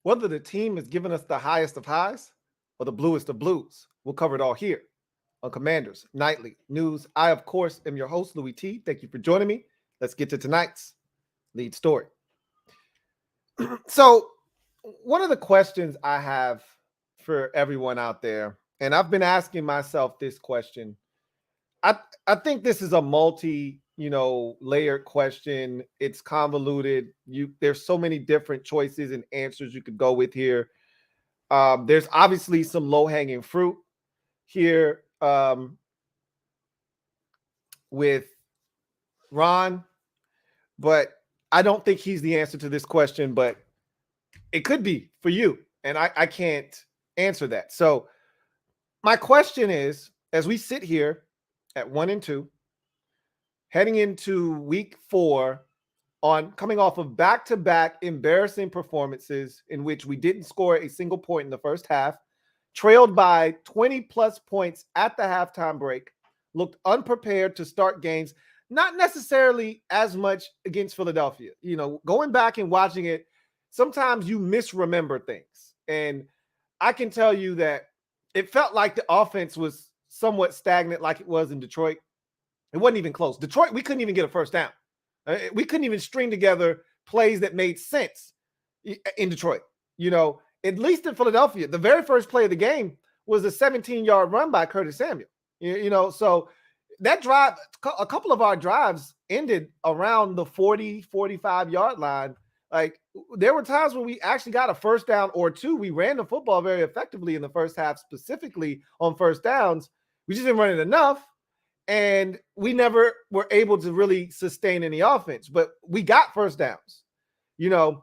Whether the team has given us the highest of highs or the bluest of blues, we'll cover it all here on Commanders Nightly News. I, of course, am your host, Louie T. Thank you for joining me. Let's get to tonight's lead story. So, one of the questions I have for everyone out there, and I've been asking myself this question. I think this is a layered question. It's convoluted. There's so many different choices and answers you could go with here. There's obviously some low-hanging fruit here with Ron, but I don't think he's the answer to this question, but it could be for you, and I can't answer that. So my question is, as we sit here at 1-2, heading into week 4, coming off of back-to-back embarrassing performances in which we didn't score a single point in the first half, trailed by 20-plus points at the halftime break, looked unprepared to start games, not necessarily as much against Philadelphia. Going back and watching it, sometimes you misremember things. And I can tell you that it felt like the offense was somewhat stagnant like it was in Detroit. It wasn't even close. Detroit, we couldn't even get a first down. We couldn't even string together plays that made sense in Detroit. At least in Philadelphia, the very first play of the game was a 17-yard run by Curtis Samuel. So that drive, a couple of our drives ended around the 40, 45-yard line. Like, there were times when we actually got a first down or two. We ran the football very effectively in the first half, specifically on first downs. We just didn't run it enough, and we never were able to really sustain any offense. But we got first downs. The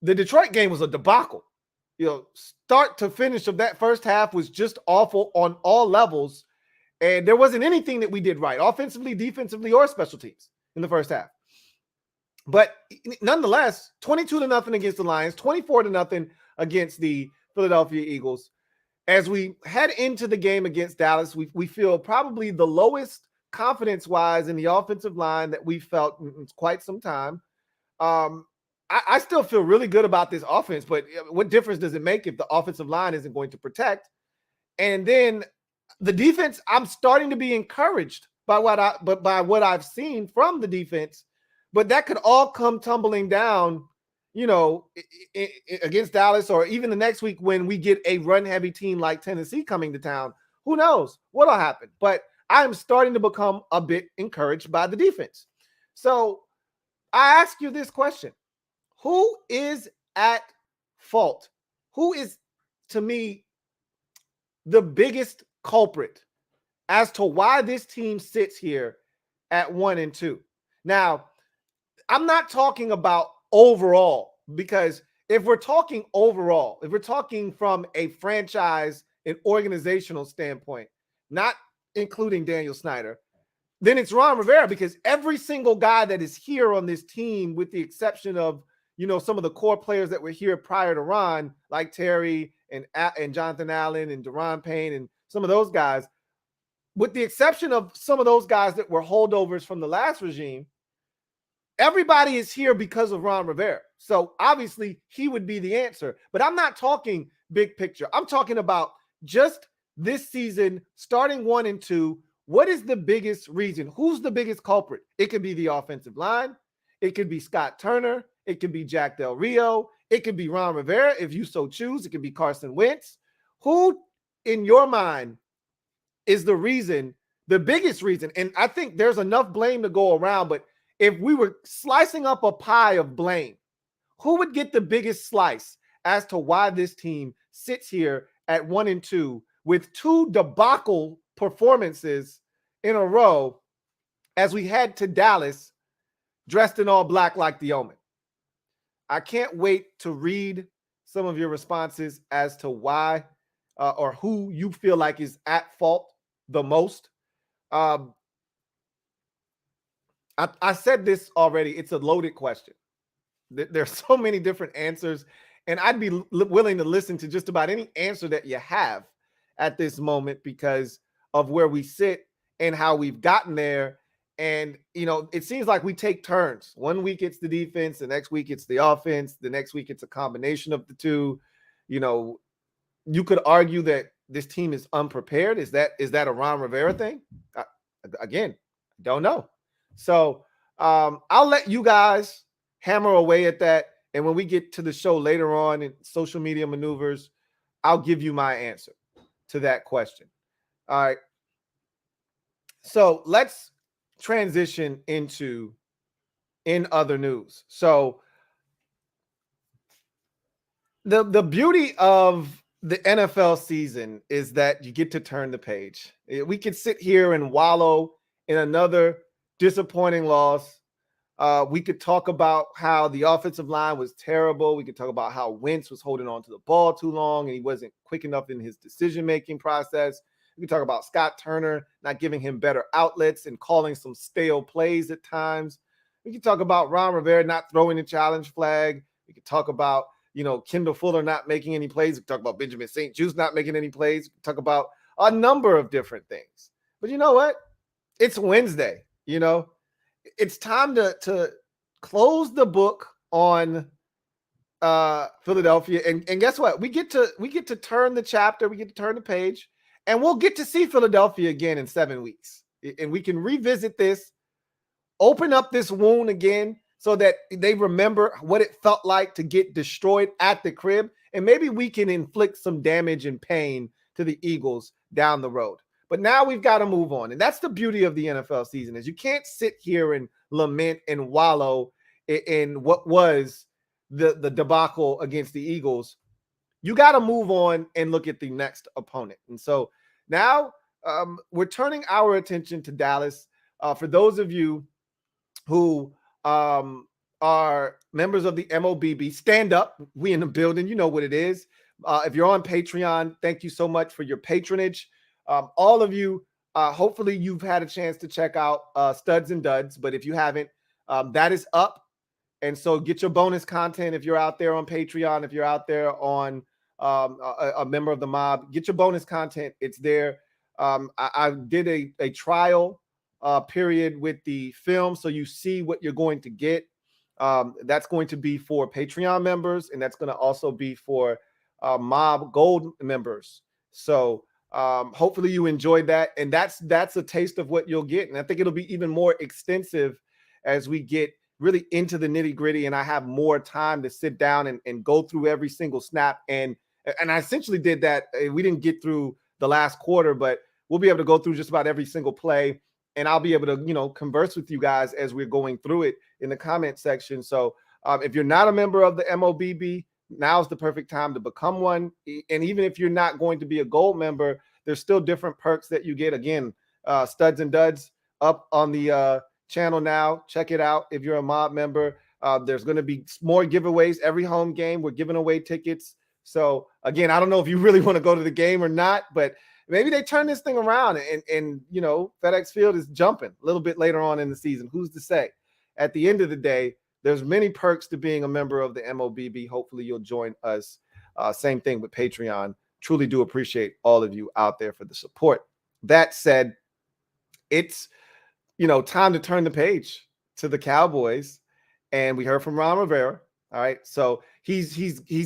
Detroit game was a debacle. Start to finish of that first half was just awful on all levels, and there wasn't anything that we did right, offensively, defensively, or special teams in the first half. But nonetheless, 22-0 against the Lions, 24-0 against the Philadelphia Eagles. As we head into the game against Dallas, we feel probably the lowest confidence-wise in the offensive line that we felt in quite some time. I still feel really good about this offense, but what difference does it make if the offensive line isn't going to protect? And then the defense, I'm starting to be encouraged by what I've seen from the defense. But that could all come tumbling down, against Dallas, or even the next week when we get a run-heavy team like Tennessee coming to town. Who knows what'll happen? But I'm starting to become a bit encouraged by the defense. So I ask you this question. Who is at fault? Who is, to me, the biggest culprit as to why this team sits here at 1-2? Now, I'm not talking about overall, because if we're talking overall, if we're talking from a franchise and organizational standpoint, not including Daniel Snyder, then it's Ron Rivera, because every single guy that is here on this team, with the exception of, some of the core players that were here prior to Ron, like Terry and Jonathan Allen and Deron Payne and some of those guys, with the exception of some of those guys that were holdovers from the last regime, everybody is here because of Ron Rivera. So obviously he would be the answer. But I'm not talking big picture. I'm talking about just this season, starting 1-2. What is the biggest reason? Who's the biggest culprit? It could be the offensive line. It could be Scott Turner. It could be Jack Del Rio. It could be Ron Rivera, if you so choose. It could be Carson Wentz. Who, in your mind, is the reason, the biggest reason? And I think there's enough blame to go around, but if we were slicing up a pie of blame, who would get the biggest slice as to why this team sits here at 1-2 with 2 debacle performances in a row as we head to Dallas dressed in all black like the Omen? I can't wait to read some of your responses as to why or who you feel like is at fault the most. I said this already. It's a loaded question. There's so many different answers, and I'd be willing to listen to just about any answer that you have at this moment because of where we sit and how we've gotten there And, it seems like we take turns. One week it's the defense, the next week it's the offense, the next week it's a combination of the two. You could argue that this team is unprepared. Is that a Ron Rivera thing? Again, don't know. So I'll let you guys hammer away at that. And when we get to the show later on in social media maneuvers, I'll give you my answer to that question. All right. So let's transition into in other news. So the beauty of the NFL season is that you get to turn the page. We could sit here and wallow in another disappointing loss. We could talk about how the offensive line was terrible. We could talk about how Wentz was holding on to the ball too long and he wasn't quick enough in his decision-making process. We could talk about Scott Turner not giving him better outlets and calling some stale plays at times. We could talk about Ron Rivera not throwing the challenge flag. We could talk about, Kendall Fuller not making any plays. We could talk about Benjamin St-Juste not making any plays. We could talk about a number of different things. But you know what? It's Wednesday, It's time to close the book on Philadelphia. And guess what? We get to turn the chapter. We get to turn the page. And we'll get to see Philadelphia again in 7 weeks. And we can revisit this, open up this wound again so that they remember what it felt like to get destroyed at the crib. And maybe we can inflict some damage and pain to the Eagles down the road. But now we've got to move on. And that's the beauty of the NFL season is you can't sit here and lament and wallow in what was the debacle against the Eagles. You got to move on and look at the next opponent. And so now we're turning our attention to Dallas. For those of you who are members of the MOBB, stand up. We in the building. You know what it is. If you're on Patreon, thank you so much for your patronage. All of you, hopefully you've had a chance to check out Studs and Duds. But if you haven't, that is up. And so get your bonus content if you're out there on Patreon, if you're out there on a member of the mob, get your bonus content. It's there. I did a trial period with the film, so you see what you're going to get. That's going to be for Patreon members, and that's going to also be for mob gold members. So hopefully you enjoyed that. And that's a taste of what you'll get. And I think it'll be even more extensive as we get really into the nitty gritty and I have more time to sit down and go through every single snap. And I essentially did that. We didn't get through the last quarter, but we'll be able to go through just about every single play. And I'll be able to, converse with you guys as we're going through it in the comment section. So if you're not a member of the MOBB, now's the perfect time to become one. And even if you're not going to be a gold member, there's still different perks that you get. Again, Studs and Duds up on the channel now. Check it out. If you're a mob member, there's going to be more giveaways every home game. We're giving away tickets. So again, I don't know if you really want to go to the game or not, but maybe they turn this thing around and FedEx Field is jumping a little bit later on in the season. Who's to say? At the end of the day, there's many perks to being a member of the MOBB. Hopefully you'll join us. Same thing with Patreon. Truly do appreciate all of you out there for the support. That said, it's time to turn the page to the Cowboys. And we heard from Ron Rivera. All right. So he's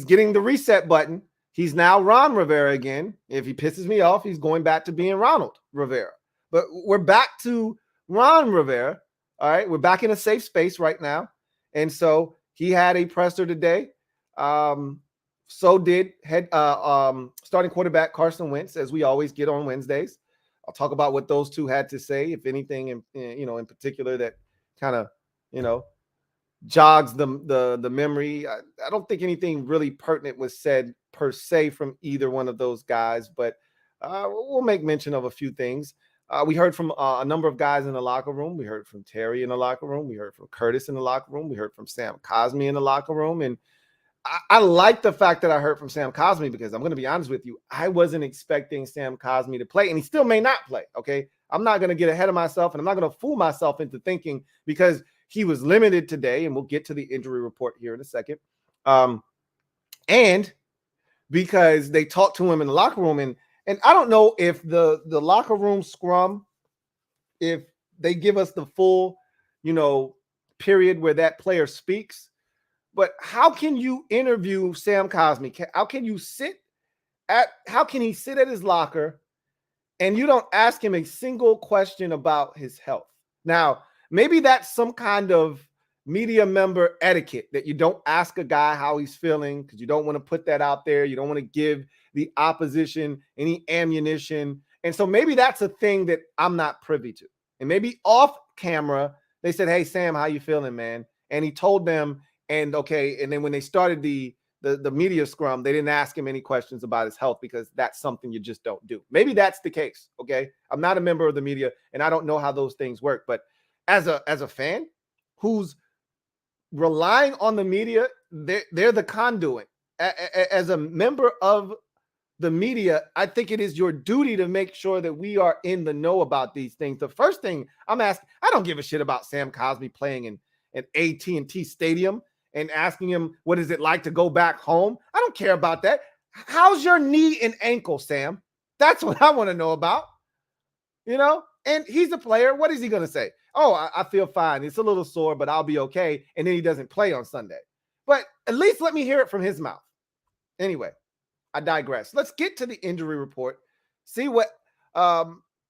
getting the reset button. He's now Ron Rivera again. If he pisses me off, he's going back to being Ronald Rivera. But we're back to Ron Rivera. All right. We're back in a safe space right now. And so he had a presser today. So did starting quarterback Carson Wentz, as we always get on Wednesdays. I'll talk about what those two had to say, if anything, in particular that kind of, jogs the memory. I don't think anything really pertinent was said per se from either one of those guys, but we'll make mention of a few things. We heard from a number of guys in the locker room. We heard from Terry in the locker room. We heard from Curtis in the locker room. We heard from Sam Cosmi in the locker room. And I like the fact that I heard from Sam Cosmi because I'm going to be honest with you. I wasn't expecting Sam Cosmi to play, and he still may not play. Okay. I'm not going to get ahead of myself, and I'm not going to fool myself into thinking because he was limited today, and we'll get to the injury report here in a second. And because they talked to him in the locker room, and I don't know if the locker room scrum, if they give us the full, period where that player speaks. But how can you interview Sam Cosmi? How can he sit at his locker and you don't ask him a single question about his health? Now, maybe that's some kind of media member etiquette that you don't ask a guy how he's feeling because you don't want to put that out there. You don't want to give the opposition any ammunition. And so maybe that's a thing that I'm not privy to. And maybe off camera, they said, "Hey, Sam, how you feeling, man?" And he told them, and then when they started the media scrum, they didn't ask him any questions about his health because that's something you just don't do. Maybe that's the case. Okay. I'm not a member of the media and I don't know how those things work, but as a fan who's relying on the media, they're the conduit. As a member of the media, I think it is your duty to make sure that we are in the know about these things. The first thing I'm asking, I don't give a shit about Sam Cosmi playing in an AT&T Stadium and asking him, what is it like to go back home? I don't care about that. How's your knee and ankle, Sam? That's what I want to know about. And he's a player. What is he going to say? Oh, I feel fine. It's a little sore, but I'll be okay. And then he doesn't play on Sunday. But at least let me hear it from his mouth. Anyway, I digress. Let's get to the injury report. See what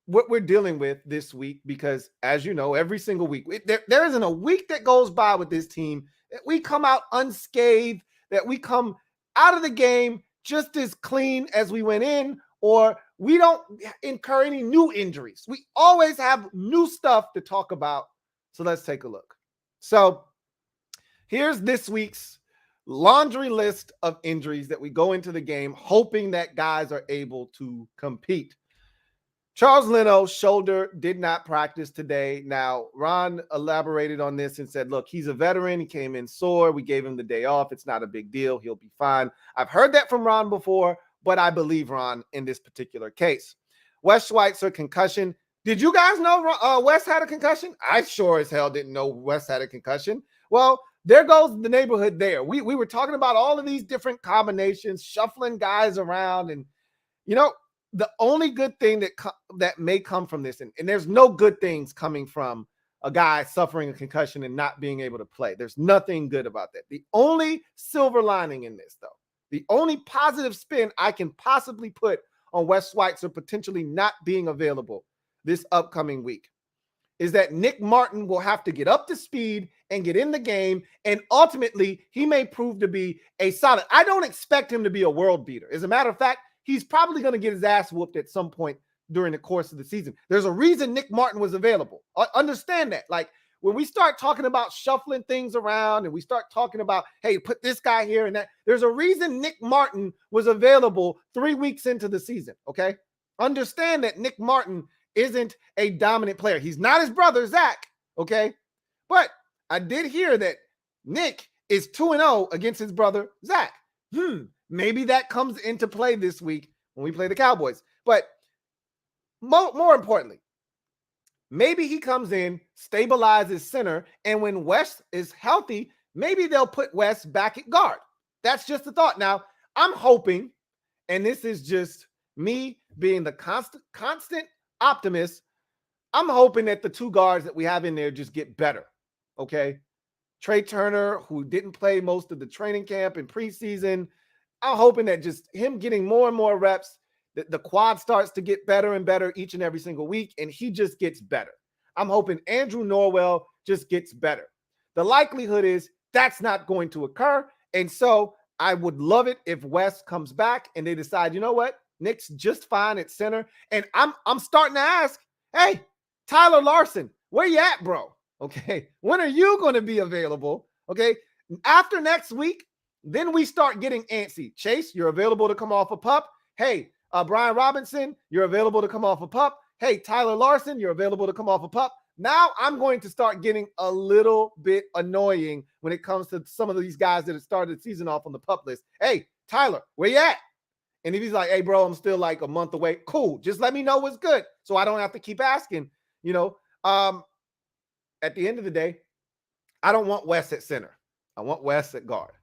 we're dealing with this week, because as you know, every single week, there isn't a week that goes by with this team that we come out unscathed, that we come out of the game just as clean as we went in, or we don't incur any new injuries. We always have new stuff to talk about. So let's take a look. So here's this week's laundry list of injuries that we go into the game hoping that guys are able to compete. Charles Leno's shoulder did not practice today. Now, Ron elaborated on this and said, look, he's a veteran. He came in sore. We gave him the day off. It's not a big deal. He'll be fine. I've heard that from Ron before, but I believe Ron in this particular case. Wes Schweitzer, concussion. Did you guys know Wes had a concussion? I sure as hell didn't know Wes had a concussion. Well, there goes the neighborhood there. We were talking about all of these different combinations, shuffling guys around, and the only good thing that may come from this, and there's no good things coming from a guy suffering a concussion and not being able to play. There's nothing good about that. The only silver lining in this, though, the only positive spin I can possibly put on Wes Schweitzer potentially not being available this upcoming week is that Nick Martin will have to get up to speed and get in the game, and ultimately he may prove to be a solid. I don't expect him to be a world beater. As a matter of fact, he's probably going to get his ass whooped at some point during the course of the season. There's a reason Nick Martin was available. Understand that. Like, when we start talking about shuffling things around and we start talking about, hey, put this guy here and that, there's a reason Nick Martin was available 3 weeks into the season, okay? Understand that Nick Martin isn't a dominant player. He's not his brother, Zach, okay? But I did hear that Nick is 2-0 against his brother, Zach. Maybe that comes into play this week when we play the Cowboys. But more importantly, maybe he comes in, stabilizes center, and when Wes is healthy, maybe they'll put Wes back at guard. That's just a thought. Now, I'm hoping, and this is just me being the constant optimist, I'm hoping that the two guards that we have in there just get better, okay? Trey Turner, who didn't play most of the training camp and preseason, I'm hoping that just him getting more and more reps, the quad starts to get better and better each and every single week, and he just gets better. I'm hoping Andrew Norwell just gets better. The likelihood is that's not going to occur, and so I would love it if Wes comes back and they decide, you know what, Nick's just fine at center, and I'm starting to ask, hey, Tyler Larson, where you at, bro? Okay, when are you going to be available? Okay, after next week, then we start getting antsy. Chase, you're available to come off a pup. Hey, Brian Robinson, you're available to come off a pup. Hey, Tyler Larson, you're available to come off a pup. Now I'm going to start getting a little bit annoying when it comes to some of these guys that have started the season off on the pup list. Hey, Tyler, where you at? And if he's like, hey, bro, I'm still like a month away. Cool. Just let me know what's good so I don't have to keep asking, At the end of the day, I don't want Wes at center. I want Wes at guard.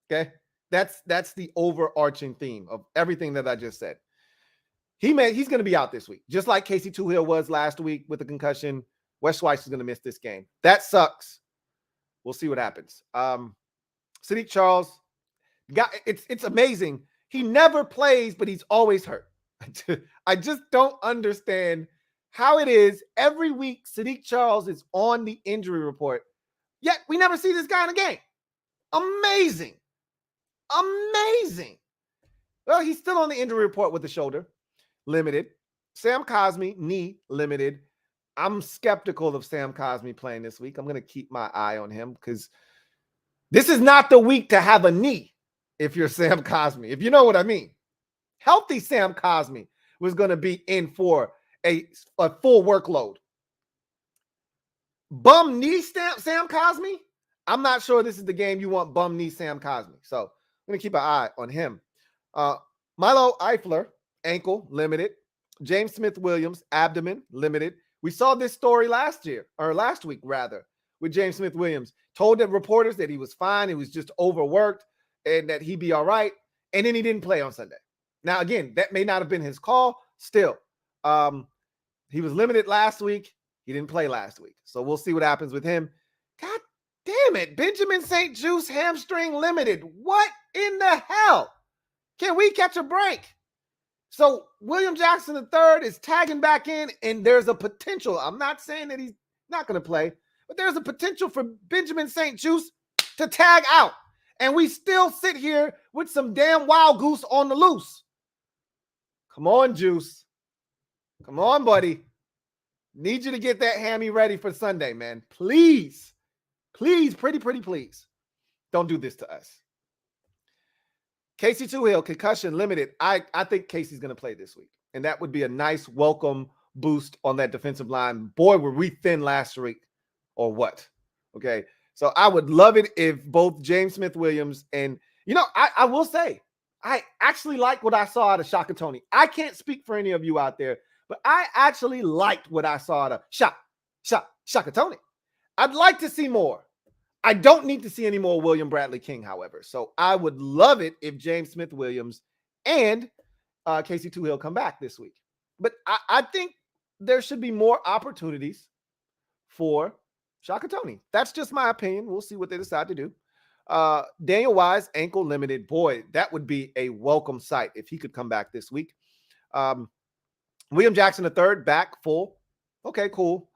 Okay, that's the overarching theme of everything that I just said. He's going to be out this week, just like Casey Toohill was last week with a concussion. Wes Schweitzer is going to miss this game. That sucks. We'll see what happens. Sadiq Charles, it's amazing. He never plays, but he's always hurt. I just don't understand how it is every week Sadiq Charles is on the injury report, yet we never see this guy in a game. Amazing. Amazing. Well, he's still on the injury report with the shoulder, limited. Sam Cosmi, knee, limited. I'm skeptical of Sam Cosmi playing this week. I'm going to keep my eye on him because this is not the week to have a knee if you're Sam Cosmi, if you know what I mean. Healthy Sam Cosmi was going to be in for a full workload. Bum knee Sam Cosmi? I'm not sure this is the game you want bum knee Sam Cosmi. So I'm going to keep an eye on him. Milo Eifler, ankle, limited. James Smith-Williams, abdomen, limited. We saw this story last week, with James Smith-Williams. Told the reporters that he was fine. He was just overworked and that he'd be all right. And then he didn't play on Sunday. Now, again, that may not have been his call. Still, he was limited last week. He didn't play last week. So we'll see what happens with him. God damn it. Benjamin St. Juste, hamstring limited. What in the hell? Can we catch a break? So William Jackson III is tagging back in, and there's a potential. I'm not saying that he's not going to play, but there's a potential for Benjamin St. Juste to tag out. And we still sit here with some damn wild goose on the loose. Come on, Juice. Come on, buddy. Need you to get that hammy ready for Sunday, man. Please. Please, pretty please. Don't do this to us. Casey Toohill, concussion limited. I think Casey's going to play this week. And that would be a nice welcome boost on that defensive line. Boy, were we thin last week or what? Okay. So I would love it if both James Smith-Williams and, I will say, I actually like what I saw out of Shaka Toney. I can't speak for any of you out there, but I actually liked what I saw out of Shaka Toney. I'd like to see more. I don't need to see any more William Bradley King, however. So I would love it if James Smith-Williams and Casey Toohill come back this week. But I think there should be more opportunities for Shaka Toney. That's just my opinion. We'll see what they decide to do. Daniel Wise, ankle limited. Boy, that would be a welcome sight if he could come back this week. William Jackson III, back full. Okay, cool.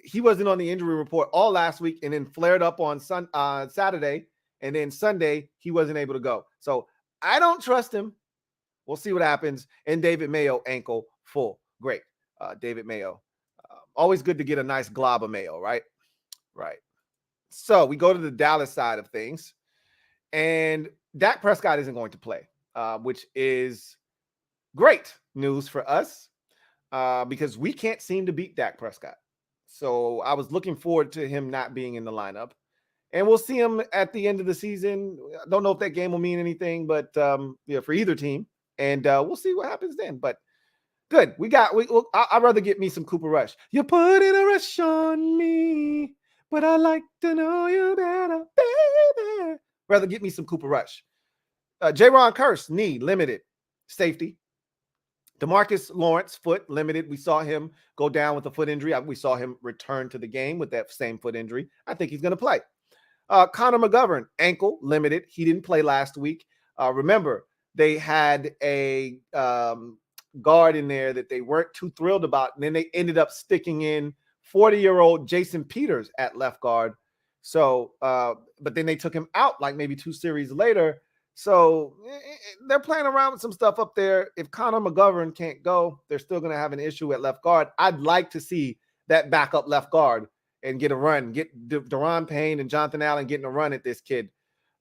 He wasn't on the injury report all last week and then flared up on Saturday. And then Sunday, he wasn't able to go. So I don't trust him. We'll see what happens. And David Mayo, ankle full. Great. David Mayo. Always good to get a nice glob of mayo, right? Right. So we go to the Dallas side of things. And Dak Prescott isn't going to play, which is great news for us because we can't seem to beat Dak Prescott. So I was looking forward to him not being in the lineup. And we'll see him at the end of the season. I don't know if that game will mean anything, but for either team. And we'll see what happens then. But good. I'd rather get me some Cooper Rush. You're putting a rush on me, but I like to know you better, baby. Rather get me some Cooper Rush. J-Ron Curse, knee, limited. Safety. DeMarcus Lawrence, foot, limited. We saw him go down with a foot injury. We saw him return to the game with that same foot injury. I think he's going to play. Connor McGovern, ankle, limited. He didn't play last week. Remember, they had a guard in there that they weren't too thrilled about, and then they ended up sticking in 40-year-old Jason Peters at left guard. So, but then they took him out like maybe 2 series later. So they're playing around with some stuff up there. If Connor McGovern can't go, they're still going to have an issue at left guard. I'd like to see that backup left guard and get a run, get Daron Payne and Jonathan Allen getting a run at this kid.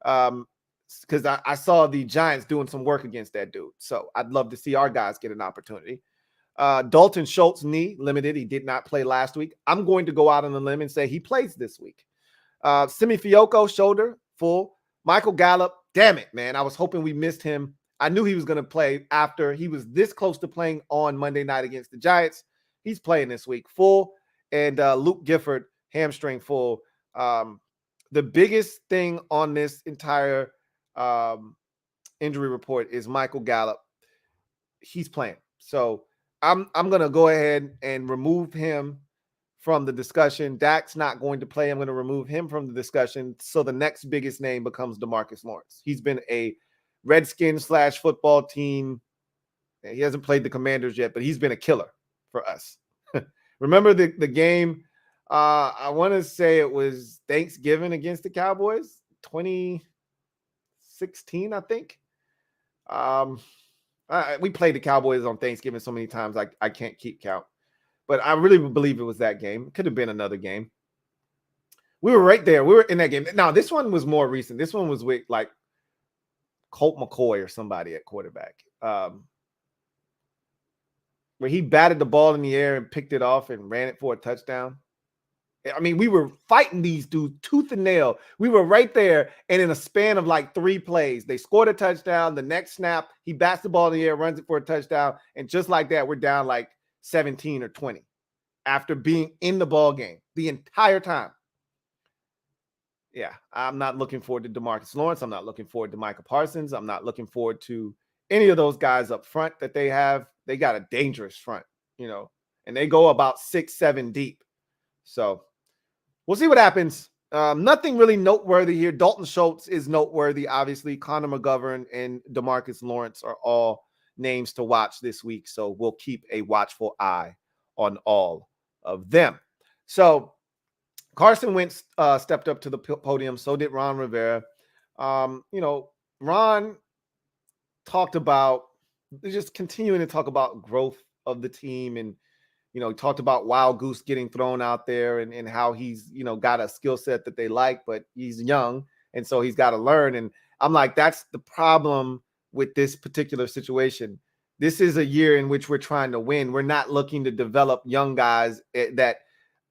Because I saw the Giants doing some work against that dude. So I'd love to see our guys get an opportunity. Dalton Schultz, knee, limited. He did not play last week. I'm going to go out on the limb and say he plays this week. Simi Fioco, shoulder, full. Michael Gallup, damn it, man. I was hoping we missed him. I knew he was going to play after he was this close to playing on Monday night against the Giants. He's playing this week, full. And Luke Gifford, hamstring, full. The biggest thing on this entire injury report is Michael Gallup. He's playing. So I'm going to go ahead and remove him from the discussion. Dak's not going to play. I'm going to remove him from the discussion. So the next biggest name becomes DeMarcus Lawrence. He's been a Redskin/football team. He hasn't played the Commanders yet, but he's been a killer for us. Remember the game? I want to say it was Thanksgiving against the Cowboys, 2016, I think. We played the Cowboys on Thanksgiving so many times I can't keep count. But I really believe it was that game. It could have been another game. We were right there. We were in that game. Now, this one was more recent. This one was with like Colt McCoy or somebody at quarterback. Where he batted the ball in the air and picked it off and ran it for a touchdown. I mean, we were fighting these dudes tooth and nail. We were right there, and in a span of like 3 plays, they scored a touchdown. The next snap, he bats the ball in the air, runs it for a touchdown, and just like that, we're down like 17 or 20 after being in the ball game the entire time. Yeah, I'm not looking forward to DeMarcus Lawrence. I'm not looking forward to Micah Parsons. I'm not looking forward to any of those guys up front that they have. They got a dangerous front, and they go about 6-7 deep. So we'll see what happens. Nothing really noteworthy here. Dalton Schultz is noteworthy, obviously. Connor McGovern and DeMarcus Lawrence are all names to watch this week. So we'll keep a watchful eye on all of them. So Carson Wentz stepped up to the podium. So did Ron Rivera. Ron talked about just continuing to talk about growth of the team. And, he talked about Wild Goose getting thrown out there and how he's, got a skill set that they like, but he's young. And so he's got to learn. And I'm like, that's the problem with this particular situation. This is a year in which we're trying to win. We're not looking to develop young guys that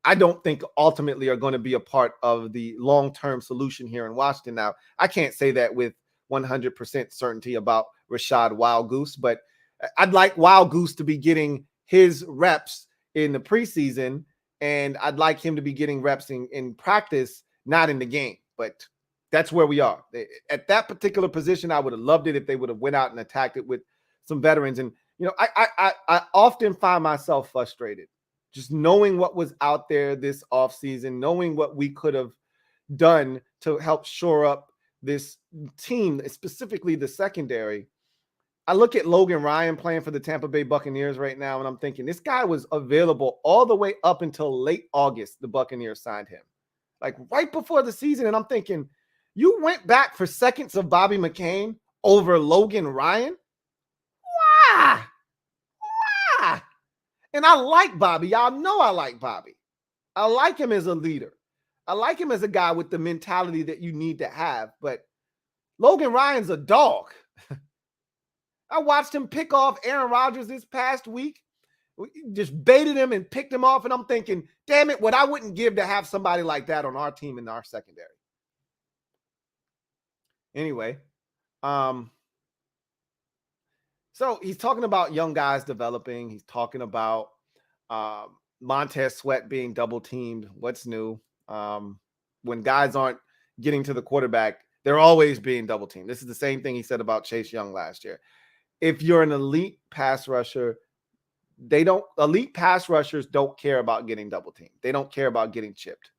I don't think ultimately are going to be a part of the long-term solution here in Washington. Now, I can't say that with 100% certainty about Rashad Wild Goose, but I'd like Wild Goose to be getting his reps in the preseason, and I'd like him to be getting reps in practice, not in the game. But that's where we are. At that particular position, I would have loved it if they would have went out and attacked it with some veterans. And, I often find myself frustrated just knowing what was out there this offseason, knowing what we could have done to help shore up this team, specifically the secondary. I look at Logan Ryan playing for the Tampa Bay Buccaneers right now, and I'm thinking this guy was available all the way up until late August. The Buccaneers signed him, like right before the season. And I'm thinking, you went back for seconds of Bobby McCain over Logan Ryan? Why? And I like Bobby. Y'all know I like Bobby. I like him as a leader. I like him as a guy with the mentality that you need to have. But Logan Ryan's a dog. I watched him pick off Aaron Rodgers this past week. We just baited him and picked him off. And I'm thinking, damn it, what I wouldn't give to have somebody like that on our team in our secondary. Anyway, so he's talking about young guys developing. He's talking about Montez Sweat being double teamed. What's new? When guys aren't getting to the quarterback, they're always being double teamed. This is the same thing he said about Chase Young last year. If you're an elite pass rusher, elite pass rushers don't care about getting double teamed. They don't care about getting chipped.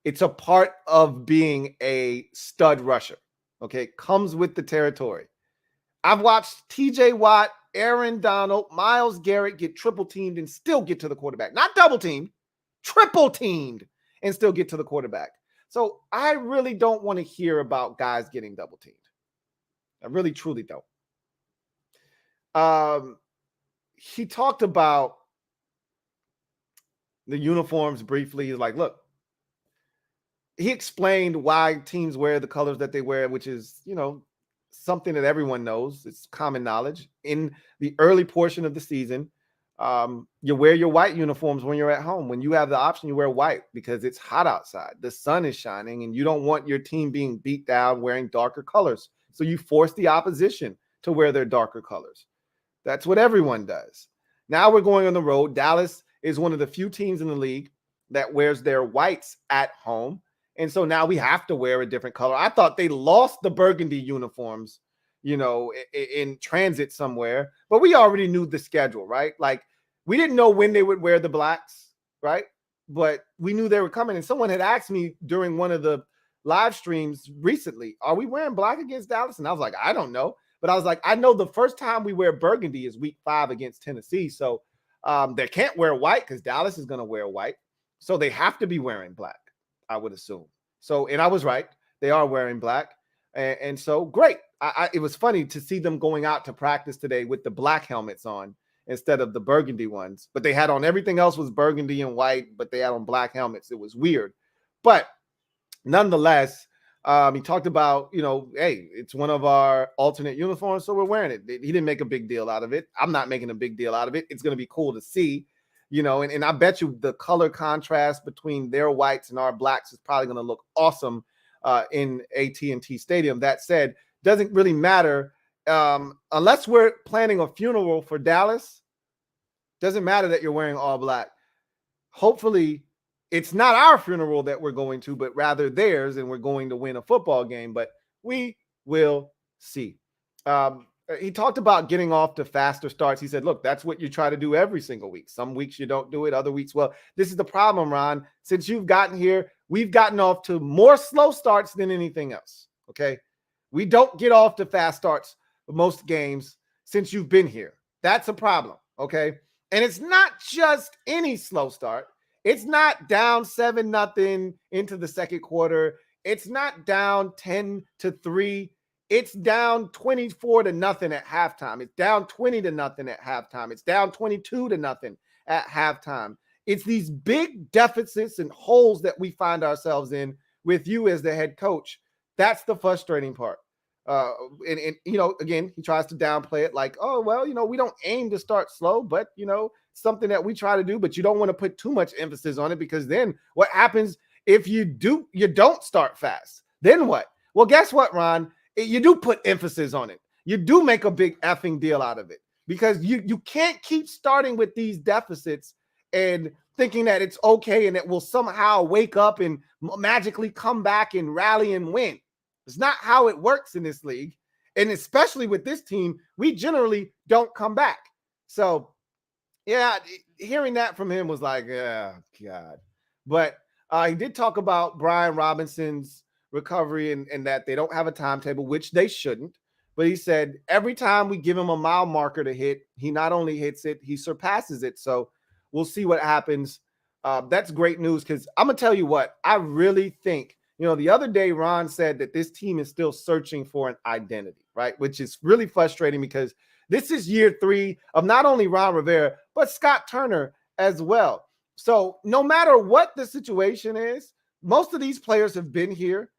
It's a part of being a stud rusher. Okay. It comes with the territory. I've watched TJ Watt, Aaron Donald, Myles Garrett get triple teamed and still get to the quarterback. Not double teamed, triple teamed and still get to the quarterback. So I really don't want to hear about guys getting double teamed. I really, truly don't. He talked about the uniforms briefly. He's like, look, he explained why teams wear the colors that they wear, which is, something that everyone knows. It's common knowledge. In the early portion of the season, you wear your white uniforms when you're at home. When you have the option, you wear white because it's hot outside. The sun is shining and you don't want your team being beat down wearing darker colors. So you force the opposition to wear their darker colors. That's what everyone does. Now we're going on the road. Dallas is one of the few teams in the league that wears their whites at home. And so now we have to wear a different color. I thought they lost the burgundy uniforms, in transit somewhere, but we already knew the schedule, right? Like we didn't know when they would wear the blacks, right? but we knew they were coming. And someone had asked me during one of the live streams recently, are we wearing black against Dallas? And I was like, I don't know. But I was like, I know the first time we wear burgundy is week 5 against Tennessee. So they can't wear white because Dallas is going to wear white. So they have to be wearing black, I would assume. So, and I was right. They are wearing black. And so great. It was funny to see them going out to practice today with the black helmets on instead of the burgundy ones. But they had on everything else was burgundy and white, but they had on black helmets. It was weird. But nonetheless, he talked about, hey, it's one of our alternate uniforms, so we're wearing it. He didn't make a big deal out of it. I'm not making a big deal out of it. It's going to be cool to see, and I bet you the color contrast between their whites and our blacks is probably going to look awesome in AT&T Stadium. That said, doesn't really matter unless we're planning a funeral for Dallas. Doesn't matter that you're wearing all black. Hopefully, it's not our funeral that we're going to, but rather theirs, and we're going to win a football game. But we will see. He talked about getting off to faster starts. He said, look, that's what you try to do every single week. Some weeks you don't do it, other weeks, well, this is the problem, Ron. Since you've gotten here, we've gotten off to more slow starts than anything else, okay? We don't get off to fast starts most games since you've been here. That's a problem, okay? And it's not just any slow start. It's not down 7-0 into the second quarter. It's not down 10-3. It's down 24-0 at halftime. It's down 20-0 at halftime. It's down 22-0 at halftime. It's these big deficits and holes that we find ourselves in with you as the head coach. That's the frustrating part. And again, he tries to downplay it like, oh, well, we don't aim to start slow, but, something that we try to do, but you don't want to put too much emphasis on it, because then what happens if you don't start fast? Then what? Well, guess what, Ron? You do put emphasis on it. You do make a big effing deal out of it, because you can't keep starting with these deficits and thinking that it's okay and it will somehow wake up and magically come back and rally and win. It's not how it works in this league. And especially with this team, we generally don't come back. So, yeah, hearing that from him was like, yeah, God. But he did talk about Brian Robinson's recovery and that they don't have a timetable, which they shouldn't. But he said every time we give him a mile marker to hit, he not only hits it, he surpasses it. So we'll see what happens. That's great news, because I'm going to tell you what, I really think, the other day Ron said that this team is still searching for an identity, right? Which is really frustrating, because this is year 3 of not only Ron Rivera, but Scott Turner as well. So no matter what the situation is, most of these players have been here.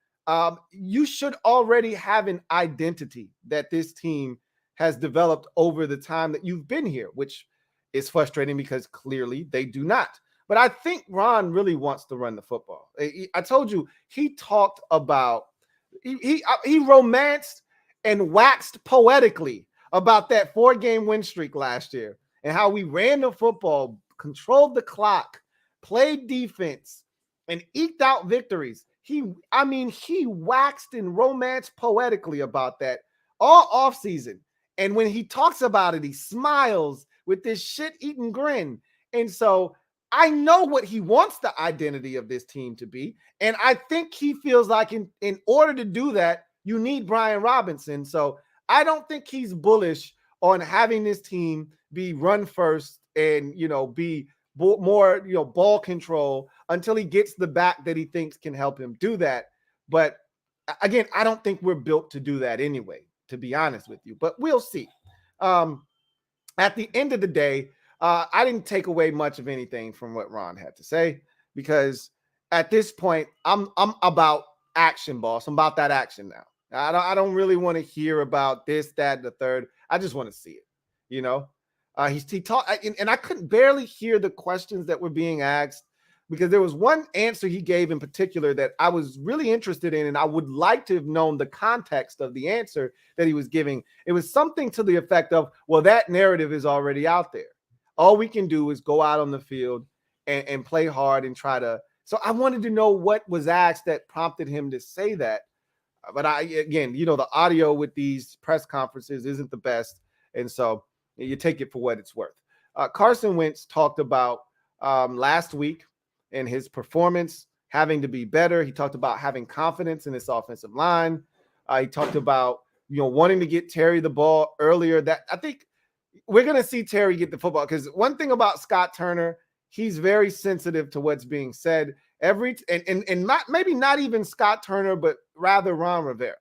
You should already have an identity that this team has developed over the time that you've been here, which is frustrating because clearly they do not. But I think Ron really wants to run the football. I told you, he talked about, he romanced and waxed poetically about that 4-game win streak last year and how we ran the football, controlled the clock, played defense, and eked out victories. He waxed and romanced poetically about that all offseason. And when he talks about it, he smiles with this shit-eating grin. And so I know what he wants the identity of this team to be. And I think he feels like in order to do that, you need Brian Robinson. So I don't think he's bullish on having this team be run first and, be more, ball control until he gets the back that he thinks can help him do that. But again, I don't think we're built to do that anyway, to be honest with you, but we'll see. At the end of the day, I didn't take away much of anything from what Ron had to say, because at this point, I'm about action, boss. I'm about that action now. I don't really want to hear about this, that, and the third. I just want to see it. He talked, and I couldn't barely hear the questions that were being asked, because there was one answer he gave in particular that I was really interested in, and I would like to have known the context of the answer that he was giving. It was something to the effect of, well, that narrative is already out there. All we can do is go out on the field and play hard and try to. So I wanted to know what was asked that prompted him to say that. But the audio with these press conferences isn't the best. And so you take it for what it's worth. Carson Wentz talked about last week and his performance having to be better. He talked about having confidence in this offensive line. He talked about, wanting to get Terry the ball earlier. That I think we're going to see Terry get the football, because one thing about Scott Turner, he's very sensitive to what's being said. And maybe not even Scott Turner, but rather Ron Rivera.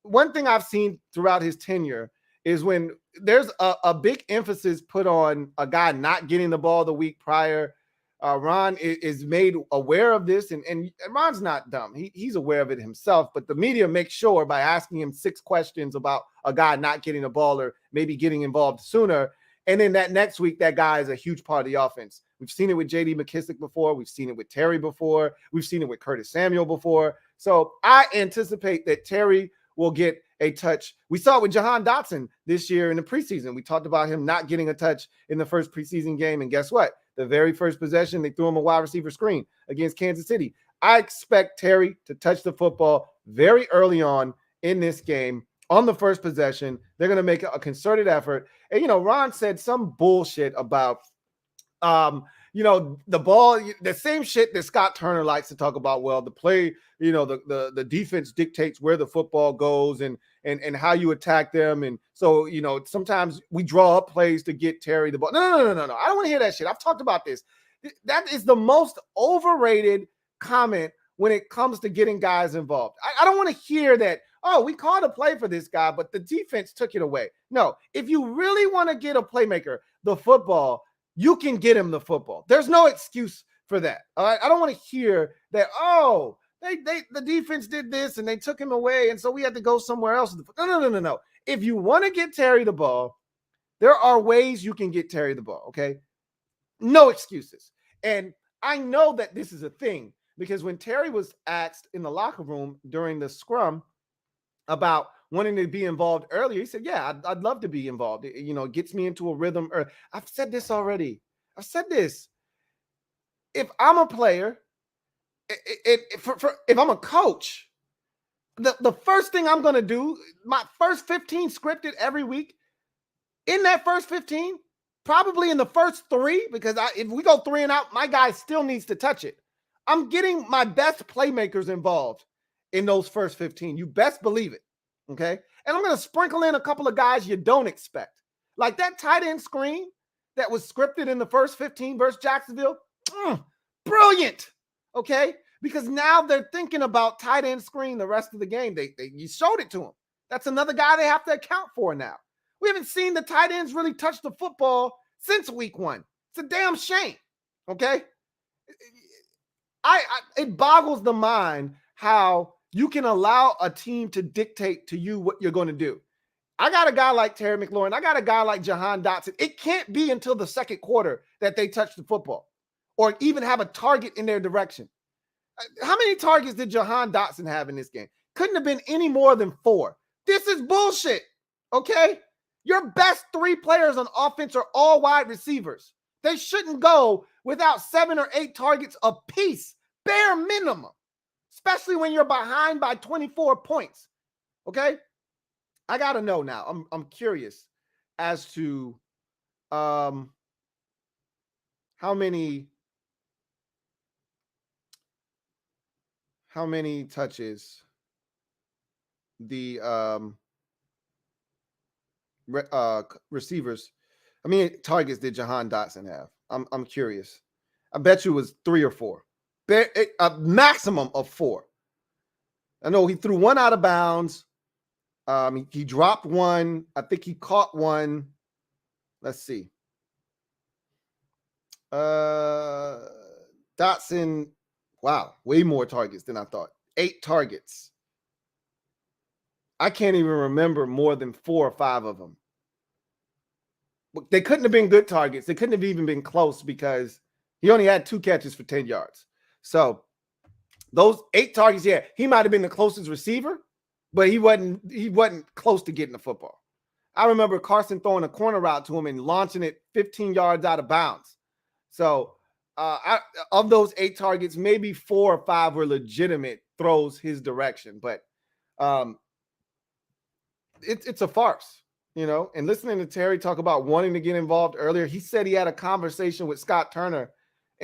One thing I've seen throughout his tenure is when there's a big emphasis put on a guy not getting the ball the week prior, Ron is made aware of this, and Ron's not dumb. He's aware of it himself, but the media makes sure by asking him 6 questions about a guy not getting the ball or maybe getting involved sooner. And then that next week, that guy is a huge part of the offense. We've seen it with J.D. McKissic before. We've seen it with Terry before. We've seen it with Curtis Samuel before. So I anticipate that Terry will get a touch. We saw it with Jahan Dotson this year in the preseason. We talked about him not getting a touch in the first preseason game. And guess what? The very first possession, they threw him a wide receiver screen against Kansas City. I expect Terry to touch the football very early on in this game. On the first possession, they're going to make a concerted effort. And, Ron said some bullshit about, the ball, the same shit that Scott Turner likes to talk about. Well, the play, the defense dictates where the football goes and how you attack them. And so, sometimes we draw up plays to get Terry the ball. No. I don't want to hear that shit. I've talked about this. That is the most overrated comment when it comes to getting guys involved. I don't want to hear that, oh, we called a play for this guy, but the defense took it away. No, if you really want to get a playmaker the football, you can get him the football. There's no excuse for that. All right. I don't want to hear that, oh, the defense did this and they took him away, and so we had to go somewhere else. No. If you want to get Terry the ball, there are ways you can get Terry the ball, okay? No excuses. And I know that this is a thing, because when Terry was asked in the locker room during the scrum about wanting to be involved earlier, he said, yeah, I'd love to be involved. It gets me into a rhythm. I've said this already. I've said this. If I'm a player, if I'm a coach, the first thing I'm going to do, my first 15 scripted every week, in that first 15, probably in the first 3, because if we go 3 and out, my guy still needs to touch it. I'm getting my best playmakers involved in those first 15. You best believe it. Okay. And I'm going to sprinkle in a couple of guys you don't expect. Like that tight end screen that was scripted in the first 15 versus Jacksonville. Brilliant. Okay. Because now they're thinking about tight end screen the rest of the game. You showed it to them. That's another guy they have to account for now. We haven't seen the tight ends really touch the football since week 1. It's a damn shame. Okay. It boggles the mind how you can allow a team to dictate to you what you're going to do. I got a guy like Terry McLaurin. I got a guy like Jahan Dotson. It can't be until the second quarter that they touch the football or even have a target in their direction. How many targets did Jahan Dotson have in this game? Couldn't have been any more than 4. This is bullshit, okay? Your best 3 players on offense are all wide receivers. They shouldn't go without 7 or 8 targets apiece, bare minimum, especially when you're behind by 24 points, okay? I got to know now. I'm curious as to how many touches the receivers, targets did Jahan Dotson have? I'm curious. I bet you it was 3 or 4. A maximum of 4. I know he threw 1 out of bounds. He dropped 1. I think he caught 1. Let's see. Dotson, wow, way more targets than I thought. 8 targets. I can't even remember more than 4 or 5 of them. They couldn't have been good targets. They couldn't have even been close because he only had 2 catches for 10 yards. So those 8 targets, yeah, he might have been the closest receiver, but he wasn't close to getting the football. I remember Carson throwing a corner route to him and launching it 15 yards out of bounds. So of those 8 targets, maybe 4 or 5 were legitimate throws his direction, but it's a farce, and listening to Terry talk about wanting to get involved earlier, he said he had a conversation with Scott Turner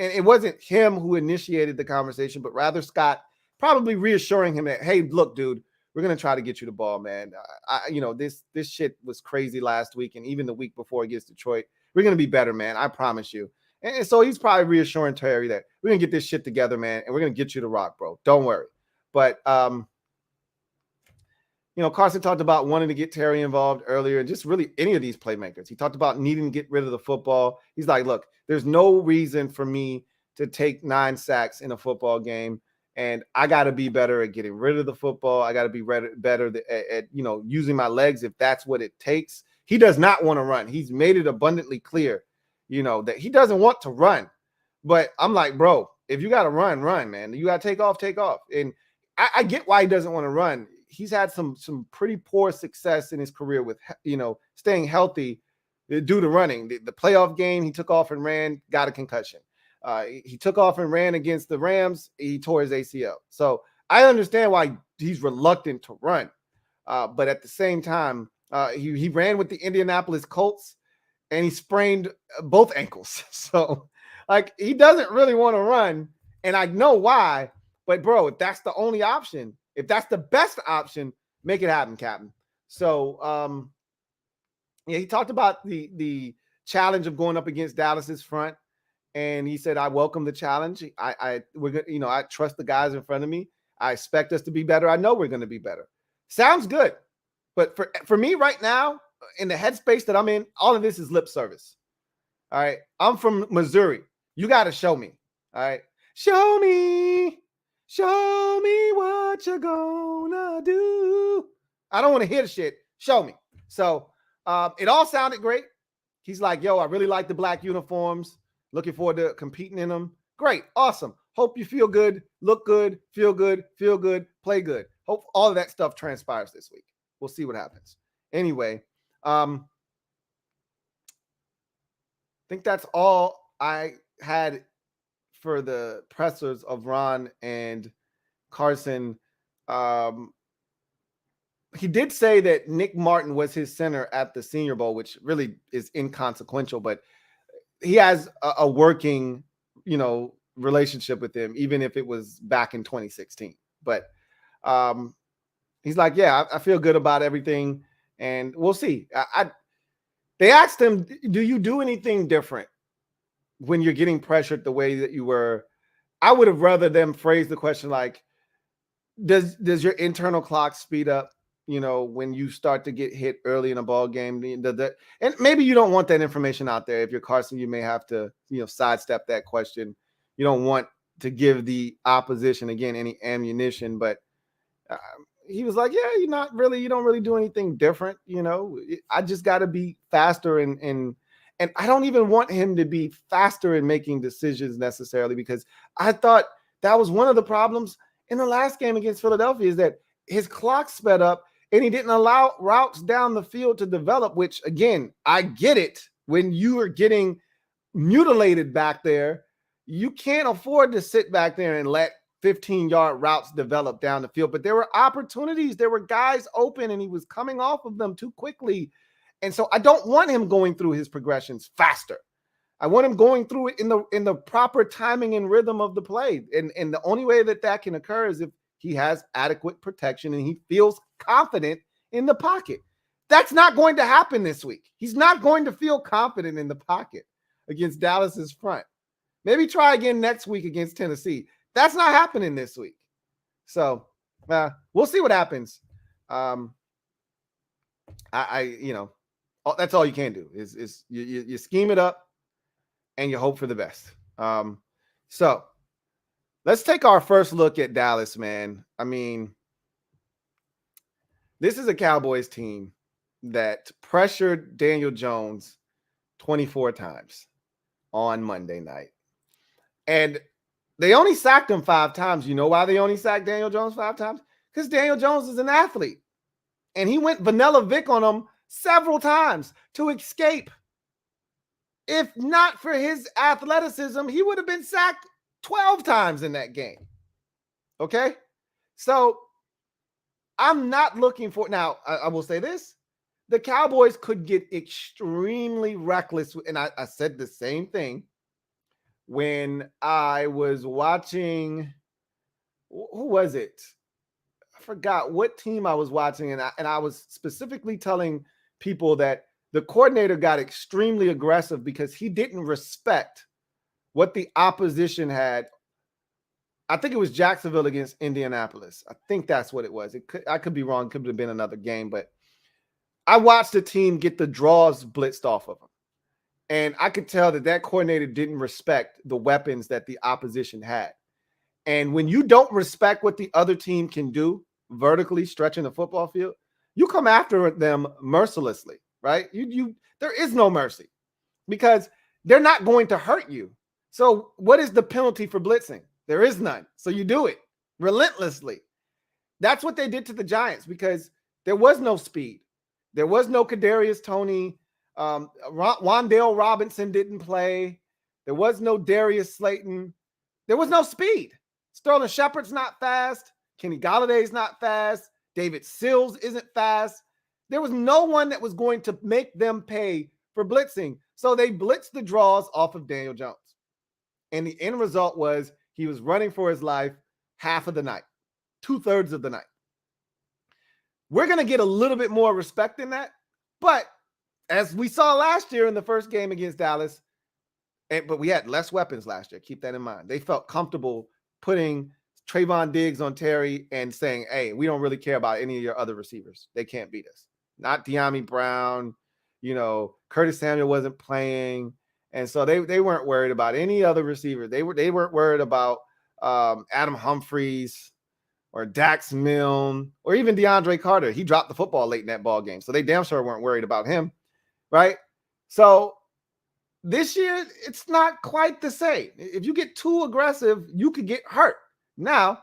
And it wasn't him who initiated the conversation, but rather Scott probably reassuring him that, hey, look, dude, we're going to try to get you the ball, man. This shit was crazy last week and even the week before against Detroit. We're going to be better, man. I promise you. And so he's probably reassuring Terry that we're going to get this shit together, man, and we're going to get you the rock, bro. Don't worry. But, Carson talked about wanting to get Terry involved earlier, and just really any of these playmakers. He talked about needing to get rid of the football. He's like, look, there's no reason for me to take 9 sacks in a football game, and I got to be better at getting rid of the football. I got to be better at using my legs if that's what it takes. He does not want to run. He's made it abundantly clear, that he doesn't want to run. But I'm like, bro, if you got to run, man. You got to take off. And I get why he doesn't want to run. He's had some pretty poor success in his career with, staying healthy due to running. The playoff game, he took off and ran, got a concussion. He took off and ran against the Rams. He tore his ACL. So I understand why he's reluctant to run. But at the same time, he ran with the Indianapolis Colts and he sprained both ankles. So he doesn't really want to run. And I know why, but bro, if that's the only option, if that's the best option, make it happen, Captain. So, he talked about the challenge of going up against Dallas's front, and he said, "I welcome the challenge. I trust the guys in front of me. I expect us to be better. I know we're going to be better." Sounds good, but for me right now, in the headspace that I'm in, all of this is lip service. All right, I'm from Missouri. You got to show me. All right, show me what you're gonna do. I don't want to hear the shit. Show me. So it all sounded great. He's like, yo, I really like the black uniforms. Looking forward to competing in them. Great. Awesome. Hope you feel good, look good, feel good, play good. Hope all of that stuff transpires this week. We'll see what happens. Anyway, I think that's all I had for the pressers of Ron and Carson. He did say that Nick Martin was his center at the Senior Bowl, which really is inconsequential, but he has a working, relationship with him, even if it was back in 2016. But he's like, yeah, I feel good about everything, and we'll see. They asked him, do you do anything different when you're getting pressured the way that you were? I would have rather them phrase the question like, does your internal clock speed up, when you start to get hit early in a ball game? And maybe you don't want that information out there. If you're Carson, you may have to, sidestep that question. You don't want to give the opposition, again, any ammunition. But he was like, yeah, you don't really do anything different. I just got to be faster. And I don't even want him to be faster in making decisions necessarily, because I thought that was one of the problems in the last game against Philadelphia, is that his clock sped up and he didn't allow routes down the field to develop, which, again, I get it. When you are getting mutilated back there, you can't afford to sit back there and let 15-yard routes develop down the field. But there were opportunities. There were guys open, and he was coming off of them too quickly. And so I don't want him going through his progressions faster. I want him going through it in the proper timing and rhythm of the play. And the only way that can occur is if he has adequate protection and he feels confident in the pocket. That's not going to happen this week. He's not going to feel confident in the pocket against Dallas's front. Maybe try again next week against Tennessee. That's not happening this week. So we'll see what happens. That's all you can do is you scheme it up and you hope for the best. So let's take our first look at Dallas, man. I mean, this is a Cowboys team that pressured Daniel Jones 24 times on Monday night. And they only sacked him 5 times. You know why they only sacked Daniel Jones 5 times? Because Daniel Jones is an athlete. And he went vanilla Vic on him several times to escape. If not for his athleticism, he would have been sacked 12 times in that game. Okay? So I'm not looking for, now I will say this, the Cowboys could get extremely reckless, and I said the same thing, when I was watching, who was it? I forgot what team I was watching, and I was specifically telling people that the coordinator got extremely aggressive because he didn't respect what the opposition had. I think it was Jacksonville against Indianapolis. I think that's what it was. I could be wrong. Could have been another game, but I watched the team get the draws blitzed off of them. And I could tell that coordinator didn't respect the weapons that the opposition had. And when you don't respect what the other team can do vertically stretching the football field, you come after them mercilessly, right? There is no mercy because they're not going to hurt you. So what is the penalty for blitzing? There is none. So you do it relentlessly. That's what they did to the Giants because there was no speed. There was no Kadarius Toney. Wan'Dale Robinson didn't play. There was no Darius Slayton. There was no speed. Sterling Shepard's not fast. Kenny Galladay's not fast. David Sills isn't fast. There was no one that was going to make them pay for blitzing. So they blitzed the draws off of Daniel Jones. And the end result was he was running for his life half of the night, 2/3 of the night. We're going to get a little bit more respect than that. But as we saw last year in the first game against Dallas, but we had less weapons last year. Keep that in mind. They felt comfortable putting Trayvon Diggs on Terry and saying, hey, we don't really care about any of your other receivers. They can't beat us. Not De'Ami Brown. Curtis Samuel wasn't playing. And so they weren't worried about any other receiver. They weren't worried about Adam Humphries or Dax Milne or even DeAndre Carter. He dropped the football late in that ball game. So they damn sure weren't worried about him. Right? So this year, it's not quite the same. If you get too aggressive, you could get hurt. Now,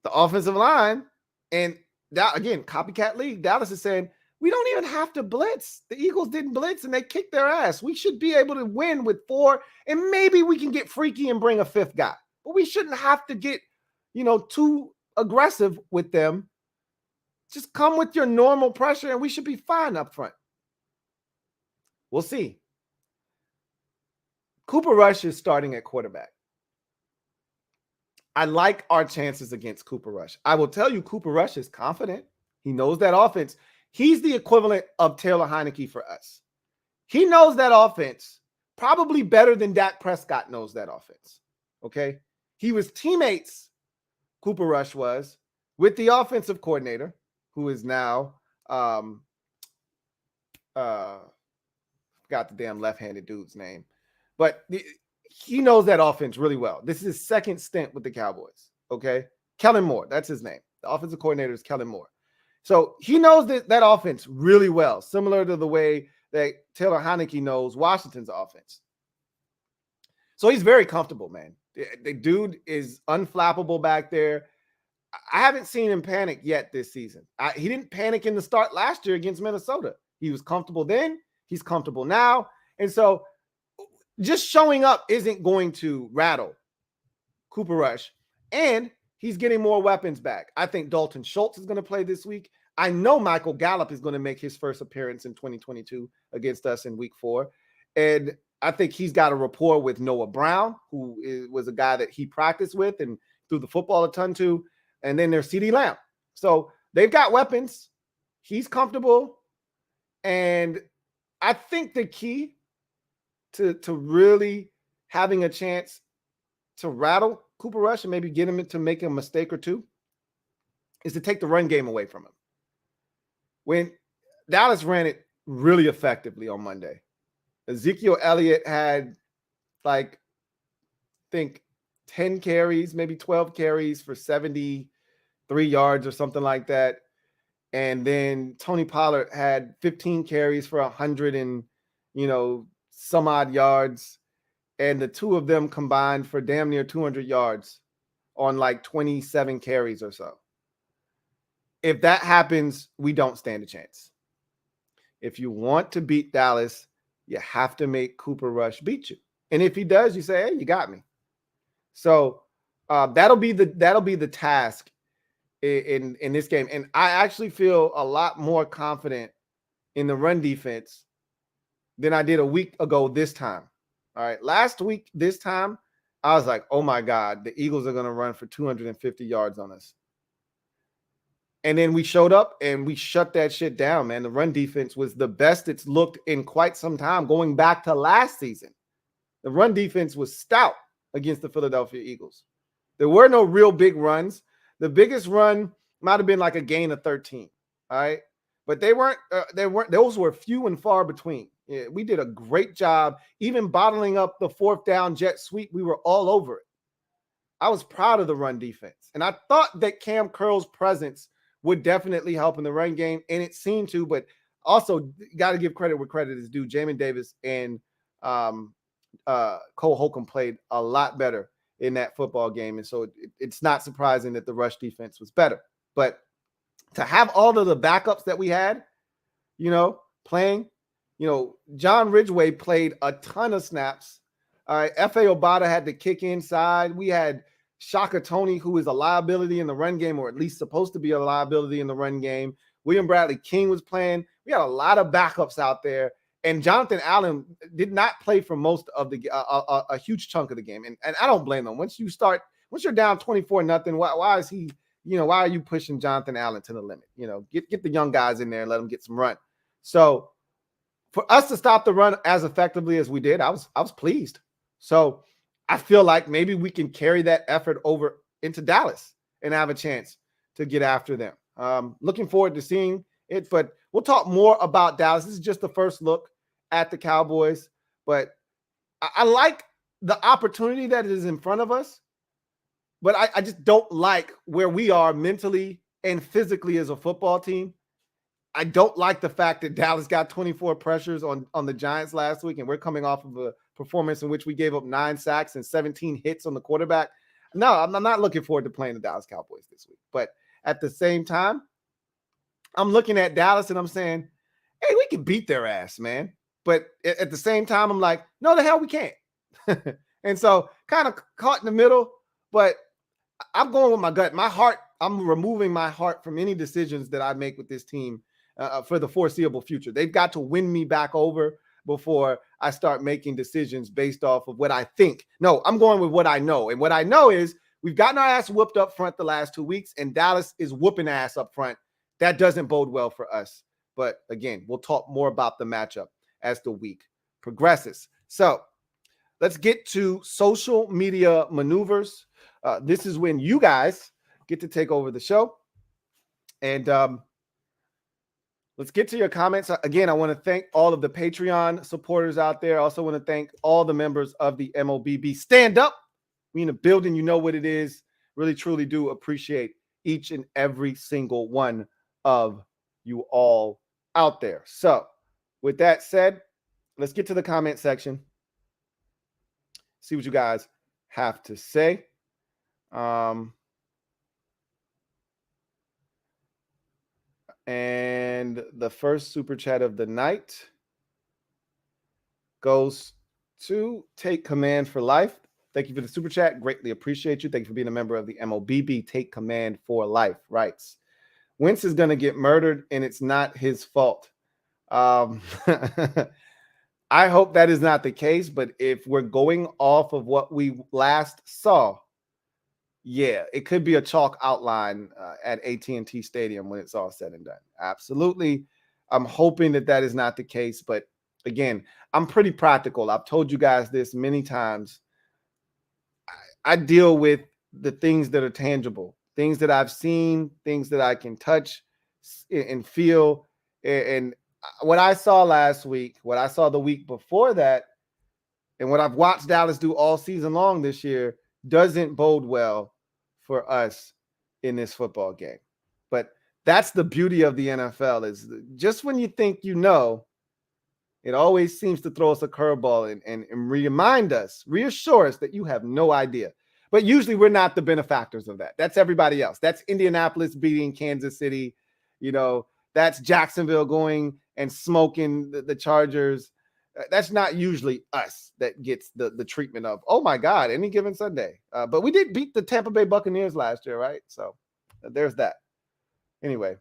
the offensive line, and that, again, copycat league, Dallas is saying, we don't even have to blitz. The Eagles didn't blitz, and they kicked their ass. We should be able to win with 4, and maybe we can get freaky and bring a 5th guy. But we shouldn't have to get, too aggressive with them. Just come with your normal pressure, and we should be fine up front. We'll see. Cooper Rush is starting at quarterback. I like our chances against Cooper Rush. I will tell you, Cooper Rush is confident. He knows that offense. He's the equivalent of Taylor Heineke for us. He knows that offense probably better than Dak Prescott knows that offense. Okay? He was teammates, Cooper Rush was, with the offensive coordinator, who is now got the damn left-handed dude's name. But he knows that offense really well. This is his second stint with the Cowboys, okay? Kellen Moore, that's his name. The offensive coordinator is Kellen Moore. So he knows that offense really well, similar to the way that Taylor Heineke knows Washington's offense. So he's very comfortable, man. The dude is unflappable back there. I haven't seen him panic yet this season. He didn't panic in the start last year against Minnesota. He was comfortable then. He's comfortable now. And so just showing up isn't going to rattle Cooper Rush. And he's getting more weapons back. I think Dalton Schultz is going to play this week. I know Michael Gallup is going to make his first appearance in 2022 against us in week 4. And I think he's got a rapport with Noah Brown, who was a guy that he practiced with and threw the football a ton to. And then there's CeeDee Lamb. So they've got weapons. He's comfortable. And I think the key to really having a chance to rattle Cooper Rush and maybe get him to make a mistake or two is to take the run game away from him. When Dallas ran it really effectively on Monday, Ezekiel Elliott had I think 10 carries, maybe 12 carries for 73 yards or something like that. And then Tony Pollard had 15 carries for 100 and, some odd yards. And the two of them combined for damn near 200 yards on 27 carries or so. If that happens, we don't stand a chance. If you want to beat Dallas, you have to make Cooper Rush beat you. And if he does, you say, hey, you got me. So that'll be the task in this game. And I actually feel a lot more confident in the run defense than I did a week ago this time. All right. Last week, this time, I was like, oh my God, the Eagles are going to run for 250 yards on us. And then we showed up and we shut that shit down, man. The run defense was the best it's looked in quite some time, going back to last season. The run defense was stout against the Philadelphia Eagles. There were no real big runs. The biggest run might have been like a gain of 13. All right. But they weren't, those were few and far between. Yeah, we did a great job, even bottling up the fourth down jet sweep. We were all over it. I was proud of the run defense. And I thought that Cam Curl's presence would definitely help in the run game. And it seemed to, but also got to give credit where credit is due. Jamin Davis and Cole Holcomb played a lot better in that football game. And so it's not surprising that the rush defense was better. But to have all of the backups that we had, playing, John Ridgeway played a ton of snaps. All right. F.A. Obata had to kick inside. We had Shaka Toney, who is a liability in the run game, or at least supposed to be a liability in the run game. William Bradley King was playing. We had a lot of backups out there. And Jonathan Allen did not play for most of the a huge chunk of the game. And I don't blame him. Once you're down 24-0, why is he, why are you pushing Jonathan Allen to the limit? Get the young guys in there and let them get some run. So for us to stop the run as effectively as we did, I was pleased. So I feel like maybe we can carry that effort over into Dallas and have a chance to get after them. Looking forward to seeing it, but we'll talk more about Dallas. This is just the first look at the Cowboys, but I like the opportunity that is in front of us, but I just don't like where we are mentally and physically as a football team. I don't like the fact that Dallas got 24 pressures on the Giants last week, and we're coming off of a performance in which we gave up 9 sacks and 17 hits on the quarterback. No, I'm not looking forward to playing the Dallas Cowboys this week. But at the same time, I'm looking at Dallas and I'm saying, hey, we can beat their ass, man. But at the same time, I'm like, no, the hell we can't. And so kind of caught in the middle, but I'm going with my gut. My heart, I'm removing my heart from any decisions that I make with this team for the foreseeable future. They've got to win me back over before I start making decisions based off of what I think. No, I'm going with what I know. And what I know is we've gotten our ass whooped up front the last 2 weeks, and Dallas is whooping ass up front. That doesn't bode well for us. But again, we'll talk more about the matchup as the week progresses. So let's get to social media maneuvers. This is when you guys get to take over the show. And let's get to your comments. Again, I want to thank all of the Patreon supporters out there. I also want to thank all the members of the MOBB Stand Up. We in the building, you know what it is. Really, truly do appreciate each and every single one of you all out there. So with that said, let's get to the comment section. See what you guys have to say. And the first super chat of the night goes to Take Command for Life. Thank you for the super chat. Greatly appreciate you. Thank you for being a member of the MOBB Take Command for Life. Writes, Wentz is going to get murdered, and it's not his fault. I hope that is not the case, but if we're going off of what we last saw, yeah, it could be a chalk outline at AT&T Stadium when it's all said and done. Absolutely. I'm hoping that that is not the case, but again, I'm pretty practical. I've told you guys this many times. I deal with the things that are tangible, things that I've seen, things that I can touch and feel. And what I saw last week, what I saw the week before that, and what I've watched Dallas do all season long this year doesn't bode well for us in this football game. But that's the beauty of the NFL, is just when you think you know, it always seems to throw us a curveball and remind us, reassure us that you have no idea. But usually we're not the benefactors of that. That's everybody else. That's Indianapolis beating Kansas City. That's Jacksonville going and smoking the Chargers. That's not usually us that gets the treatment of, oh my God, any given Sunday. But we did beat the Tampa Bay Buccaneers last year, right? So there's that. Anyway,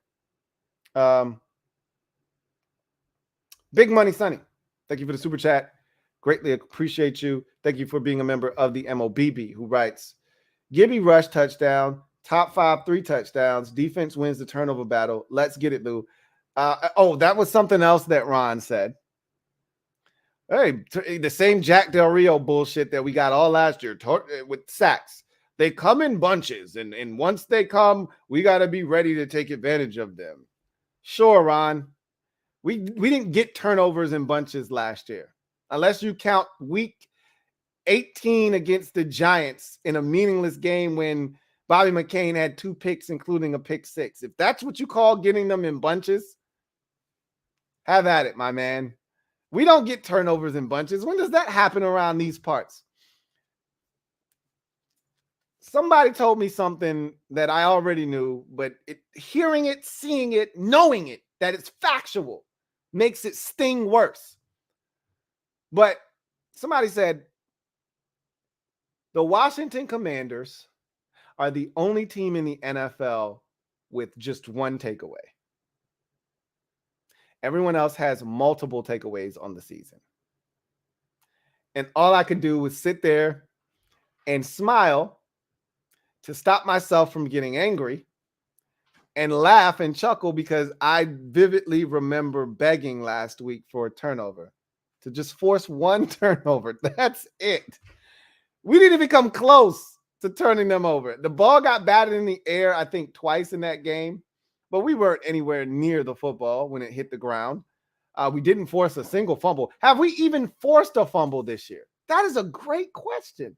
Big Money Sonny, thank you for the super chat. Greatly appreciate you. Thank you for being a member of the MOBB, who writes, Gibby rush touchdown, top 5, 3 touchdowns. Defense wins the turnover battle. Let's get it, Lou. That was something else that Ron said. Hey, the same Jack Del Rio bullshit that we got all last year with sacks. They come in bunches, and once they come, we got to be ready to take advantage of them. Sure, Ron. We didn't get turnovers in bunches last year, unless you count week 18 against the Giants in a meaningless game when Bobby McCain had 2 picks, including a pick 6. If that's what you call getting them in bunches, have at it, my man. We don't get turnovers in bunches. When does that happen around these parts? Somebody told me something that I already knew, but hearing it, seeing it, knowing it, that it's factual, makes it sting worse. But somebody said the Washington Commanders are the only team in the NFL with just one takeaway. Everyone else has multiple takeaways on the season. And all I could do was sit there and smile to stop myself from getting angry and laugh and chuckle, because I vividly remember begging last week for a turnover, to just force one turnover. That's it. We didn't even come close to turning them over. The ball got batted in the air, I think, twice in that game, but we weren't anywhere near the football when it hit the ground. We didn't force a single fumble. Have we even forced a fumble this year? That is a great question.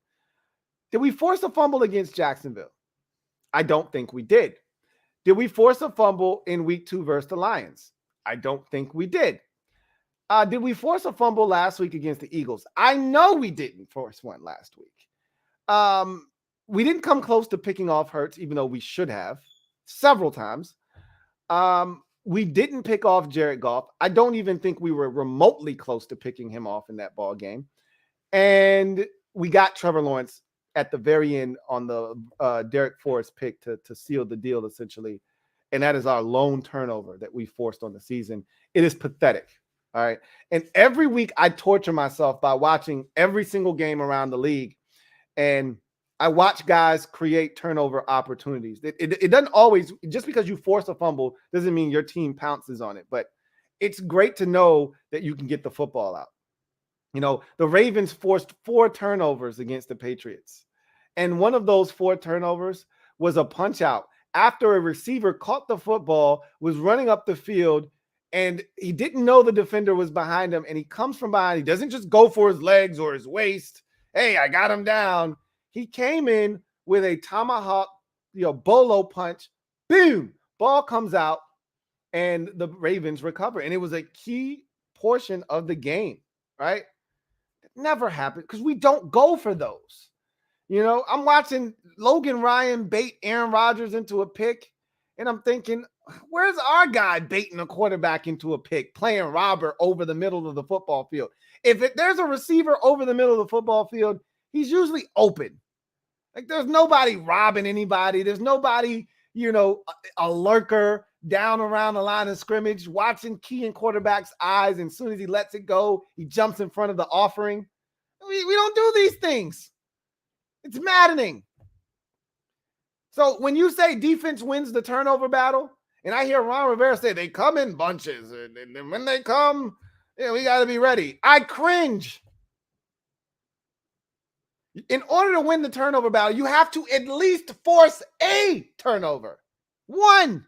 Did we force a fumble against Jacksonville? I don't think we did. Did we force a fumble in week 2 versus the Lions? I don't think we did. Did we force a fumble last week against the Eagles? I know we didn't force one last week. We didn't come close to picking off Hurts, even though we should have several times. We didn't pick off Jared Goff. I don't even think we were remotely close to picking him off in that ball game. And we got Trevor Lawrence at the very end on the Derek Forrest pick to seal the deal, essentially. And that is our lone turnover that we forced on the season. It is pathetic. All right. And every week I torture myself by watching every single game around the league. And I watch guys create turnover opportunities. It doesn't always, just because you force a fumble doesn't mean your team pounces on it. But it's great to know that you can get the football out. You know, the Ravens forced 4 turnovers against the Patriots. And one of those 4 turnovers was a punch out after a receiver caught the football, was running up the field, and he didn't know the defender was behind him. And he comes from behind. He doesn't just go for his legs or his waist. Hey, I got him down. He came in with a tomahawk, bolo punch. Boom! Ball comes out, and the Ravens recover. And it was a key portion of the game, right? Never happened because we don't go for those. I'm watching Logan Ryan bait Aaron Rodgers into a pick, and I'm thinking, where's our guy baiting a quarterback into a pick, playing robber over the middle of the football field? If there's a receiver over the middle of the football field, he's usually open. Like, there's nobody robbing anybody. There's nobody, a lurker down around the line of scrimmage, watching key in quarterback's eyes. And as soon as he lets it go, he jumps in front of the offering. We don't do these things. It's maddening. So when you say defense wins the turnover battle, and I hear Ron Rivera say they come in bunches, and when they come, we got to be ready, I cringe. In order to win the turnover battle, you have to at least force a turnover. One.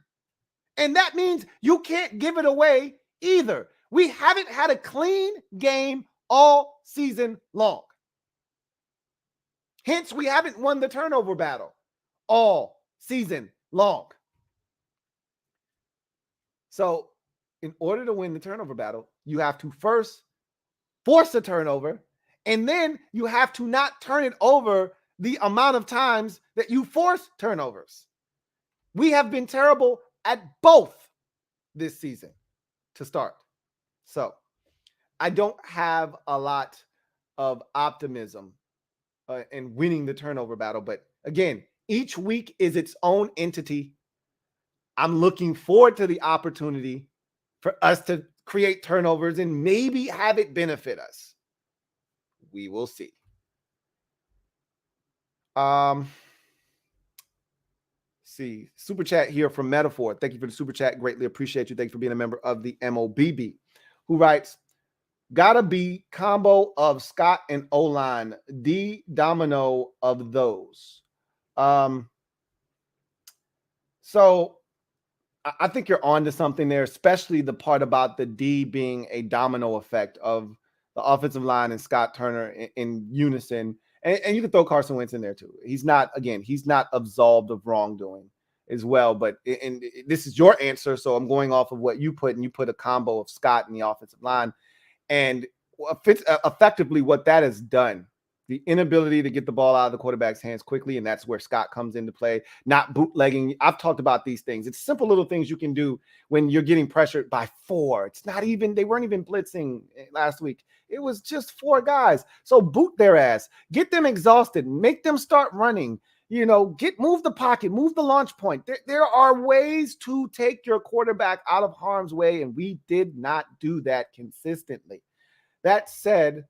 And that means you can't give it away either. We haven't had a clean game all season long. Hence, we haven't won the turnover battle all season long. So, in order to win the turnover battle, you have to first force a turnover, and then you have to not turn it over the amount of times that you force turnovers. We have been terrible at both this season to start. So, I don't have a lot of optimism in winning the turnover battle. But again, each week is its own entity. I'm looking forward to the opportunity for us to create turnovers and maybe have it benefit us. we will see. See, super chat here from Metaphor. Thank you for the super chat. Greatly appreciate you. Thanks for being a member of the MOBB. Who writes, gotta be combo of Scott and O-line, the domino of those. So I think you're on to something there, especially the part about the D being a domino effect of the offensive line and Scott Turner in unison. And you can throw Carson Wentz in there too. He's not absolved of wrongdoing as well. But and this is your answer, so I'm going off of what you put, and you put a combo of Scott and the offensive line. And effectively what that has done, the inability to get the ball out of the quarterback's hands quickly, and that's where Scott comes into play, not bootlegging. I've talked about these things. It's simple little things you can do when you're getting pressured by 4. It's not even, they weren't even blitzing last week. It was just 4 guys. So boot their ass, get them exhausted, make them start running, move the pocket, move the launch point. There are ways to take your quarterback out of harm's way, and we did not do that consistently. That said,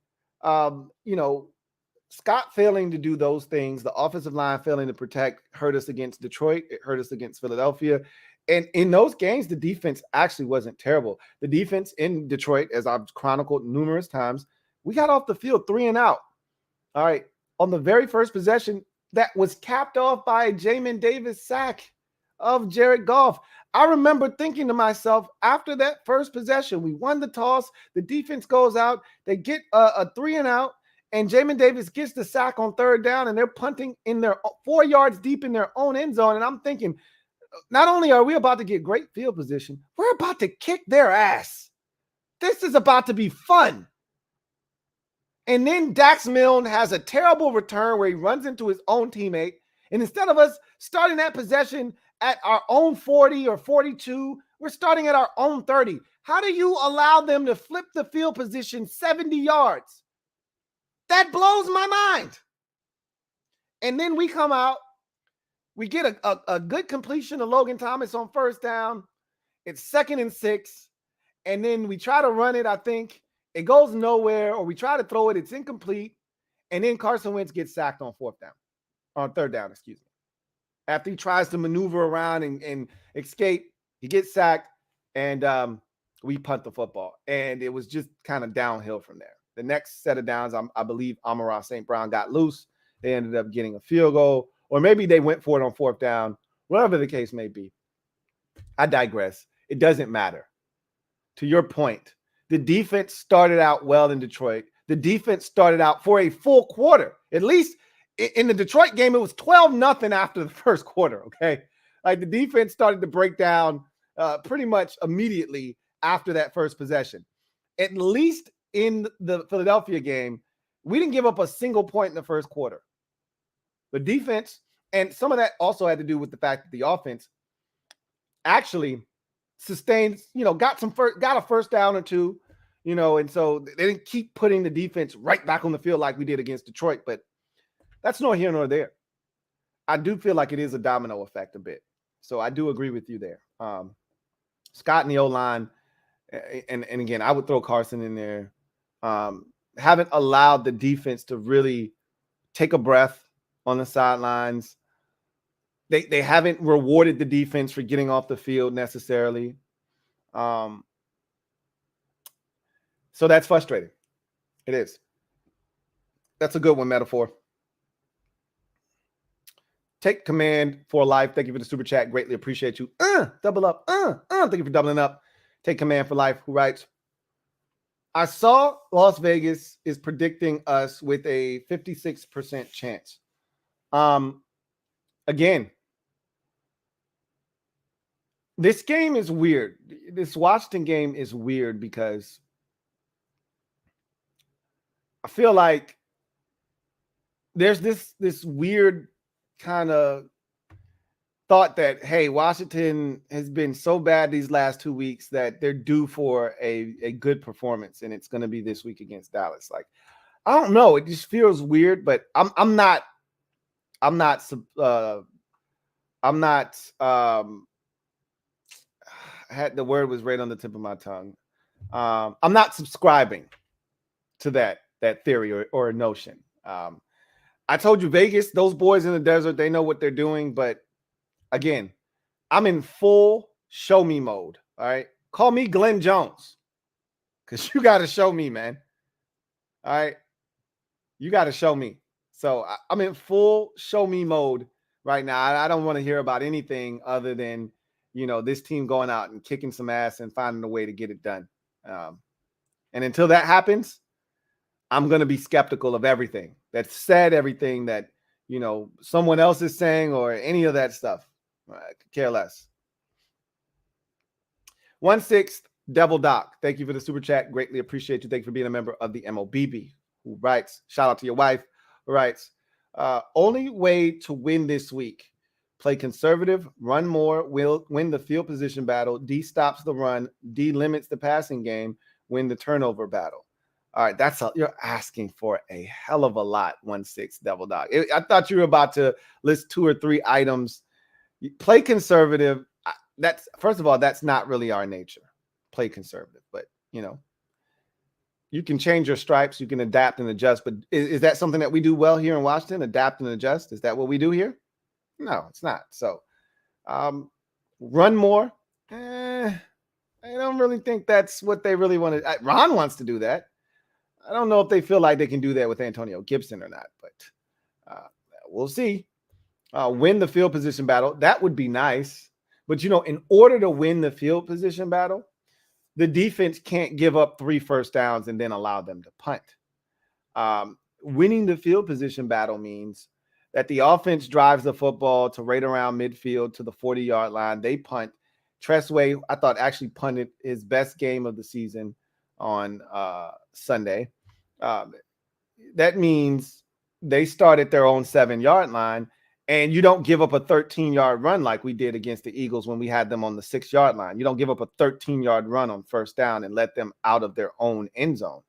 Scott failing to do those things, the offensive line failing to protect, hurt us against Detroit. It hurt us against Philadelphia. And in those games, the defense actually wasn't terrible. The defense in Detroit, as I've chronicled numerous times, we got off the field 3 and out. All right. On the very first possession, that was capped off by a Jamin Davis sack of Jared Goff. I remember thinking to myself, after that first possession, we won the toss, the defense goes out, they get a 3 and out, and Jamin Davis gets the sack on 3rd down, and they're punting in their 4 yards deep in their own end zone. And I'm thinking, not only are we about to get great field position, we're about to kick their ass. This is about to be fun. And then Dax Milne has a terrible return where he runs into his own teammate. And instead of us starting that possession at our own 40 or 42, we're starting at our own 30. How do you allow them to flip the field position 70 yards? That blows my mind. And then we come out, we get a good completion of Logan Thomas on 1st down. It's 2nd and 6. And then we try to run it, I think. It goes nowhere, or we try to throw it. It's incomplete. And then Carson Wentz gets sacked on 3rd down, excuse me. After he tries to maneuver around and escape, he gets sacked, and we punt the football. And it was just kind of downhill from there. The next set of downs, I believe Amon-Ra St. Brown got loose. They ended up getting a field goal, or maybe they went for it on 4th down, whatever the case may be. I digress. It doesn't matter. To your point, the defense started out well in Detroit. The defense started out for a full quarter. At least in the Detroit game, it was 12-0 after the first quarter, okay? Like, the defense started to break down pretty much immediately after that first possession. At least in the Philadelphia game, we didn't give up a single point in the first quarter. The defense, and some of that also had to do with the fact that the offense actually sustained, got a 1st down or 2, and so they didn't keep putting the defense right back on the field like we did against Detroit. But that's nor here nor there. I do feel like it is a domino effect a bit. So I do agree with you there. Scott and the O-line, and again, I would throw Carson in there. Haven't allowed the defense to really take a breath on the sidelines. They haven't rewarded the defense for getting off the field necessarily. So that's frustrating. It is. That's a good one, Metaphor. Take command for life. Thank you for the super chat. Greatly appreciate you. Double up. Thank you for doubling up. Take command for life. Who writes, I saw Las Vegas is predicting us with a 56% chance. Again, this game is weird. This Washington game is weird because I feel like there's this weird kind of thought that, hey, Washington has been so bad these last 2 weeks that they're due for a good performance, and it's going to be this week against Dallas. Like, I don't know. It just feels weird, but I'm not had the word was right on the tip of my tongue. I'm not subscribing to that theory or notion. I told you Vegas, those boys in the desert, they know what they're doing. But again, I'm in full show me mode. All right. Call me Glenn Jones because you got to show me, man. All right. You got to show me. So I'm in full show me mode right now. I don't want to hear about anything other than, this team going out and kicking some ass and finding a way to get it done. And until that happens, I'm going to be skeptical of everything that's said, everything that, someone else is saying or any of that stuff. I could care less. 1/6 Devil Doc. Thank you for the super chat. Greatly appreciate you. Thank you for being a member of the MOBB. Who writes, shout out to your wife, who writes, only way to win this week. Play conservative, run more, will win the field position battle. D stops the run. D limits the passing game, win the turnover battle. All right, you're asking for a hell of a lot, 1/6 Devil Dog. I thought you were about to list 2 or 3 items. Play conservative. First of all, that's not really our nature. Play conservative, but you can change your stripes, you can adapt and adjust. But is that something that we do well here in Washington? Adapt and adjust? Is that what we do here? No, it's not. So run more. I don't really think that's what they really want to. Ron wants to do that. I don't know if they feel like they can do that with Antonio Gibson or not, but we'll see. Win the field position battle. That would be nice. But, in order to win the field position battle, the defense can't give up 3 first downs and then allow them to punt. Winning the field position battle means that the offense drives the football to right around midfield to the 40-yard line. They punt. Tressway, I thought, actually punted his best game of the season on Sunday. That means they start at their own 7-yard line, and you don't give up a 13-yard run like we did against the Eagles when we had them on the 6-yard line. You don't give up a 13-yard run on first down and let them out of their own end zone.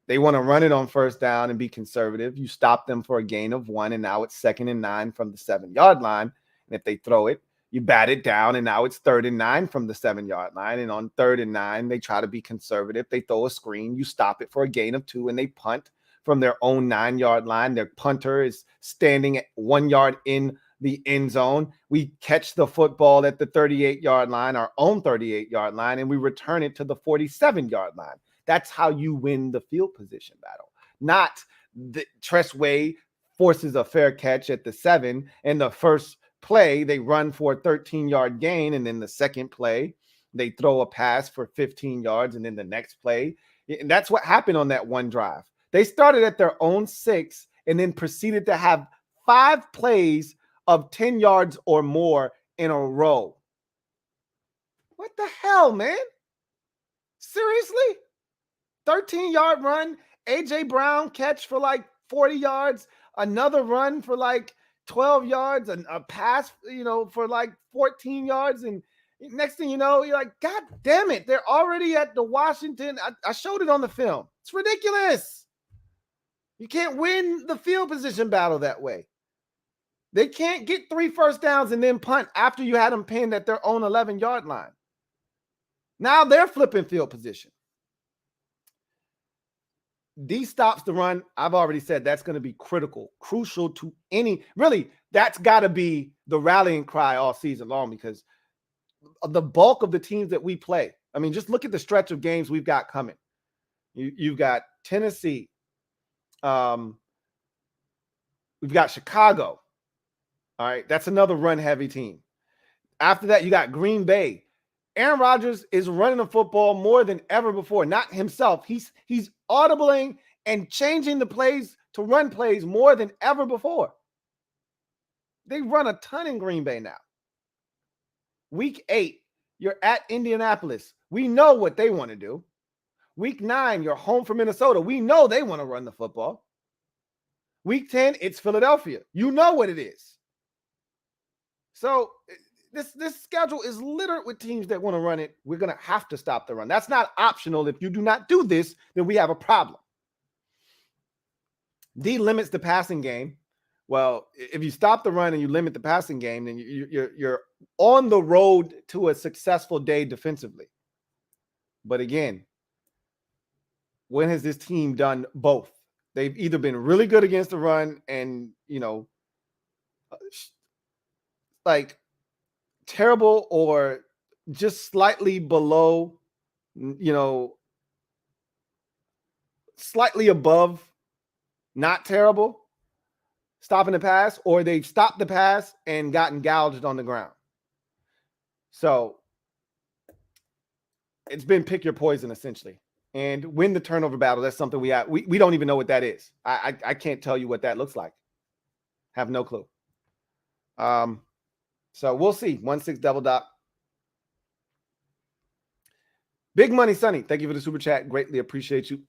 They want to run it on first down and be conservative. You stop them for a gain of 1, and now it's 2nd and 9 from the 7-yard line. And if they throw it, you bat it down, and now it's 3rd and 9 from the 7-yard line. And on 3rd and 9, they try to be conservative. They throw a screen. You stop it for a gain of 2, and they punt from their own 9-yard line. Their punter is standing at 1 yard in the end zone. We catch the football at the 38-yard line, our own 38-yard line, and we return it to the 47-yard line. That's how you win the field position battle. Not the Tressway forces a fair catch at the 7, and the first play they run for a 13-yard gain, and then the second play they throw a pass for 15 yards, and then the next play. And that's what happened on that one drive. They started at their own 6 and then proceeded to have 5 plays of 10 yards or more in a row. What the hell, man? Seriously? 13-yard run, A.J. Brown catch for like 40 yards, another run for like 12 yards, and a pass, for like 14 yards. And next thing you know, you're like, God damn it. They're already at the Washington. I showed it on the film. It's ridiculous. You can't win the field position battle that way. They can't get 3 first downs and then punt after you had them pinned at their own 11-yard line. Now they're flipping field position. D stops the run. I've already said that's going to be crucial to that's got to be the rallying cry all season long, because of the bulk of the teams that we play. I mean, just look at the stretch of games we've got coming. You've got Tennessee. We've got Chicago. All right. That's another run-heavy team. After that, you got Green Bay. Aaron Rodgers is running the football more than ever before. Not himself. He's audibling and changing the plays to run plays more than ever before. They run a ton in Green Bay now. Week 8, you're at Indianapolis. We know what they want to do. Week 9, you're home for Minnesota. We know they want to run the football. Week 10, it's Philadelphia. You know what it is. So this schedule is littered with teams that want to run it. We're going to have to stop the run. That's not optional. If you do not do this, then we have a problem. D limits the passing game. Well, if you stop the run and you limit the passing game, then you're on the road to a successful day defensively. But again, when has this team done both? They've either been really good against the run and, like terrible, or just slightly below, slightly above, not terrible, stopping the pass, or they've stopped the pass and gotten gouged on the ground. So it's been pick your poison, essentially, and win the turnover battle. That's something we don't even know what that is. I can't tell you what that looks like. Have no clue. So we'll see. 1-6 double dot. Big Money Sonny, thank you for the super chat. Greatly appreciate you.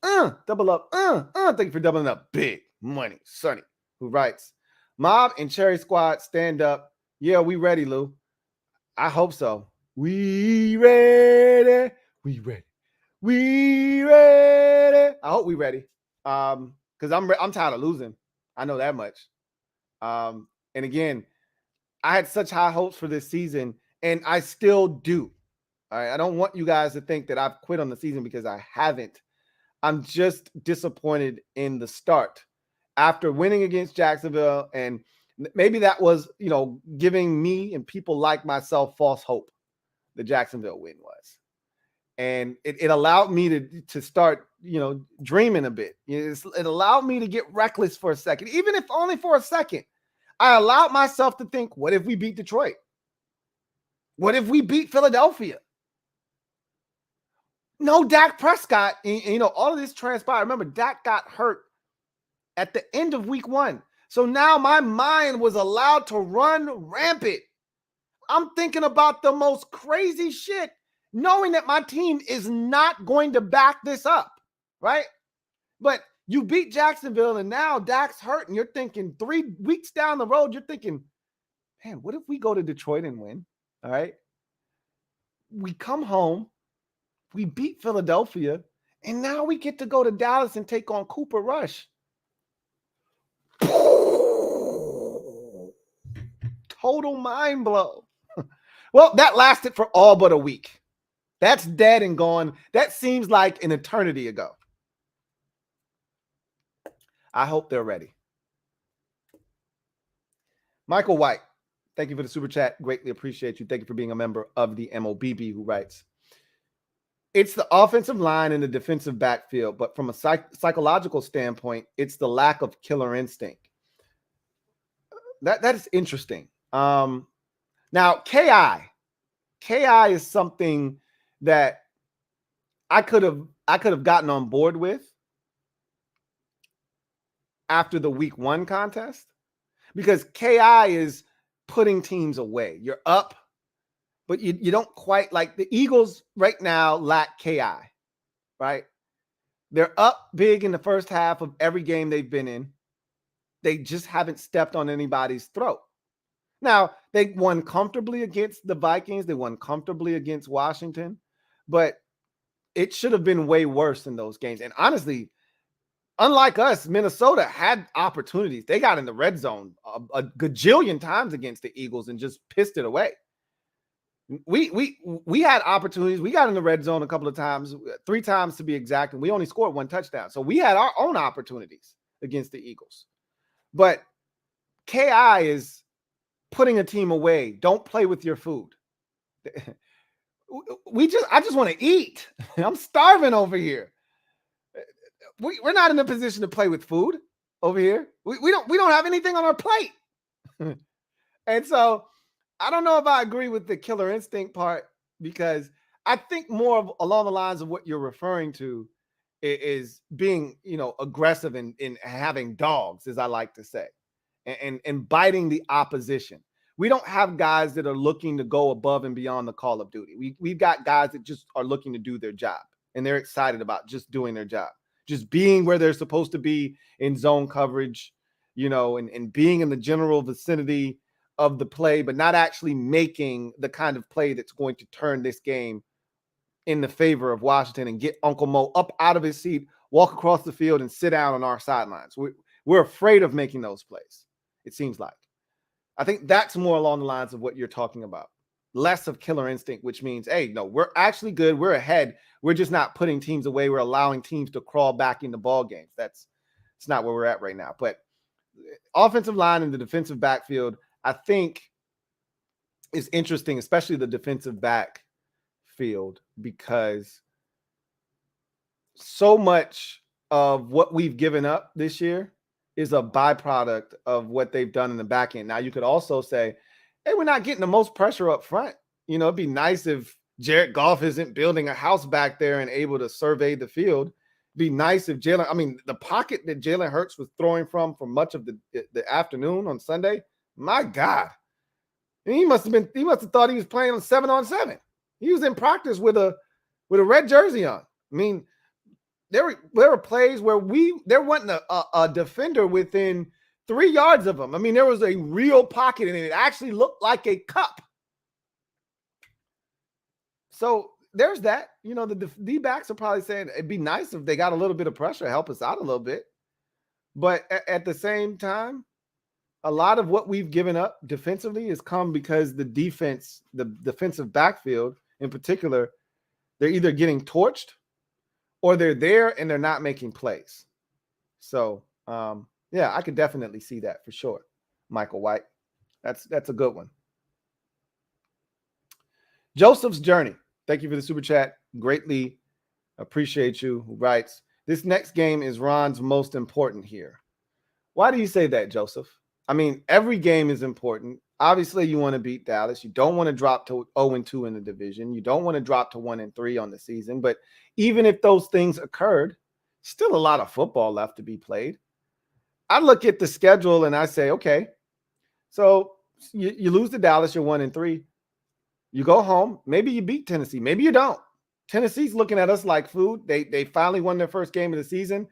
Double up. Thank you for doubling up. Big Money Sonny, who writes, Mob and Cherry Squad, stand up. Yeah, we ready, Lou. I hope so. We ready. We ready. We ready. I hope we ready. Because I'm tired of losing. I know that much. And again, I had such high hopes for this season, and I still do. All right. I don't want you guys to think that I've quit on the season, because I haven't. I'm just disappointed in the start. After winning against Jacksonville, and maybe that was, giving me and people like myself false hope. The Jacksonville win was. And it allowed me to start, dreaming a bit. It allowed me to get reckless for a second, even if only for a second. I allowed myself to think, what if we beat Detroit? What if we beat Philadelphia? No Dak Prescott. And, all of this transpired. Remember, Dak got hurt at the end of week 1. So now my mind was allowed to run rampant. I'm thinking about the most crazy shit, knowing that my team is not going to back this up, right? But you beat Jacksonville, and now Dak's hurt, and you're thinking 3 weeks down the road, you're thinking, man, what if we go to Detroit and win? All right. We come home, we beat Philadelphia, and now we get to go to Dallas and take on Cooper Rush. Total mind blow. Well, that lasted for all but a week. That's dead and gone. That seems like an eternity ago. I hope they're ready. Michael White, thank you for the super chat. Greatly appreciate you. Thank you for being a member of the MOBB, who writes, it's the offensive line and the defensive backfield, but from a psychological standpoint, it's the lack of killer instinct. That is interesting. Now, KI is something that I could have gotten on board with after the week 1 contest, because KI is putting teams away. You're up, but you don't quite, like the Eagles right now lack KI, right? They're up big in the first half of every game they've been in. They just haven't stepped on anybody's throat. Now, they won comfortably against the Vikings. They won comfortably against Washington, but it should have been way worse in those games. And honestly, unlike us, Minnesota had opportunities. They got in the red zone a gajillion times against the Eagles and just pissed it away. We had opportunities. We got in the red zone a couple of times, 3 times to be exact, and we only scored 1 touchdown. So we had our own opportunities against the Eagles. But KI is putting a team away. Don't play with your food. I just want to eat. I'm starving over here. We're not in a position to play with food over here. We don't have anything on our plate. And so I don't know if I agree with the killer instinct part, because I think more of along the lines of what you're referring to is being, aggressive and having dogs, as I like to say, and biting the opposition. We don't have guys that are looking to go above and beyond the call of duty. We've got guys that just are looking to do their job, and they're excited about just doing their job, just being where they're supposed to be in zone coverage, and being in the general vicinity of the play, but not actually making the kind of play that's going to turn this game in the favor of Washington and get Uncle Mo up out of his seat, walk across the field, and sit down on our sidelines. We're afraid of making those plays, it seems like. I think that's more along the lines of what you're talking about. less of killer instinct, which means, hey, no, we're actually good. We're ahead. We're just not putting teams away. We're allowing teams to crawl back into ball games. It's not where we're at right now. But offensive line and the defensive backfield, I think, is interesting, especially the defensive backfield, because so much of what we've given up this year is a byproduct of what they've done in the back end. Now, you could also say, hey, we're not getting the most pressure up front. You know, it'd be nice if Jared Goff isn't building a house back there and able to survey the field. It'd be nice if the pocket that Jalen Hurts was throwing from for much of the afternoon on Sunday, my God. And he must have thought he was playing on 7-on-7. He was in practice with a red jersey on. I mean, there were plays where there wasn't a defender within 3 yards of him. I mean, there was a real pocket, and it actually looked like a cup. So there's that. You know, the D-backs are probably saying it'd be nice if they got a little bit of pressure, help us out a little bit. But at the same time, a lot of what we've given up defensively has come because the defensive backfield in particular, they're either getting torched or they're there and they're not making plays. So, yeah, I could definitely see that for sure. Michael White. That's a good one. Joseph's Journey. Thank you for the super chat. Greatly appreciate you. Who writes, this next game is Ron's most important here. Why do you say that, Joseph? I mean, every game is important. Obviously, you want to beat Dallas. You don't want to drop to 0-2 in the division. You don't want to drop to 1-3 on the season. But even if those things occurred, still a lot of football left to be played. I look at the schedule and I say, okay, so you lose to Dallas, you're 1-3. You go home. Maybe you beat Tennessee. Maybe you don't. Tennessee's looking at us like food. They finally won their first game of the season.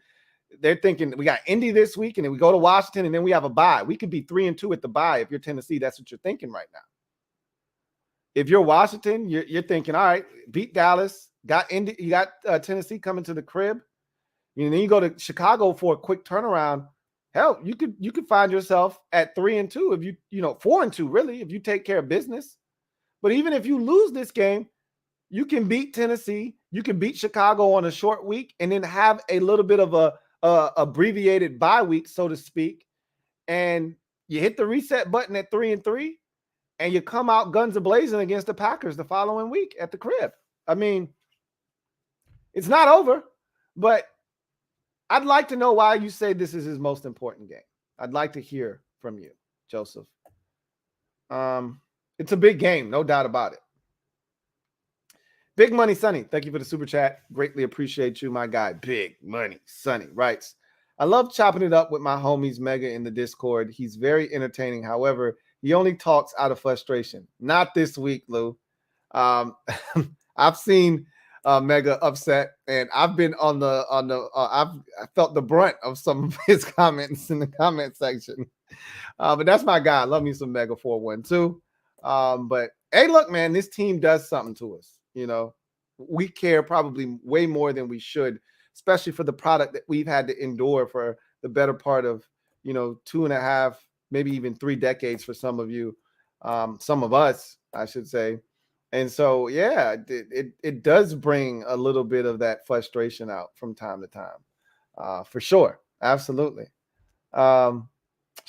They're thinking we got Indy this week, and then we go to Washington, and then we have a bye. We could be 3-2 at the bye. If you're Tennessee, that's what you're thinking right now. If you're Washington, you're thinking, all right, beat Dallas, got Indy, you got Tennessee coming to the crib. And then you go to Chicago for a quick turnaround. Hell, you could find yourself at 3-2 if you 4-2 really if you take care of business. But even if you lose this game, you can beat Tennessee, you can beat Chicago on a short week, and then have a little bit of a abbreviated bye week, so to speak, and you hit the reset button at 3-3, and you come out guns a-blazing against the Packers the following week at the crib. I mean, it's not over, but I'd like to know why you say this is his most important game. I'd like to hear from you, Joseph. It's a big game, no doubt about it. Big Money Sonny, thank you for the super chat. Greatly appreciate you, my guy. Big Money Sonny writes, I love chopping it up with my homies Mega in the Discord. He's very entertaining. However, he only talks out of frustration. Not this week, Lou. I've seen Mega upset, and I've been I felt the brunt of some of his comments in the comment section. But that's my guy. I love me some Mega 412. But hey, look, man, this team does something to us. You know, we care probably way more than we should, especially for the product that we've had to endure for the better part of, 2.5, maybe even 3 decades for some of you, some of us, I should say. And so, yeah, it does bring a little bit of that frustration out from time to time, for sure. Absolutely. Shout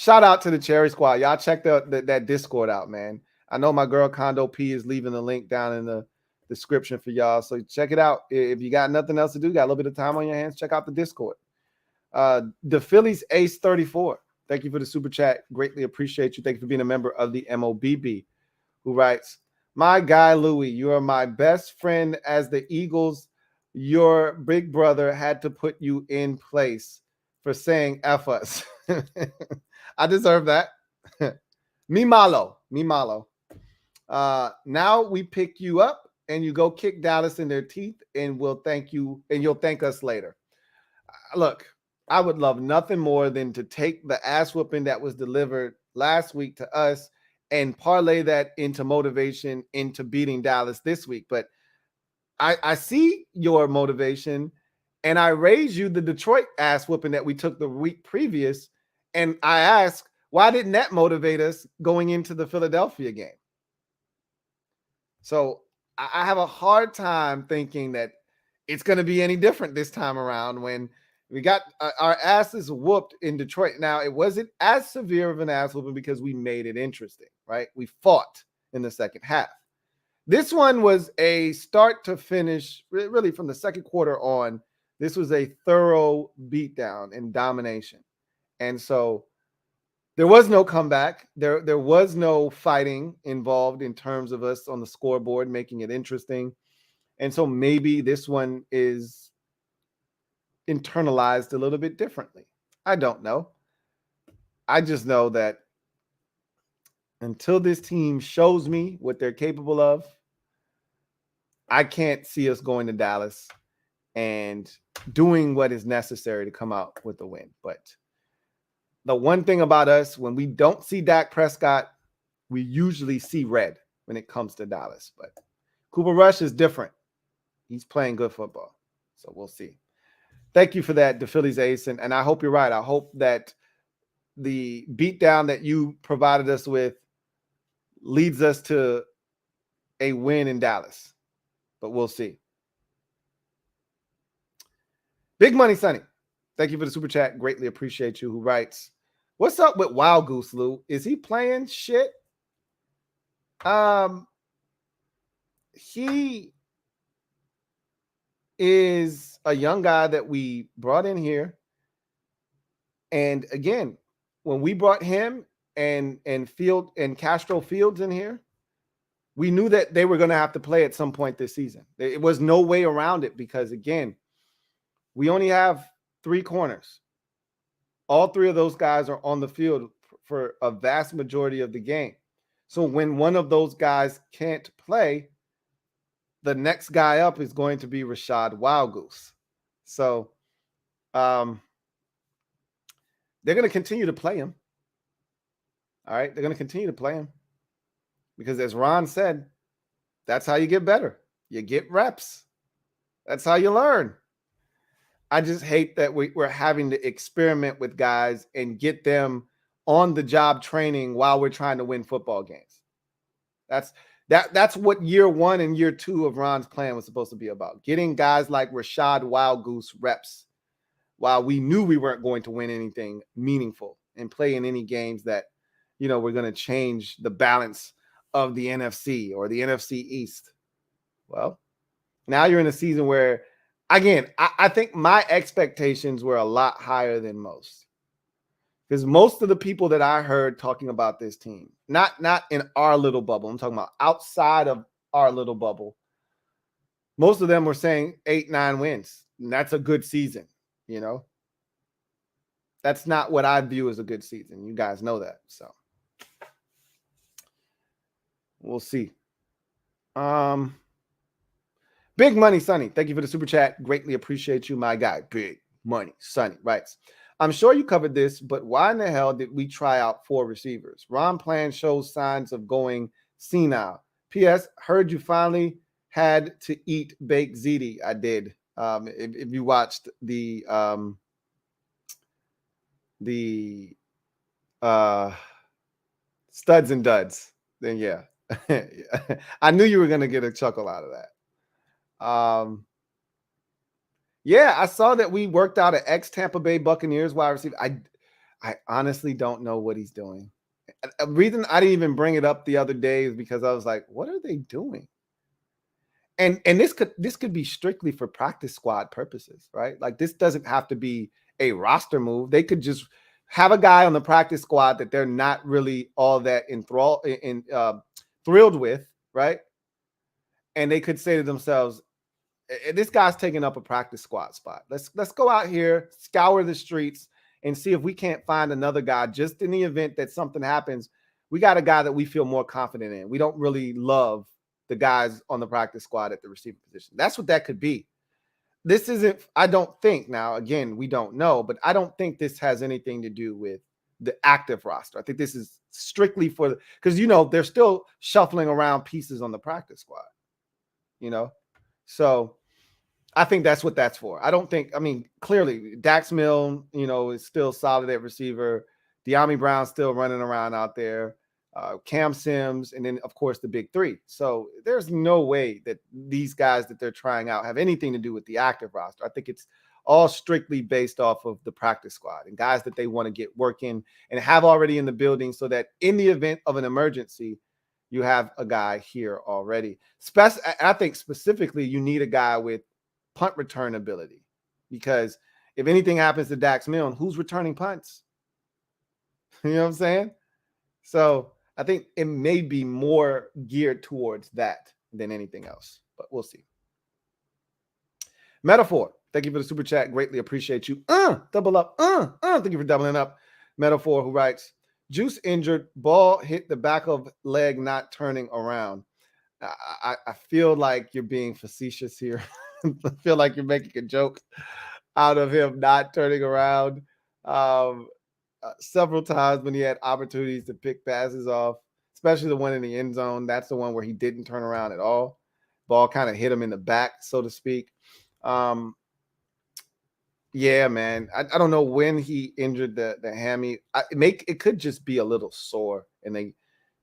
out to the Cherry Squad. Y'all check that Discord out, man. I know my girl Condo P is leaving the link down in the description for y'all. So check it out. If you got nothing else to do, got a little bit of time on your hands, check out the Discord. The Phillies Ace 34. Thank you for the super chat. Greatly appreciate you. Thank you for being a member of the MOBB, who writes, my guy, Louie, you are my best friend as the Eagles. Your big brother had to put you in place for saying F us. I deserve that. Mi malo. Now we pick you up and you go kick Dallas in their teeth, and we'll thank you, and you'll thank us later. Look, I would love nothing more than to take the ass whooping that was delivered last week to us and parlay that into motivation into beating Dallas this week. But I see your motivation, and I raise you the Detroit ass whooping that we took the week previous, and I ask, why didn't that motivate us going into the Philadelphia game? So I have a hard time thinking that it's going to be any different this time around when we got our asses whooped in Detroit. Now, it wasn't as severe of an ass whooping because we made it interesting, right? We fought in the second half. This one was a start to finish, really from the second quarter on. This was a thorough beatdown and domination. And so there was no comeback. There was no fighting involved in terms of us on the scoreboard, making it interesting. And so maybe this one is internalized a little bit differently. I don't know. I just know that until this team shows me what they're capable of, I can't see us going to Dallas and doing what is necessary to come out with the win. But the one thing about us, when we don't see Dak Prescott, we usually see red when it comes to Dallas. But Cooper Rush is different. He's playing good football. So we'll see. Thank you for that, the Phillies ace. And I hope you're right. I hope that the beatdown that you provided us with leads us to a win in Dallas. But we'll see. Big Money Sonny, thank you for the super chat. Greatly appreciate you. Who writes, what's up with Wild Goose, Lou? Is he playing shit? He is a young guy that we brought in here. And again, when we brought him and Field and Castro Fields in here, we knew that they were going to have to play at some point this season. It was no way around it because, again, we only have 3 corners. All 3 of those guys are on the field for a vast majority of the game. So when one of those guys can't play, the next guy up is going to be Rashad Wildgoose. So they're going to continue to play him. All right, they're going to continue to play him because, as Ron said, that's how you get better. You get reps. That's how you learn. I just hate that we're having to experiment with guys and get them on the job training while we're trying to win football games. That's what year 1 and year 2 of Ron's plan was supposed to be about. Getting guys like Rashad Wildgoose reps while we knew we weren't going to win anything meaningful and play in any games that, we're going to change the balance of the NFC or the NFC East. Well, now you're in a season where, again, I think my expectations were a lot higher than most. Because most of the people that I heard talking about this team, not in our little bubble, I'm talking about outside of our little bubble, most of them were saying 8-9 wins. And that's a good season, That's not what I view as a good season. You guys know that. So we'll see. Big Money Sonny, thank you for the super chat. Greatly appreciate you, my guy. Big Money Sonny writes, I'm sure you covered this, but why in the hell did we try out 4 receivers? Ron plan shows signs of going senile. P.S. Heard you finally had to eat baked ziti. I did. If you watched the Studs and Duds, then yeah. I knew you were going to get a chuckle out of that. Yeah, I saw that we worked out an ex-Tampa Bay Buccaneers wide receiver. I honestly don't know what he's doing. A reason I didn't even bring it up the other day is because I was like, what are they doing? And this could be strictly for practice squad purposes, right? Like, this doesn't have to be a roster move. They could just have a guy on the practice squad that they're not really all that thrilled with, right? And they could say to themselves, this guy's taking up a practice squad spot. Let's go out here, scour the streets, and see if we can't find another guy just in the event that something happens. We got a guy that we feel more confident in. We don't really love the guys on the practice squad at the receiver position. That's what that could be. This isn't, I don't think, now, again, we don't know, but I don't think this has anything to do with the active roster. I think this is strictly for, because, they're still shuffling around pieces on the practice squad, So I think that's what that's for. Clearly, Dax Mill, is still solid at receiver. De'Ami Brown's still running around out there. Cam Sims, and then, of course, the big three. So there's no way that these guys that they're trying out have anything to do with the active roster. I think it's all strictly based off of the practice squad and guys that they want to get working and have already in the building so that in the event of an emergency, you have a guy here already. I think specifically you need a guy with punt return ability, because if anything happens to Dax Milne, who's returning punts? You know what I'm saying? So I think it may be more geared towards that than anything else, but we'll see. Metaphor, thank you for the super chat. Greatly appreciate you. Double up. Thank you for doubling up. Metaphor, who writes, Juice injured, ball hit the back of leg, not turning around. I feel like you're being facetious here. I feel like you're making a joke out of him not turning around. Several times when he had opportunities to pick passes off, especially the one in the end zone. That's the one where he didn't turn around at all. Ball kind of hit him in the back, so to speak. Yeah, man. I don't know when he injured the hammy. It could just be a little sore, and they,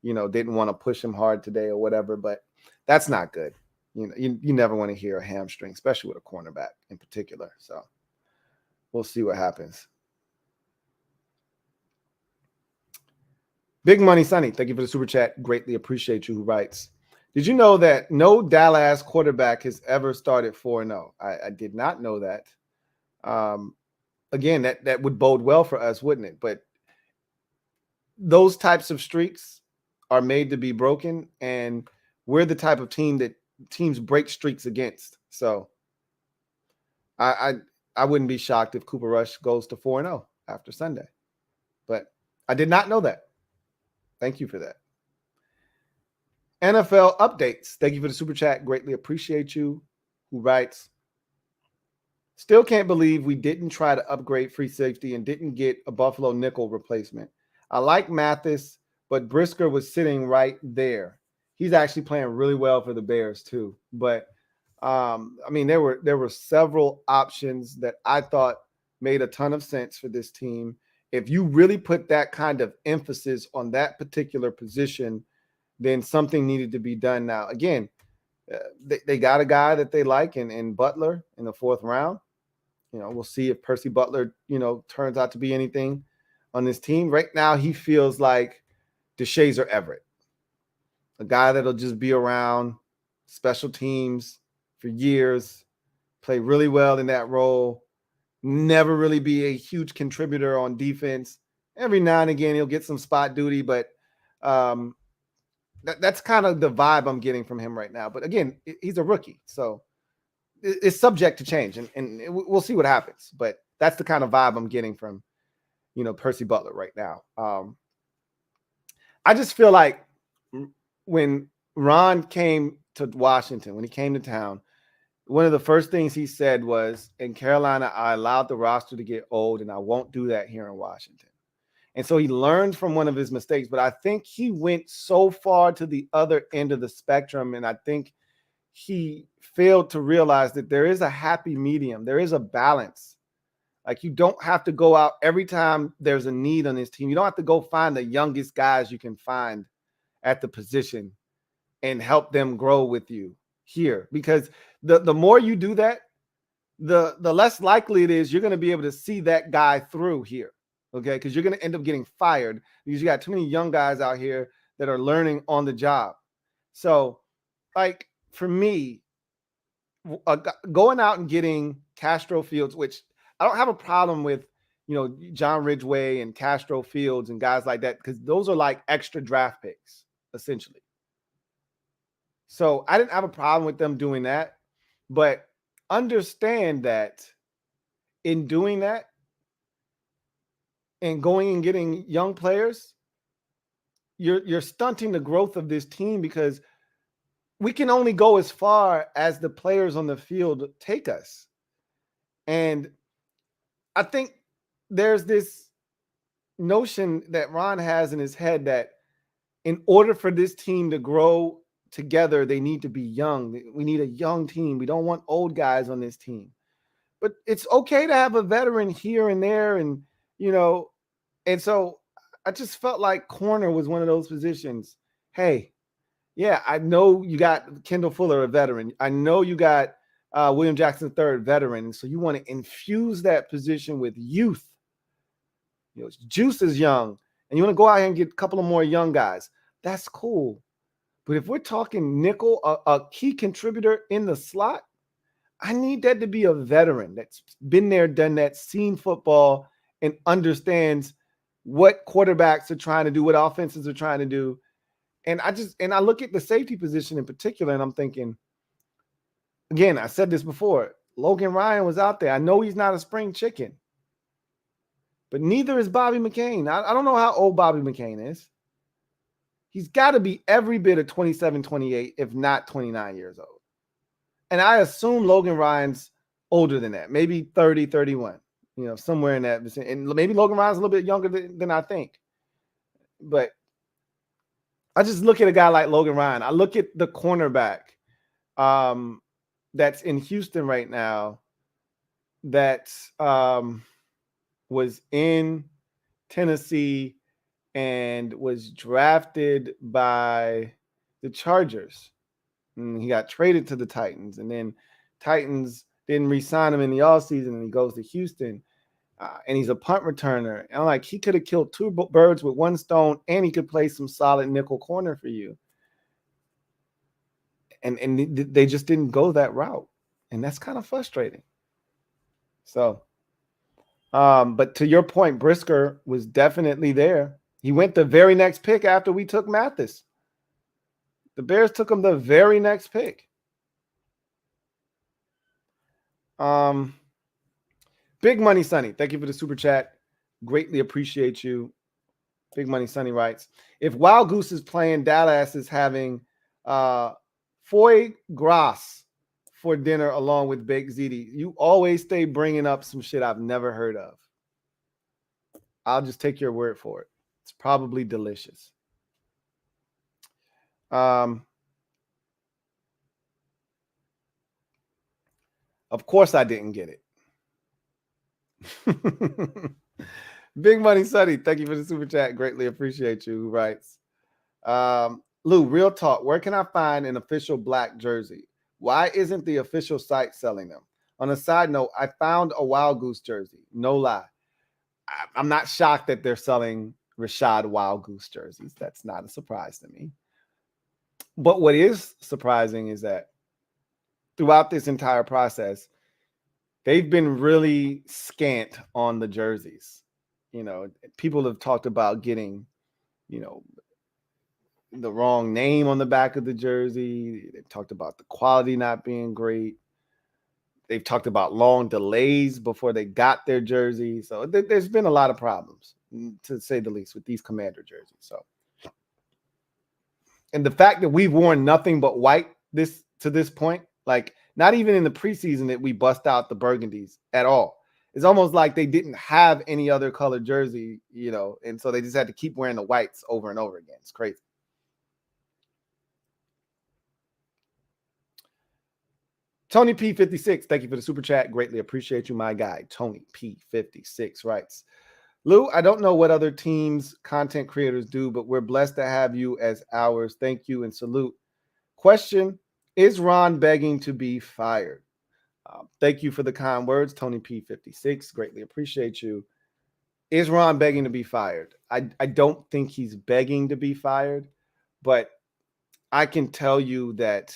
didn't want to push him hard today or whatever. But that's not good. You never want to hear a hamstring, especially with a cornerback in particular. So we'll see what happens. Big Money Sonny, thank you for the super chat. Greatly appreciate you. Who writes, did you know that no Dallas quarterback has ever started 4-0? I did not know that. Again, that would bode well for us, wouldn't it? But those types of streaks are made to be broken, and we're the type of team that teams break streaks against. So I wouldn't be shocked if Cooper Rush goes to 4-0 after Sunday. But I did not know that. Thank you for that. NFL updates. Thank you for the super chat. Greatly appreciate you. Who writes, still can't believe we didn't try to upgrade free safety and didn't get a Buffalo nickel replacement. I like Mathis, but Brisker was sitting right there. He's actually playing really well for the Bears too. But there were several options that I thought made a ton of sense for this team. If you really put that kind of emphasis on that particular position, then something needed to be done. Now, again, they got a guy that they like in Butler in the 4th round. We'll see if Percy Butler, turns out to be anything on this team. Right now, he feels like DeShazer Everett, a guy that'll just be around special teams for years, play really well in that role, never really be a huge contributor on defense. Every now and again, he'll get some spot duty, but that's kind of the vibe I'm getting from him right now. But again, he's a rookie, so it's subject to change, and we'll see what happens. But that's the kind of vibe I'm getting from, Percy Butler right now. I just feel like when Ron came to Washington, when he came to town, one of the first things he said was, in Carolina, I allowed the roster to get old, and I won't do that here in Washington. And so he learned from one of his mistakes, but I think he went so far to the other end of the spectrum, and I think he failed to realize that there is a happy medium. There is a balance. Like, you don't have to go out every time there's a need on this team. You don't have to go find the youngest guys you can find at the position and help them grow with you here, because the more you do that, the less likely it is you're going to be able to see that guy through here. Okay, because you're going to end up getting fired because you got too many young guys out here that are learning on the job. So, like, for me, going out and getting Castro Fields, which I don't have a problem with, John Ridgeway and Castro Fields and guys like that, because those are like extra draft picks, essentially. So I didn't have a problem with them doing that, but understand that in doing that and going and getting young players, you're stunting the growth of this team, because we can only go as far as the players on the field take us. And I think there's this notion that Ron has in his head that in order for this team to grow together, they need to be young. We need a young team. We don't want old guys on this team. But it's okay to have a veteran here and there, and and so I just felt like corner was one of those positions. Hey, yeah, I know you got Kendall Fuller, a veteran. I know you got William Jackson III, veteran. So you want to infuse that position with youth. Juice is young, and you want to go out here and get a couple of more young guys. That's cool. But if we're talking nickel, a key contributor in the slot, I need that to be a veteran that's been there, done that, seen football, and understands what quarterbacks are trying to do, what offenses are trying to do. And I look at the safety position in particular, and I'm thinking, again, I said this before, Logan Ryan was out there. I know he's not a spring chicken, but neither is Bobby McCain. I don't know how old Bobby McCain is. He's got to be every bit of 27, 28, if not 29 years old. And I assume Logan Ryan's older than that, maybe 30, 31, somewhere in that vicinity. And maybe Logan Ryan's a little bit younger than I think. But I just look at a guy like Logan Ryan. I look at the cornerback that's in Houston right now that was in Tennessee and was drafted by the Chargers. And he got traded to the Titans, and then Titans didn't re-sign him in the offseason, and he goes to Houston, and he's a punt returner. And I'm like, he could have killed two birds with one stone, and he could play some solid nickel corner for you. And they just didn't go that route, and that's kind of frustrating. So, but to your point, Brisker was definitely there. He went the very next pick after we took Mathis. The Bears took him the very next pick. Big Money Sonny, thank you for the super chat. Greatly appreciate you. Big Money Sonny writes, if Wild Goose is playing, Dallas is having foie gras for dinner along with baked ziti. You always stay bringing up some shit I've never heard of. I'll just take your word for it. It's probably delicious. Of course I didn't get it. Big Money Sonny, thank you for the super chat. Greatly appreciate you. Who writes, Lou, real talk, where can I find an official black jersey? Why isn't the official site selling them? On a side note, I found a Wild Goose jersey. No lie. I'm not shocked that they're selling Rashad Wild Goose jerseys. That's not a surprise to me. But what is surprising is that throughout this entire process, they've been really scant on the jerseys. People have talked about getting, the wrong name on the back of the jersey. They've talked about the quality not being great. They've talked about long delays before they got their jersey. So there's been a lot of problems, to say the least, with these Commander jerseys. So, and the fact that we've worn nothing but white to this point, like not even in the preseason that we bust out the burgundies at all. It's almost like they didn't have any other color jersey, and so they just had to keep wearing the whites over and over again. It's crazy. Tony P56, thank you for the super chat. Greatly appreciate you, my guy. Tony P56 writes, Lou, I don't know what other teams content creators do, but we're blessed to have you as ours. Thank you and salute. Question, is Ron begging to be fired? Thank you for the kind words, Tony P56. Greatly appreciate you. Is Ron begging to be fired? I don't think he's begging to be fired, but I can tell you that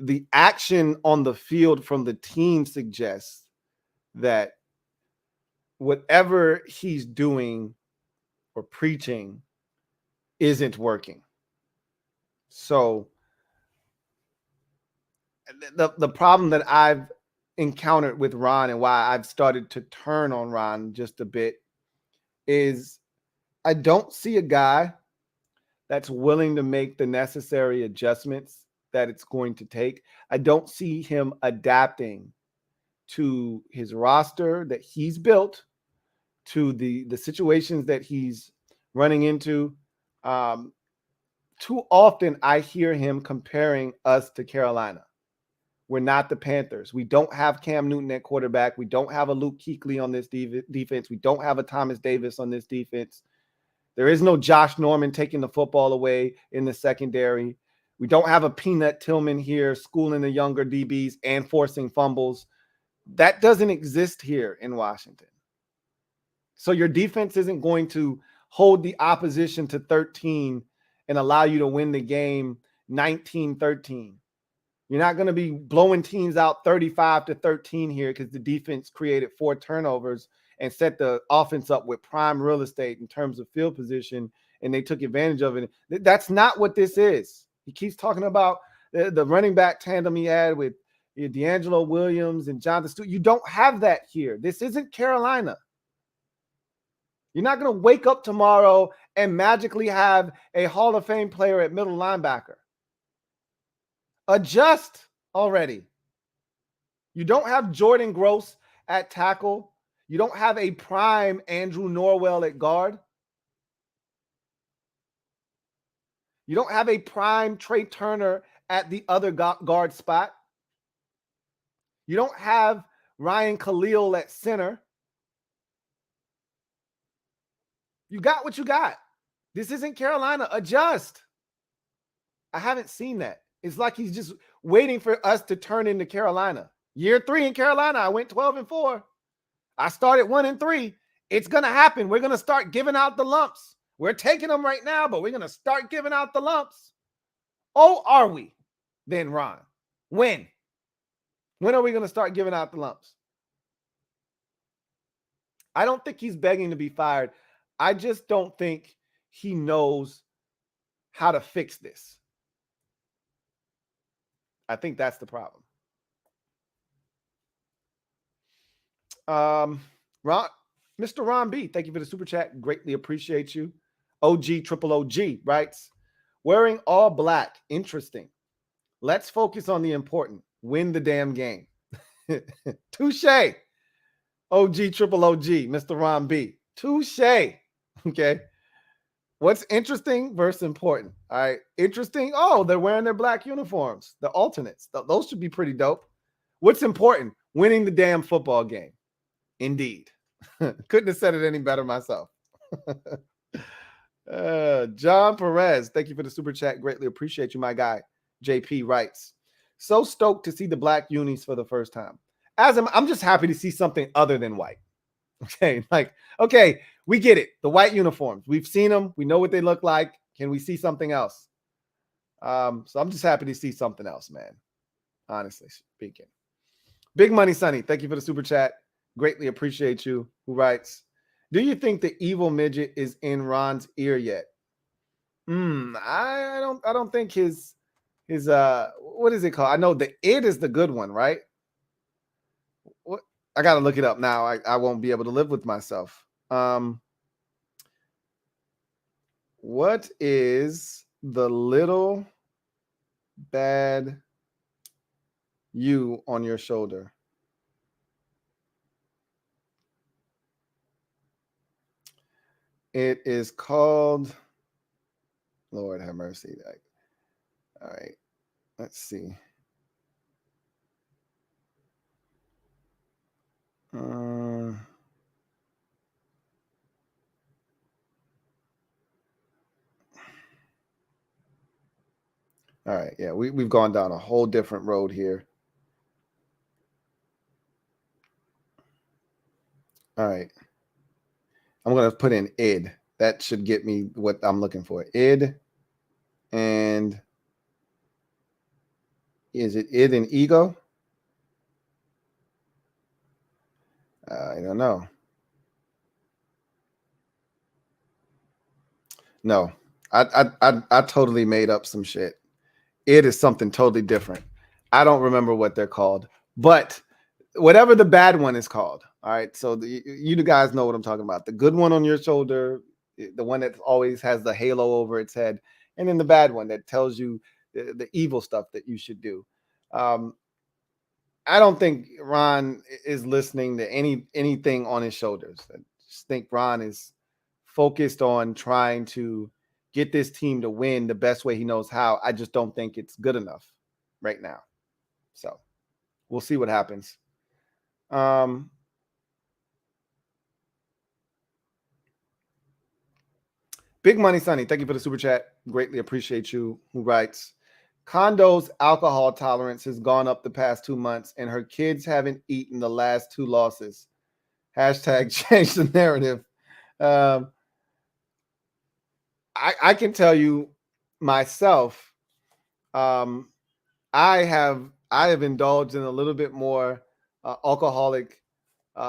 the action on the field from the team suggests that whatever he's doing or preaching isn't working. So the problem that I've encountered with Ron and why I've started to turn on Ron just a bit is I don't see a guy that's willing to make the necessary adjustments that it's going to take. I don't see him adapting to his roster that he's built, to the situations that he's running into. Too often I hear him comparing us to Carolina. We're not the Panthers. We don't have Cam Newton at quarterback. We don't have a Luke Kuechly on this defense. We don't have a Thomas Davis on this defense. There is no Josh Norman taking the football away in the secondary. We don't have a Peanut Tillman here schooling the younger DBs and forcing fumbles. That doesn't exist here in Washington. So your defense isn't going to hold the opposition to 13 and allow you to win the game 19-13. You're not going to be blowing teams out 35-13 here because the defense created 4 turnovers and set the offense up with prime real estate in terms of field position, and they took advantage of it. That's not what this is. He keeps talking about the running back tandem he had with D'Angelo Williams and Jonathan Stewart. You don't have that here. This isn't Carolina. You're not going to wake up tomorrow and magically have a Hall of Fame player at middle linebacker. Adjust already. You don't have Jordan Gross at tackle. You don't have a prime Andrew Norwell at guard. You don't have a prime Trey Turner at the other guard spot. You don't have Ryan Khalil at center. You got what you got. This isn't Carolina. Adjust. I haven't seen that. It's like he's just waiting for us to turn into Carolina. Year 3 in Carolina, I went 12-4. I started 1-3. It's going to happen. We're going to start giving out the lumps. We're taking them right now, but we're going to start giving out the lumps. Oh, are we? Then, Ron, when? When are we going to start giving out the lumps? I don't think he's begging to be fired. I just don't think he knows how to fix this. I think that's the problem. Mr. Ron B, thank you for the super chat. Greatly appreciate you. OG Triple OG writes, wearing all black. Interesting. Let's focus on the important. Win the damn game. Touche. OG Triple OG, Mr. Ron B. Touche. Okay. What's interesting versus important? All right. Interesting. Oh, they're wearing their black uniforms. The alternates. Those should be pretty dope. What's important? Winning the damn football game. Indeed. Couldn't have said it any better myself. John Perez, thank you for the super chat. Greatly appreciate you, my guy. JP writes, so stoked to see the black unis for the first time. I'm just happy to see something other than white. Okay, like, okay, we get it. The white uniforms, we've seen them. We know what they look like. Can we see something else? So I'm just happy to see something else, man. Honestly speaking. Big Money Sonny, thank you for the super chat. Greatly appreciate you. Who writes, do you think the evil midget is in Ron's ear yet? I don't think his what is it called? I know the it is the good one, right? What, I gotta look it up now. I won't be able to live with myself. What is the little bad you on your shoulder? It is called, Lord have mercy. All right, let's see. All right, yeah, we've gone down a whole different road here. All right, I'm gonna put in id. That should get me what I'm looking for. Id, and is it id and ego? I don't know. No, I totally made up some shit. It is something totally different. I don't remember what they're called, but whatever the bad one is called. All right. So you guys know what I'm talking about. The good one on your shoulder, the one that always has the halo over its head, and then the bad one that tells you the evil stuff that you should do. I don't think Ron is listening to anything on his shoulders. I just think Ron is focused on trying to get this team to win the best way he knows how. I just don't think it's good enough right now. So we'll see what happens. Big Money Sonny, thank you for the super chat. Greatly appreciate you. Who writes, Condo's alcohol tolerance has gone up the past 2 months, and her kids haven't eaten the last 2 losses. Hashtag change the narrative. I can tell you myself, I have indulged in a little bit more alcoholic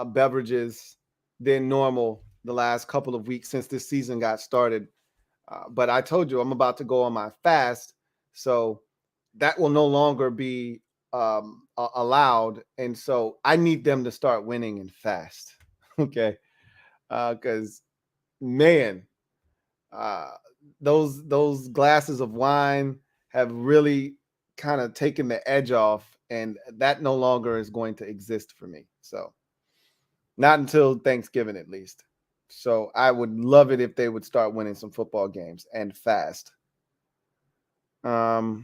beverages than normal the last couple of weeks since this season got started. But I told you I'm about to go on my fast, so that will no longer be allowed. And so I need them to start winning and fast. Okay. Because man, uh, those glasses of wine have really kind of taken the edge off, and that no longer is going to exist for me. So not until Thanksgiving, at least. So I would love it if they would start winning some football games and fast. Let's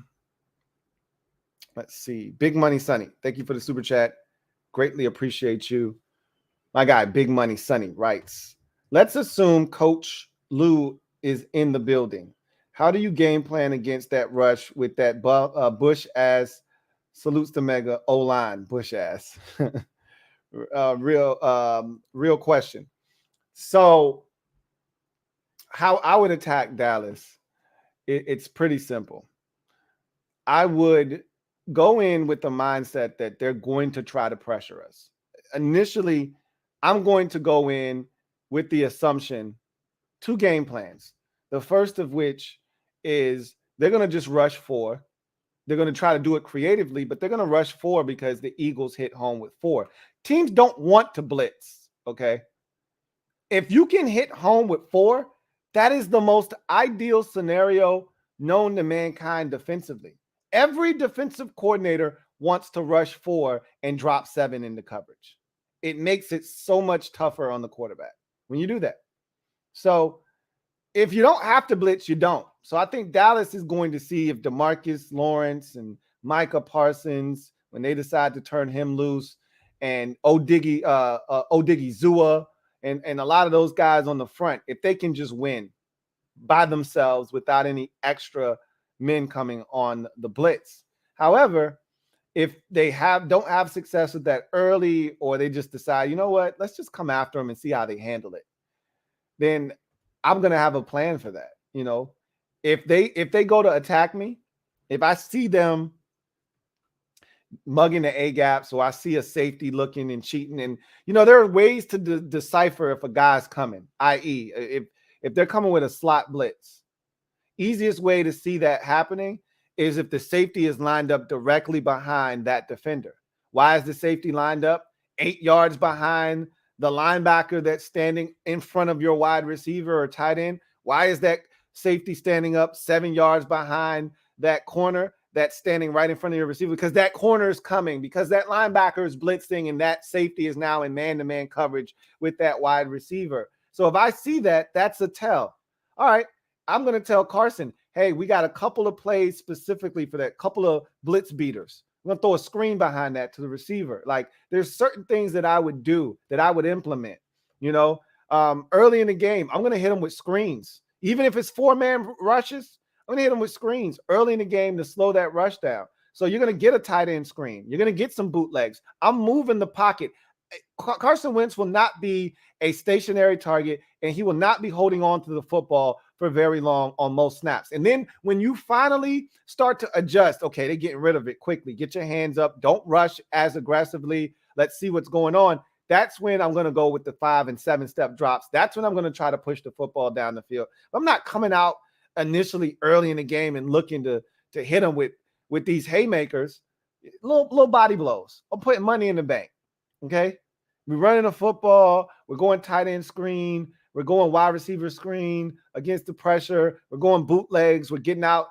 see. Big Money Sonny, thank you for the super chat. Greatly appreciate you. My guy, Big Money Sonny, writes, let's assume Coach Lou is in the building. How do you game plan against that rush with that Bush ass, salutes the mega O-line, Bush ass? Real question. So how I would attack Dallas, it's pretty simple. I would go in with the mindset that they're going to try to pressure us. Initially, I'm going to go in with the assumption 2 game plans. The first of which is they're going to just rush 4. They're going to try to do it creatively, but they're going to rush 4 because the Eagles hit home with 4. Teams don't want to blitz, okay? If you can hit home with 4, that is the most ideal scenario known to mankind defensively. Every defensive coordinator wants to rush 4 and drop 7 into coverage. It makes it so much tougher on the quarterback when you do that. So if you don't have to blitz, you don't. So I think Dallas is going to see if DeMarcus Lawrence and Micah Parsons, when they decide to turn him loose, and Odiggy Zua, and a lot of those guys on the front, if they can just win by themselves without any extra men coming on the blitz. However, if they don't have success with that early, or they just decide, you know what, let's just come after them and see how they handle it, then I'm going to have a plan for that. You know, if they go to attack me, if I see them mugging the A gap, so I see a safety looking and cheating, and there are ways to decipher if a guy's coming, i.e. if they're coming with a slot blitz. Easiest way to see that happening is if the safety is lined up directly behind that defender. Why is the safety lined up 8 yards behind the linebacker that's standing in front of your wide receiver or tight end? Why is that safety standing up 7 yards behind that corner that's standing right in front of your receiver? Because that corner is coming, because that linebacker is blitzing, and that safety is now in man-to-man coverage with that wide receiver. So if I see that, that's a tell. All right, I'm going to tell Carson, hey, we got a couple of plays specifically for that, couple of blitz beaters. I'm going to throw a screen behind that to the receiver. Like, there's certain things that I would do, that I would implement, early in the game. I'm going to hit them with screens. Even if it's 4-man rushes, I'm going to hit them with screens early in the game to slow that rush down. So you're going to get a tight end screen. You're going to get some bootlegs. I'm moving the pocket. Carson Wentz will not be a stationary target, and he will not be holding on to the football for very long on most snaps. And then when you finally start to adjust, okay, they're getting rid of it quickly. Get your hands up. Don't rush as aggressively. Let's see what's going on. That's when I'm going to go with the 5 and 7 step drops. That's when I'm going to try to push the football down the field. I'm not coming out initially early in the game and looking to hit them with these haymakers, little body blows. I'm putting money in the bank. Okay. We're running a football. We're going tight end screen. We're going wide receiver screen against the pressure. We're going bootlegs. We're getting out.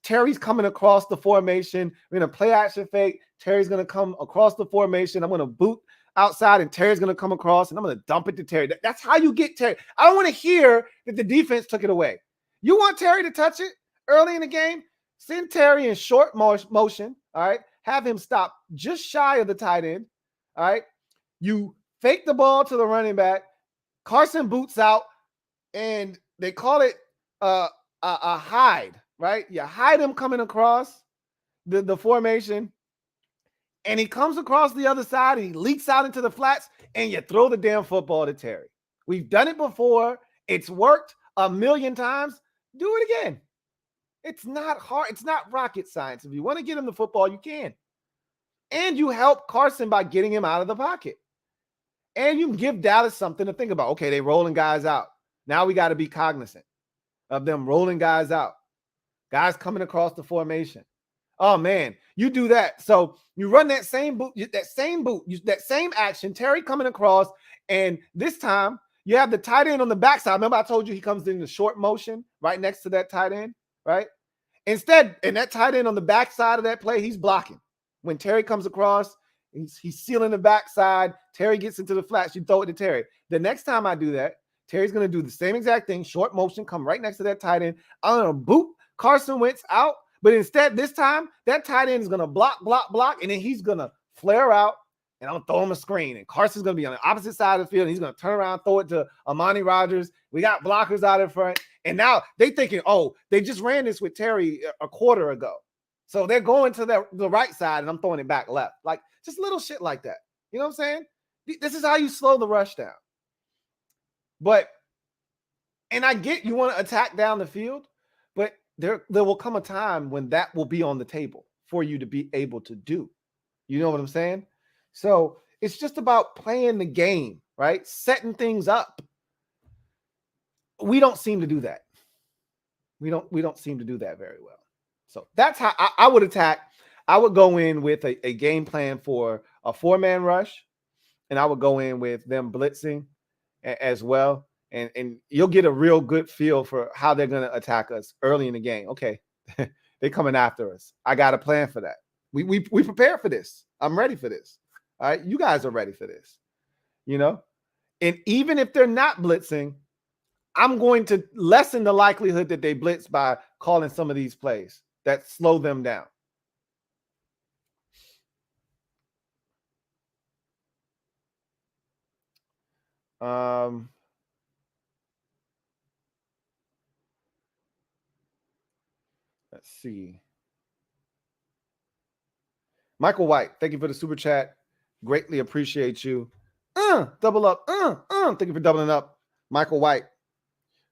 Terry's coming across the formation. We're going to play action fake. Terry's going to come across the formation. I'm going to boot outside, and Terry's going to come across, and I'm going to dump it to Terry. That's how you get Terry. I don't want to hear that the defense took it away. You want Terry to touch it early in the game? Send Terry in short motion, all right? Have him stop just shy of the tight end, all right? You fake the ball to the running back. Carson boots out, and they call it a hide, right? You hide him coming across the formation, and he comes across the other side and he leaks out into the flats, and you throw the damn football to Terry. We've done it before. It's worked a million times. Do it again. It's not hard. It's not rocket science. If you want to get him the football, you can. And you help Carson by getting him out of the pocket. And you can give Dallas something to think about. Okay, they rolling guys out. Now we got to be cognizant of them rolling guys out. Guys coming across the formation. Oh, man, you do that. So you run that same boot, that same action, Terry coming across, and this time you have the tight end on the backside. Remember I told you he comes in the short motion right next to that tight end, right? Instead, and that tight end on the backside of that play, he's blocking. When Terry comes across, he's sealing the backside. Terry gets into the flats. You throw it to Terry. The next time I do that, Terry's going to do the same exact thing, short motion, come right next to that tight end. I'm going to boot Carson Wentz out. But instead, this time, that tight end is going to block, and then he's going to flare out, and I'm going to throw him a screen. And Carson's going to be on the opposite side of the field, and he's going to turn around, throw it to Amani Rodgers. We got blockers out in front. And now they thinking, oh, they just ran this with Terry a quarter ago. So they're going to the right side, and I'm throwing it back left. Like, just little shit like that. You know what I'm saying? This is how you slow the rush down. And I get you want to attack down the field, but there will come a time when that will be on the table for you to be able to do. You know what I'm saying? So it's just about playing the game, right? Setting things up. We don't seem to do that. We don't seem to do that very well. So that's how I would attack. I would go in with a game plan for a 4-man rush, and I would go in with them blitzing as well. And you'll get a real good feel for how they're going to attack us early in the game. Okay, they're coming after us. I got a plan for that. We prepare for this. I'm ready for this. All right, you guys are ready for this. You know, and even if they're not blitzing, I'm going to lessen the likelihood that they blitz by calling some of these plays that slow them down. Let's see. Michael White, thank you for the super chat. Greatly appreciate you. Double up. Thank you for doubling up. Michael White,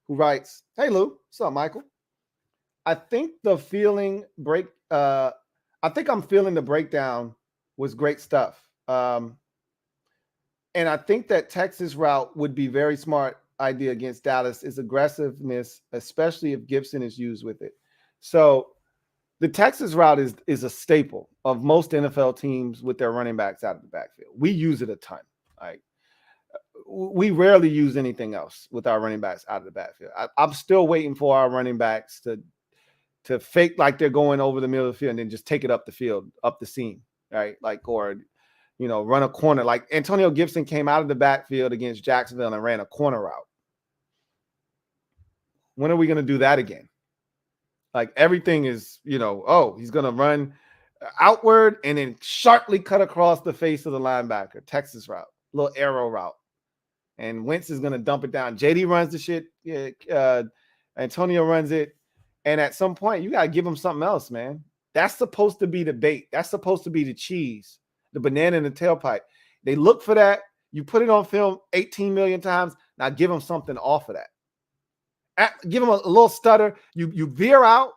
who writes, hey, Lou. What's up, Michael? I think I'm feeling the breakdown was great stuff. And I think that Texas route would be very smart idea against Dallas is aggressiveness, especially if Gibson is used with it. So the Texas route is a staple of most NFL teams with their running backs out of the backfield. We use it a ton. Like, we rarely use anything else with our running backs out of the backfield. I'm still waiting for our running backs to fake like they're going over the middle of the field and then just take it up the field, up the seam, right? Like, or, run a corner. Like Antonio Gibson came out of the backfield against Jacksonville and ran a corner route. When are we going to do that again? Like, everything is, he's going to run outward and then sharply cut across the face of the linebacker. Texas route, little arrow route. And Wentz is going to dump it down. JD runs the shit. Antonio runs it. And at some point, you got to give him something else, man. That's supposed to be the bait. That's supposed to be the cheese, the banana in the tailpipe. They look for that. You put it on film 18 million times. Now give them something off of that. Give them a little stutter. You veer out.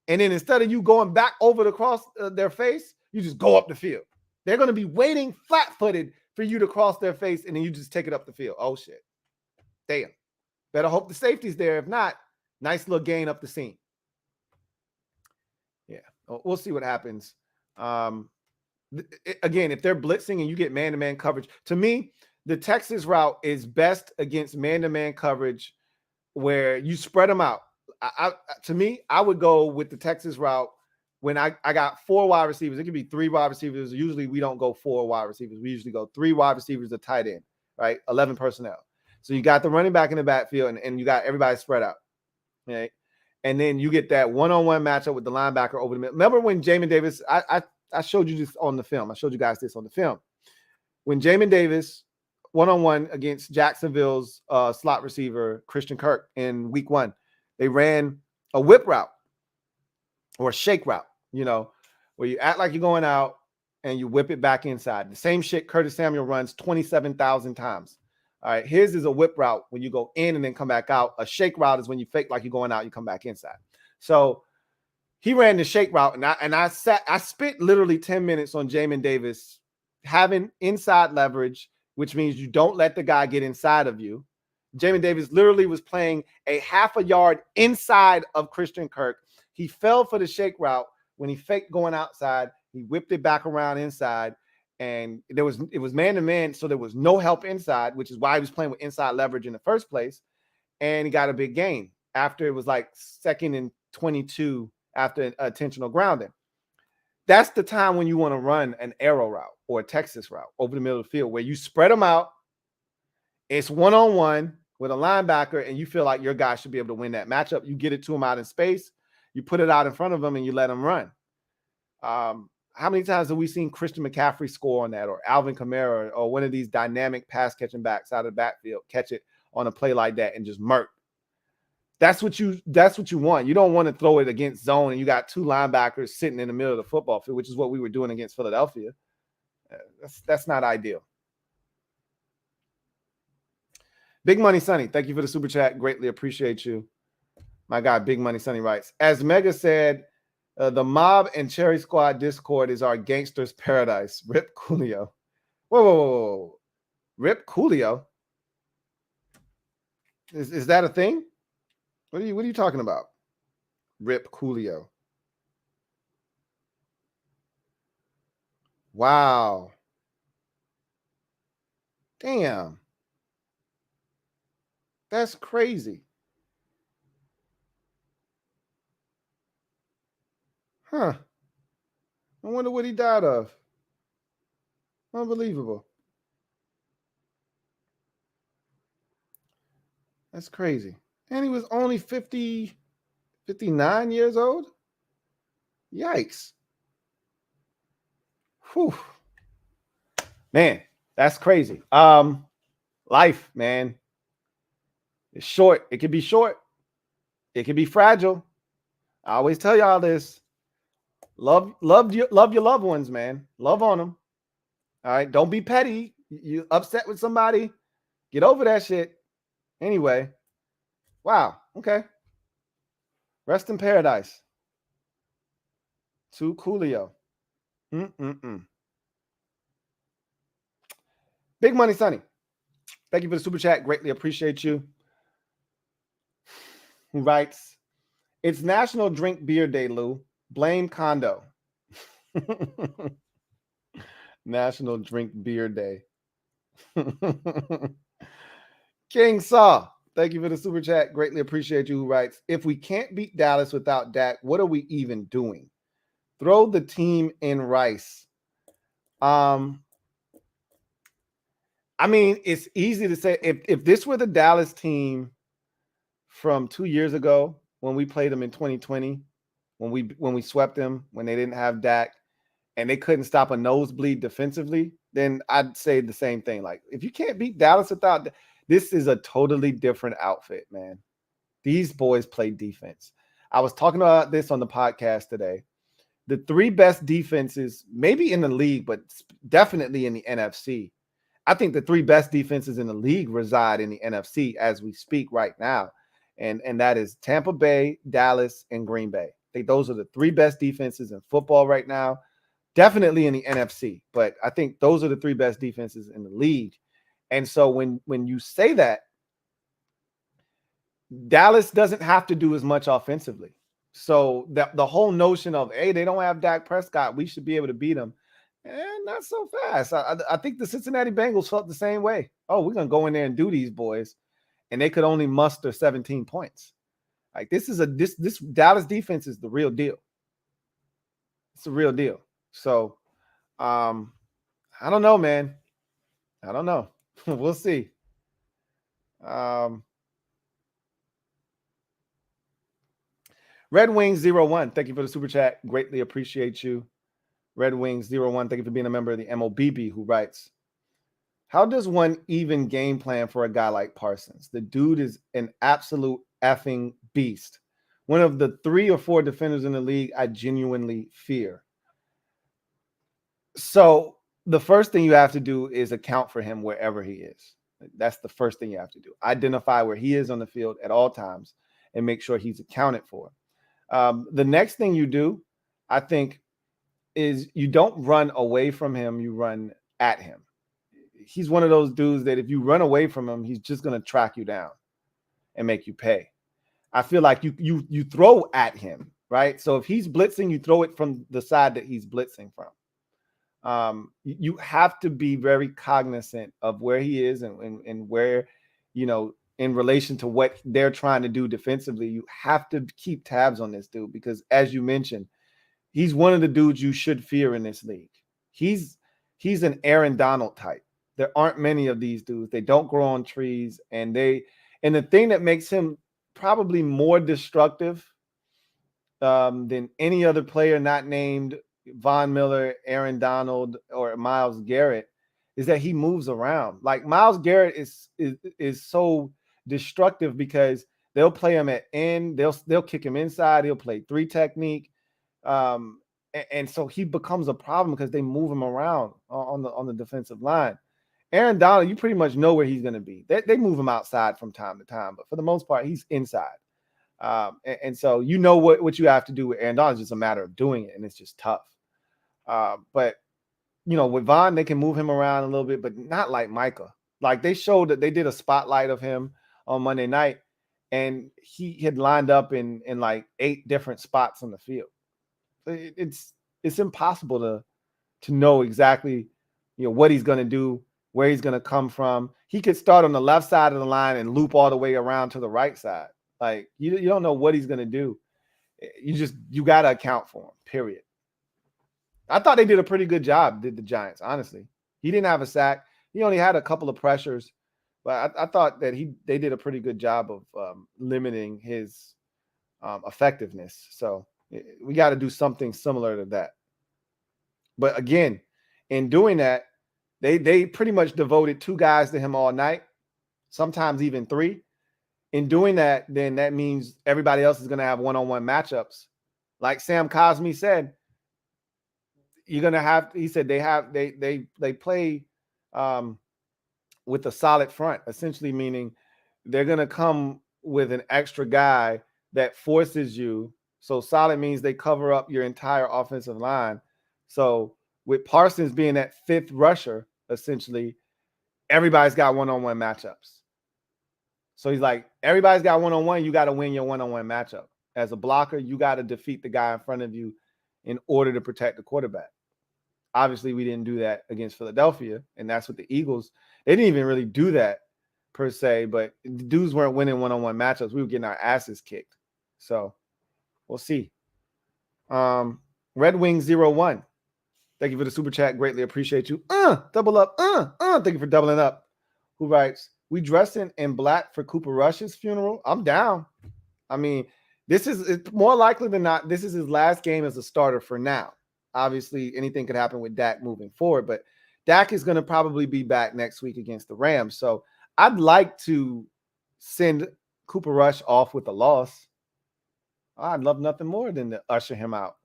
And then instead of you going back over the cross their face, you just go up the field. They're going to be waiting flat-footed for you to cross their face, and then you just take it up the field. Oh, shit. Damn. Better hope the safety's there. If not, nice little gain up the seam. Yeah, we'll see what happens. Again, if they're blitzing and you get man-to-man coverage, to me, the Texas route is best against man-to-man coverage where you spread them out. To me, I would go with the Texas route when I got 4 wide receivers. It could be 3 wide receivers. Usually we don't go 4 wide receivers. We usually go 3 wide receivers, a tight end, right? 11 personnel. So you got the running back in the backfield and you got everybody spread out. Okay. And then you get that one-on-one matchup with the linebacker over the middle. Remember when Jamin Davis, I showed you this on the film. I showed you guys this on the film. When Jamin Davis one-on-one against Jacksonville's slot receiver, Christian Kirk, in week 1, They ran a whip route or a shake route, where you act like you're going out and you whip it back inside. The same shit Curtis Samuel runs 27,000 times. All right, his is a whip route when you go in and then come back out. A shake route is when you fake like you're going out, you come back inside. So he ran the shake route, and I spent literally 10 minutes on Jamin Davis having inside leverage, which means you don't let the guy get inside of you. Jamin Davis literally was playing a half a yard inside of Christian Kirk. He fell for the shake route. When he faked going outside, he whipped it back around inside, and it was man-to-man, so there was no help inside, which is why he was playing with inside leverage in the first place, and he got a big gain after it was like 2nd and 22 after intentional grounding. That's the time when you want to run an arrow route or a Texas route over the middle of the field where you spread them out. It's one-on-one with a linebacker, and you feel like your guy should be able to win that matchup. You get it to him out in space. You put it out in front of him, and you let him run. How many times have we seen Christian McCaffrey score on that, or Alvin Kamara, or one of these dynamic pass-catching backs out of the backfield catch it on a play like that and just murk? That's what you want. You don't want to throw it against zone and you got 2 linebackers sitting in the middle of the football field, which is what we were doing against Philadelphia. That's not ideal. Big Money Sonny, thank you for the super chat. Greatly appreciate you. My guy, Big Money Sonny writes, as Mega said, the Mob and Cherry Squad Discord is our gangster's paradise. Rip Coolio. Whoa. Rip Coolio? Is that a thing? What are you talking about? Rip Coolio. Wow. Damn. That's crazy. Huh. I wonder what he died of. Unbelievable. That's crazy. And he was only 59 years old? Yikes. Whew. Man, that's crazy. Life, man. It's short. It can be short. It can be fragile. I always tell y'all this. Love your loved ones, man. Love on them. All right. Don't be petty. You upset with somebody. Get over that shit. Anyway. Wow. Okay. Rest in paradise. To Coolio. Big Money Sonny. Thank you for the super chat. Greatly appreciate you. Who writes, it's National Drink Beer Day, Lou. Blame Condo. National Drink Beer Day. King Saw. Thank you for the super chat. Greatly appreciate you. Who writes, if we can't beat Dallas without Dak, what are we even doing? Throw the team in Rice. I mean, it's easy to say if this were the Dallas team from 2 years ago when we played them in 2020, when we swept them, when they didn't have Dak and they couldn't stop a nosebleed defensively, then I'd say the same thing. Like, if you can't beat Dallas without, this is a totally different outfit, man. These boys play defense. I was talking about this on the podcast today. The 3 best defenses, maybe in the league, but definitely in the NFC. I think the 3 best defenses in the league reside in the NFC as we speak right now. And that is Tampa Bay, Dallas, and Green Bay. I think those are the 3 best defenses in football right now. Definitely in the NFC, but I think those are the 3 best defenses in the league. And so when you say that, Dallas doesn't have to do as much offensively. So the whole notion of, hey, they don't have Dak Prescott, we should be able to beat them. And not so fast. I think the Cincinnati Bengals felt the same way. Oh, we're going to go in there and do these boys. And they could only muster 17 points. Like, this Dallas defense is the real deal. It's the real deal. So, I don't know, man. I don't know. We'll see. Red Wings 01, thank you for the super chat. Greatly appreciate you. Red Wings 01, thank you for being a member of the MOBB, who writes, how does one even game plan for a guy like Parsons? The dude is an absolute effing beast. One of the 3 or 4 defenders in the league I genuinely fear. So the first thing you have to do is account for him wherever he is. That's the first thing you have to do. Identify where he is on the field at all times and make sure he's accounted for. The next thing you do, I think, is you don't run away from him, you run at him. He's one of those dudes that if you run away from him, he's just going to track you down and make you pay. I feel like you throw at him, right? So if he's blitzing, you throw it from the side that he's blitzing from. You have to be very cognizant of where he is and where, in relation to what they're trying to do defensively. You have to keep tabs on this dude because, as you mentioned, he's one of the dudes you should fear in this league. He's an Aaron Donald type. There aren't many of these dudes. They don't grow on trees, and the thing that makes him probably more destructive than any other player not named Von Miller, Aaron Donald, or Myles Garrett is that he moves around. Like Myles Garrett is so destructive because they'll play him at end, they'll kick him inside, he'll play 3 technique. And so he becomes a problem because they move him around on the defensive line. Aaron Donald, you pretty much know where he's going to be. They move him outside from time to time, but for the most part, he's inside. And so you know what you have to do with Aaron Donald. It's just a matter of doing it, and it's just tough. But with Von, they can move him around a little bit, but not like Micah. Like they showed that they did a spotlight of him on Monday night, and he had lined up in like 8 different spots on the field. It's impossible to know exactly what he's going to do, where he's going to come from. He could start on the left side of the line and loop all the way around to the right side. Like you don't know what he's going to do. You got to account for him, period. I thought they did a pretty good job, did the Giants, honestly. He didn't have a sack. He only had a couple of pressures, but I thought that they did a pretty good job of limiting his effectiveness. So we got to do something similar to that. But again, in doing that, they pretty much devoted 2 guys to him all night, sometimes even 3. In doing that, then that means everybody else is going to have one-on-one matchups. Like Sam Cosmi said, you're going to have, he said they play with a solid front, essentially meaning they're going to come with an extra guy that forces you. So solid means they cover up your entire offensive line. So with Parsons being that 5th rusher, essentially, everybody's got one-on-one matchups. So he's like, everybody's got one-on-one. You got to win your one-on-one matchup. As a blocker, you got to defeat the guy in front of you in order to protect the quarterback. Obviously, we didn't do that against Philadelphia, and that's what the Eagles, they didn't even really do that per se, but the dudes weren't winning one-on-one matchups. We were getting our asses kicked. So we'll see. Red Wing 01. Thank you for the super chat. Greatly appreciate you. Double up. Thank you for doubling up. Who writes, we dressing in black for Cooper Rush's funeral? I'm down. I mean, it's more likely than not, this is his last game as a starter for now. Obviously, anything could happen with Dak moving forward, but Dak is going to probably be back next week against the Rams. So I'd like to send Cooper Rush off with a loss. I'd love nothing more than to usher him out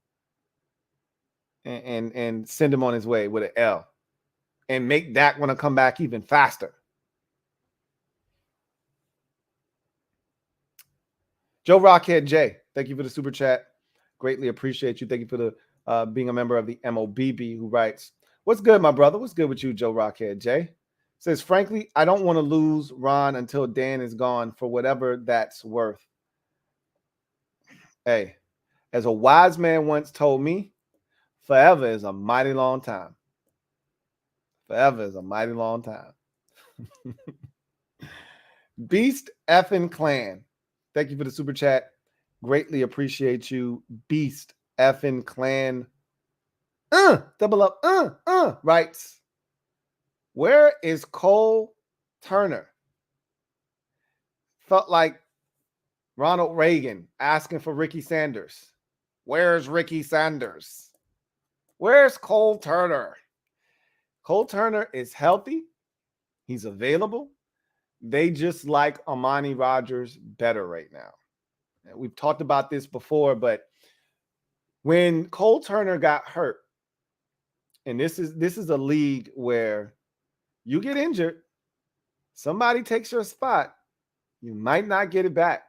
and send him on his way with an L and make Dak want to come back even faster. Joe Rockhead J, thank you for the super chat. Greatly appreciate you. Thank you for the being a member of the MOBB, who writes, what's good, my brother? What's good with you, Joe Rockhead J? Says, frankly, I don't want to lose Ron until Dan is gone for whatever that's worth. Hey, as a wise man once told me, forever is a mighty long time. Forever is a mighty long time. Beast effing Clan. Thank you for the super chat. Greatly appreciate you. Beast effing Clan. Double up. Writes, where is Cole Turner? Felt like Ronald Reagan asking for Ricky Sanders. Where's Ricky Sanders? Where's Cole Turner? Cole Turner is healthy. He's available. They just like Amani Rodgers better right now. We've talked about this before, but when Cole Turner got hurt, and this is a league where you get injured, somebody takes your spot, you might not get it back.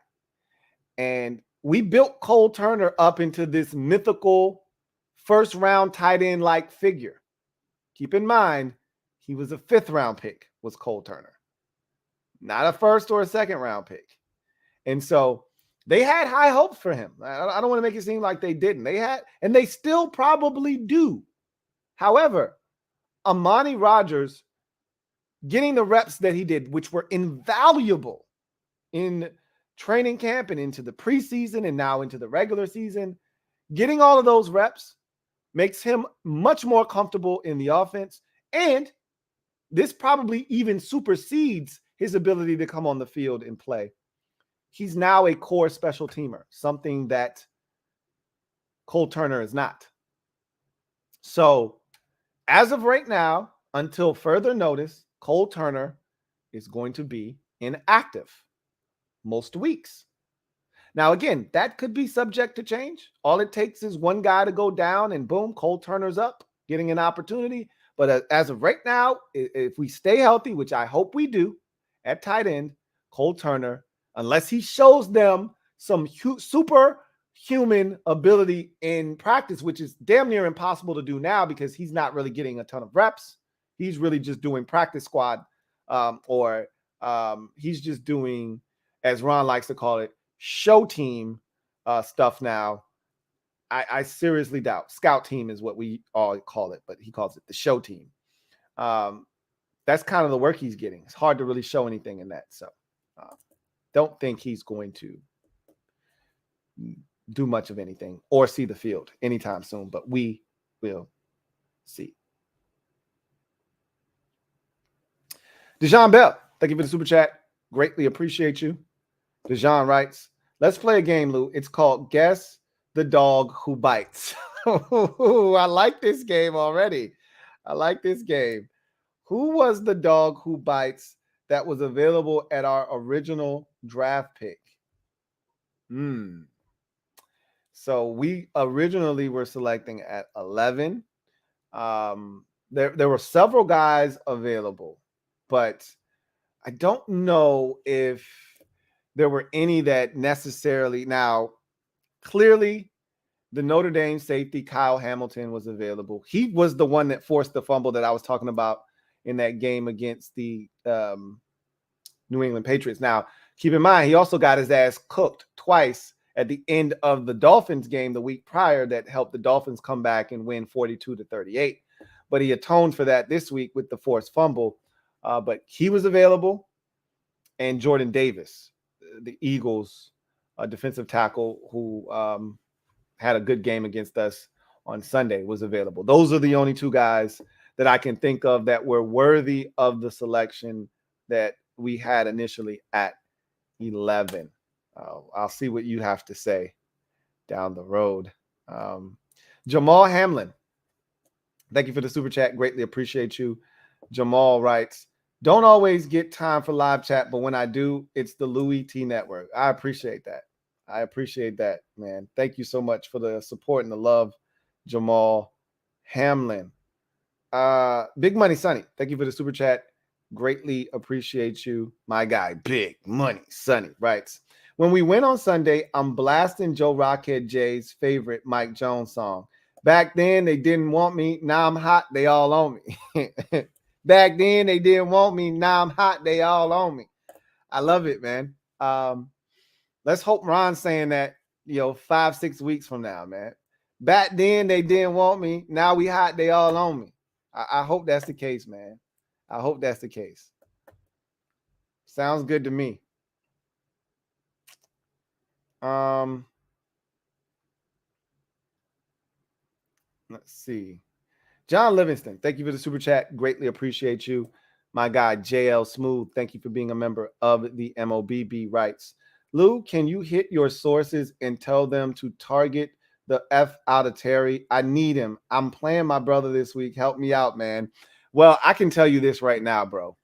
And we built Cole Turner up into this mythical first round tight end like figure. Keep in mind, he was a 5th round pick, was Cole Turner, not a 1st or a 2nd round pick. And so they had high hopes for him. I don't want to make it seem like they didn't. They had, and they still probably do. However, Amani Rodgers getting the reps that he did, which were invaluable in training camp and into the preseason and now into the regular season, getting all of those reps makes him much more comfortable in the offense. And this probably even supersedes his ability to come on the field and play. He's now a core special teamer, something that Cole Turner is not. So as of right now, until further notice, Cole Turner is going to be inactive most weeks. Now, again, that could be subject to change. All it takes is one guy to go down and boom, Cole Turner's up, getting an opportunity. But as of right now, if we stay healthy, which I hope we do at tight end, Cole Turner, unless he shows them some superhuman ability in practice, which is damn near impossible to do now because he's not really getting a ton of reps. He's really just doing practice squad or he's just doing, as Ron likes to call it, show team stuff now. I seriously doubt. Scout team is what we all call it, but he calls it the show team. That's kind of the work he's getting. It's hard to really show anything in that. So don't think he's going to do much of anything or see the field anytime soon, but we will see. Dejan Bell, thank you for the super chat. Greatly appreciate you. Dejan writes, let's play a game, Lou. It's called Guess the Dog Who Bites. I like this game already. I like this game. Who was the dog who bites that was available at our original draft pick? So we originally were selecting at 11. There were several guys available, but I don't know if there were any that necessarily. Now, clearly, the Notre Dame safety Kyle Hamilton was available. He was the one that forced the fumble that I was talking about in that game against the New England Patriots. Now, keep in mind, he also got his ass cooked twice at the end of the Dolphins game the week prior that helped the Dolphins come back and win 42-38. But he atoned for that this week with the forced fumble. But he was available. And Jordan Davis, the Eagles defensive tackle who had a good game against us on Sunday, was available. Those are the only two guys that I can think of that were worthy of the selection that we had initially at 11. I'll see what you have to say down the road. Jamal Hamlin, thank you for the super chat. Greatly appreciate you. Jamal writes, don't always get time for live chat, but when I do, it's the Louie T Network. I appreciate that. I appreciate that, man. Thank you so much for the support and the love, Jamal Hamlin. Big Money Sonny, thank you for the super chat. Greatly appreciate you. My guy, Big Money Sonny writes, when we win on Sunday, I'm blasting Joe Rockhead J's favorite Mike Jones song. Back then, they didn't want me. Now I'm hot. They all on me. Back then, they didn't want me. Now I'm hot. They all on me. I love it, man. Let's hope Ron's saying that, 5-6 weeks from now, man. Back then, they didn't want me. Now we hot. They all on me. I hope that's the case, man. I hope that's the case. Sounds good to me. Let's see. John Livingston, thank you for the super chat. Greatly appreciate you. My guy, JL Smooth, thank you for being a member of the MOBB writes, Lou, can you hit your sources and tell them to target the F out of Terry? I need him. I'm playing my brother this week. Help me out, man. Well, I can tell you this right now, bro.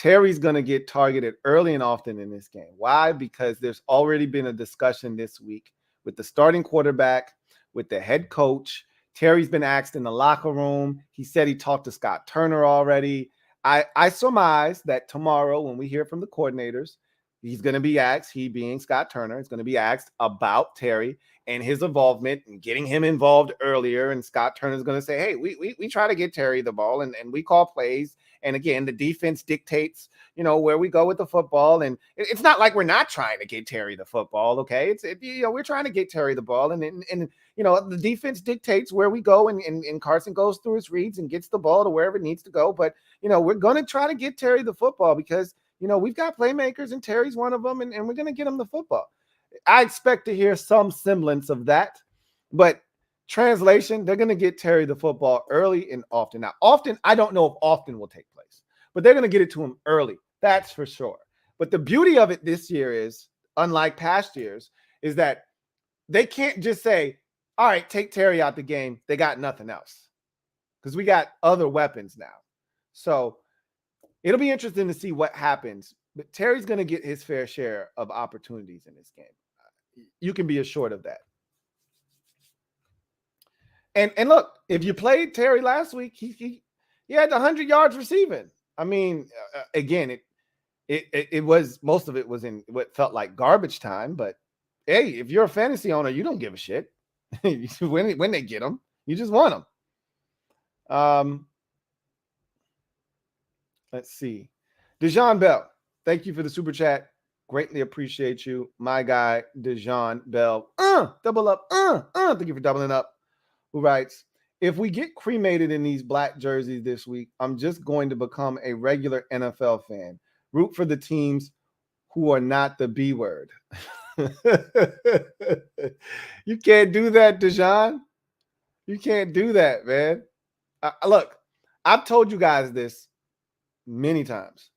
Terry's going to get targeted early and often in this game. Why? Because there's already been a discussion this week with the starting quarterback, with the head coach. Terry's been asked in the locker room. He said he talked to Scott Turner already. I surmise that tomorrow when we hear from the coordinators, he's going to be asked, he being Scott Turner, is going to be asked about Terry and his involvement and getting him involved earlier. And Scott Turner is going to say, hey, we try to get Terry the ball and we call plays. And again, the defense dictates, where we go with the football. And it's not like we're not trying to get Terry the football. Okay. We're trying to get Terry the ball and the defense dictates where we go and Carson goes through his reads and gets the ball to wherever it needs to go. But, we're going to try to get Terry the football because, we've got playmakers and Terry's one of them and we're going to get him the football. I expect to hear some semblance of that, but translation, they're going to get Terry the football early and often. Now, often, I don't know if often will take place, but they're going to get it to him early. That's for sure. But the beauty of it this year is, unlike past years, is that they can't just say, all right, take Terry out the game. They got nothing else because we got other weapons now. So it'll be interesting to see what happens, but Terry's going to get his fair share of opportunities in this game. You can be assured of that. And look, if you played Terry last week, he had 100 yards receiving. I mean, again, it was, most of it was in what felt like garbage time. But hey, if you're a fantasy owner, you don't give a shit when they get them. You just want them. Let's see. Dejan Bell, thank you for the super chat. Greatly appreciate you, my guy, Dejan Bell. Double up. Thank you for doubling up. Who writes, if we get cremated in these black jerseys this week, I'm just going to become a regular NFL fan. Root for the teams who are not the B word. You can't do that, Dejan. You can't do that, man. Look, I've told you guys this many times.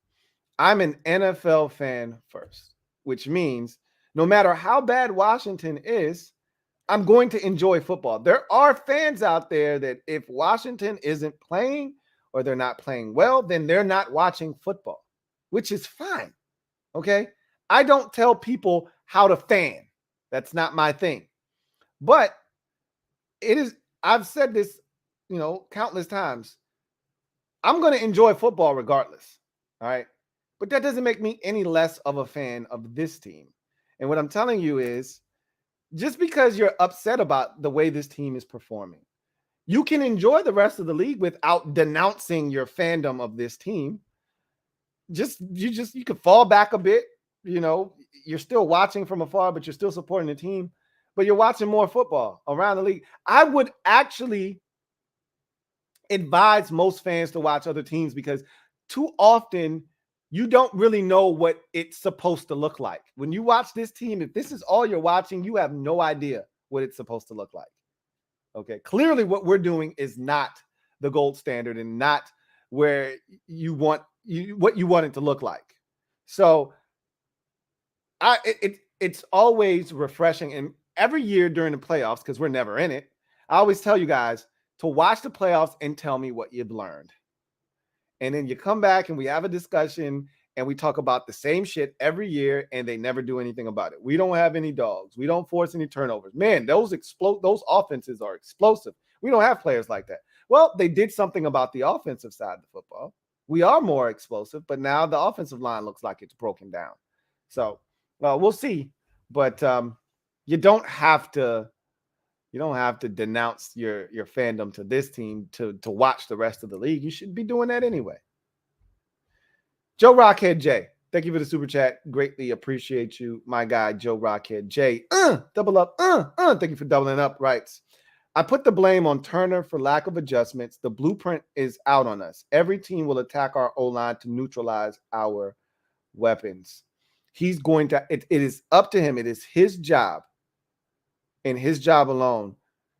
I'm an NFL fan first, which means no matter how bad Washington is, I'm going to enjoy football. There are fans out there that if Washington isn't playing or they're not playing well, then they're not watching football, which is fine. Okay. I don't tell people how to fan. That's not my thing. But it is, I've said this, countless times. I'm going to enjoy football regardless. All right. But that doesn't make me any less of a fan of this team. And what I'm telling you is, just because you're upset about the way this team is performing, you can enjoy the rest of the league without denouncing your fandom of this team. You could fall back a bit. You're still watching from afar, but you're still supporting the team. But you're watching more football around the league. I would actually advise most fans to watch other teams because too often you don't really know what it's supposed to look like. When you watch this team, if this is all you're watching, you have no idea what it's supposed to look like. Okay. Clearly what we're doing is not the gold standard and not where you want what you want it to look like. So it's always refreshing. And every year during the playoffs, because we're never in it, I always tell you guys to watch the playoffs and tell me what you've learned. And then you come back and we have a discussion and we talk about the same shit every year and they never do anything about it. We don't have any dogs. We don't force any turnovers. Man, those offenses are explosive. We don't have players like that. Well, they did something about the offensive side of the football. We are more explosive, but now the offensive line looks like it's broken down. So, we'll see. But you don't have to denounce your fandom to this team to watch the rest of the league. You should be doing that anyway. Joe Rockhead J, thank you for the super chat. Greatly appreciate you, my guy, Joe Rockhead J. Double up. Thank you for doubling up. Writes, I put the blame on Turner for lack of adjustments. The blueprint is out on us. Every team will attack our O-line to neutralize our weapons. He's going to, it is up to him. It is his job and his job alone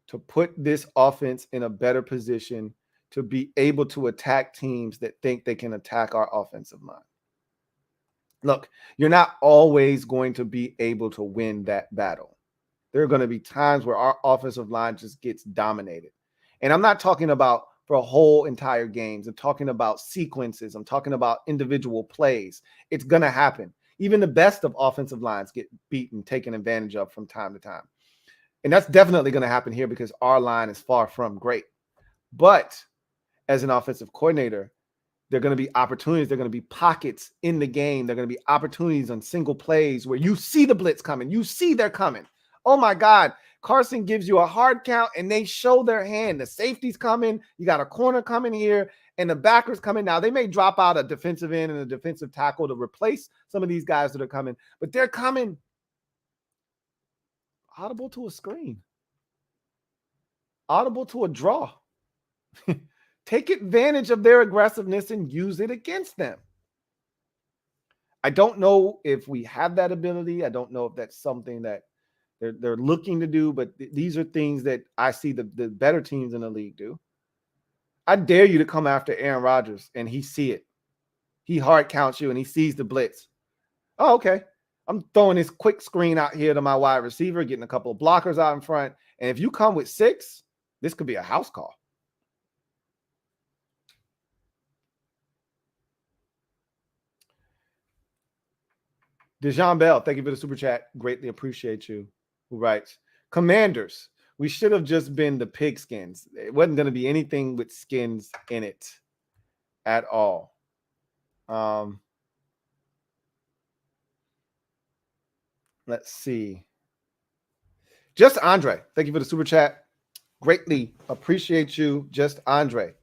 to put this offense in a better position to be able to attack teams that think they can attack our offensive line. Look, you're not always going to be able to win that battle. There are going to be times where our offensive line just gets dominated. And I'm not talking about for whole entire games. I'm talking about sequences. I'm talking about individual plays. It's going to happen. Even the best of offensive lines get beaten, taken advantage of from time to time. And that's definitely going to happen here because our line is far from great. But as an offensive coordinator, there are going to be opportunities. There are going to be pockets in the game. There are going to be opportunities on single plays where you see the blitz coming. You see they're coming. Oh, my God. Carson gives you a hard count, and they show their hand. The safety's coming. You got a corner coming here, and the backer's coming. Now, they may drop out a defensive end and a defensive tackle to replace some of these guys that are coming, but they're coming. Audible to a screen. Audible to a draw. Take advantage of their aggressiveness and use it against them. I don't know if we have that ability. I don't know if that's something that they're looking to do, but these are things that I see the better teams in the league do. I dare you to come after Aaron Rodgers and he see it. He hard counts you and he sees the blitz. Oh, okay. I'm throwing this quick screen out here to my wide receiver, getting a couple of blockers out in front. And if you come with 6, this could be a house call. Dejan Bell, thank you for the super chat. Greatly appreciate you. Who writes, Commanders, we should have just been the pigskins. It wasn't going to be anything with skins in it at all. Let's see. Just Andre, thank you for the super chat. Greatly appreciate you. Just Andre,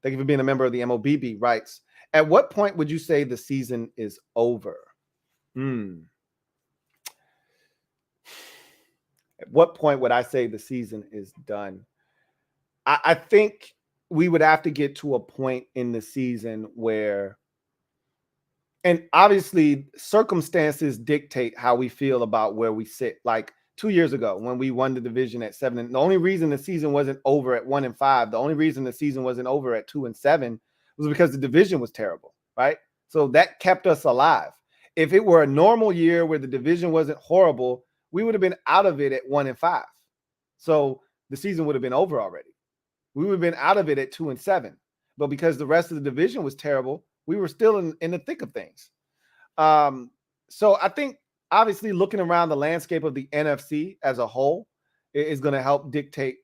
thank you for being a member of the MOBB. Writes, at what point would you say the season is over? At what point would I say the season is done? I think we would have to get to a point in the season where, and obviously circumstances dictate how we feel about where we sit. Like 2 years ago when we won the division at 7, the only reason the season wasn't over at 1-5, the only reason the season wasn't over at 2-7 was because the division was terrible, right? So that kept us alive. If it were a normal year where the division wasn't horrible, we would have been out of it at 1-5. So the season would have been over already. We would have been out of it at 2-7. But because the rest of the division was terrible, we were still in the thick of things. So I think obviously looking around the landscape of the NFC as a whole is going to help dictate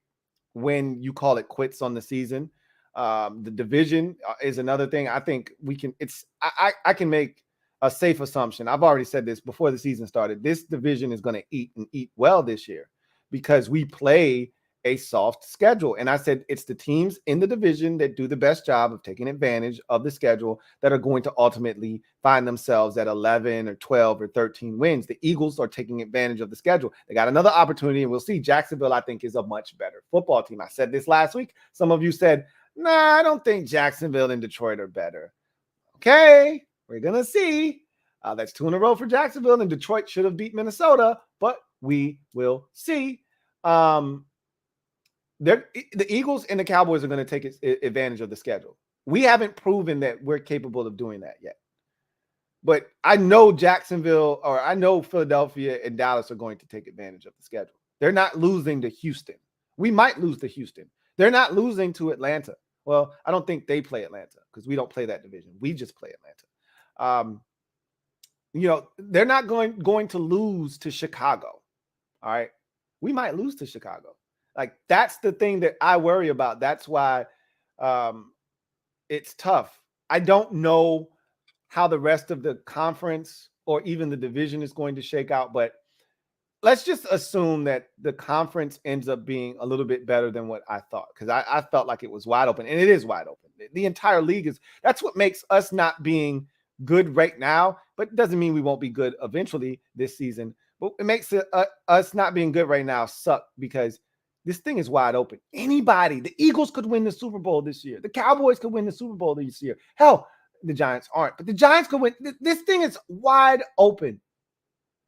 when you call it quits on the season. The division is another thing. I think we can, I can make a safe assumption. I've already said this before the season started. This division is going to eat well this year because we play a soft schedule. And I said it's the teams in the division that do the best job of taking advantage of the schedule that are going to ultimately find themselves at 11 or 12 or 13 wins. The Eagles are taking advantage of the schedule. They got another opportunity, and we'll see. Jacksonville, I think, is a much better football team. I said this last week. Some of you said, nah, I don't think Jacksonville and Detroit are better. Okay, we're going to see. That's 2 in a row for Jacksonville, and Detroit should have beat Minnesota, but we will see. The Eagles and the Cowboys are going to take advantage of the schedule. We haven't proven that we're capable of doing that yet. But I know Jacksonville, or I know Philadelphia and Dallas are going to take advantage of the schedule. They're not losing to Houston. We might lose to Houston. They're not losing to Atlanta. Well, I don't think they play Atlanta because we don't play that division. We just play Atlanta. They're not going to lose to Chicago. All right. We might lose to Chicago. Like, that's the thing that I worry about. That's why it's tough. I don't know how the rest of the conference or even the division is going to shake out, but let's just assume that the conference ends up being a little bit better than what I thought, because I felt like it was wide open, and it is wide open. The entire league that's what makes us not being good right now, but it doesn't mean we won't be good eventually this season. But it makes us not being good right now suck because this thing is wide open. Anybody, the Eagles could win the Super Bowl this year. The Cowboys could win the Super Bowl this year. Hell, the Giants aren't, but the Giants could win. This thing is wide open.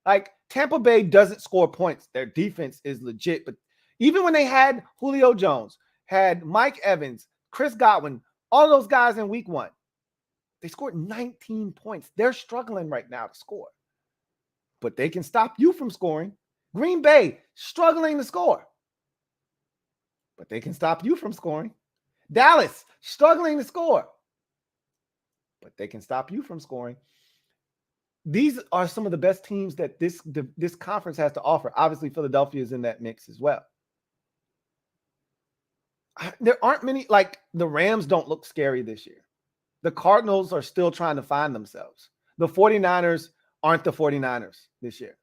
Like, Tampa Bay doesn't score points. Their defense is legit. But even when they had Julio Jones, had Mike Evans, Chris Godwin, all those guys in week 1, they scored 19 points. They're struggling right now to score. But they can stop you from scoring. Green Bay, struggling to score. But they can stop you from scoring. Dallas struggling to score, but they can stop you from scoring. These are some of the best teams that this conference has to offer. Obviously, Philadelphia is in that mix as well. There aren't many, like the Rams don't look scary this year. The Cardinals are still trying to find themselves. The 49ers aren't the 49ers this year.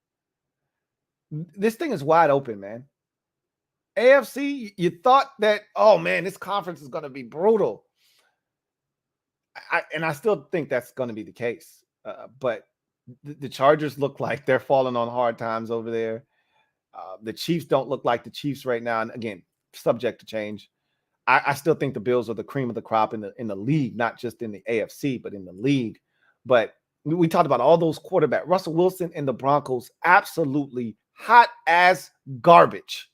This thing is wide open, man. AFC, you thought that, oh man, this conference is going to be brutal. I still think that's going to be the case. But the Chargers look like they're falling on hard times over there. The Chiefs don't look like the Chiefs right now. And again, subject to change. I still think the Bills are the cream of the crop in the league, not just in the AFC, but in the league. But we talked about all those quarterbacks. Russell Wilson and the Broncos, absolutely hot as garbage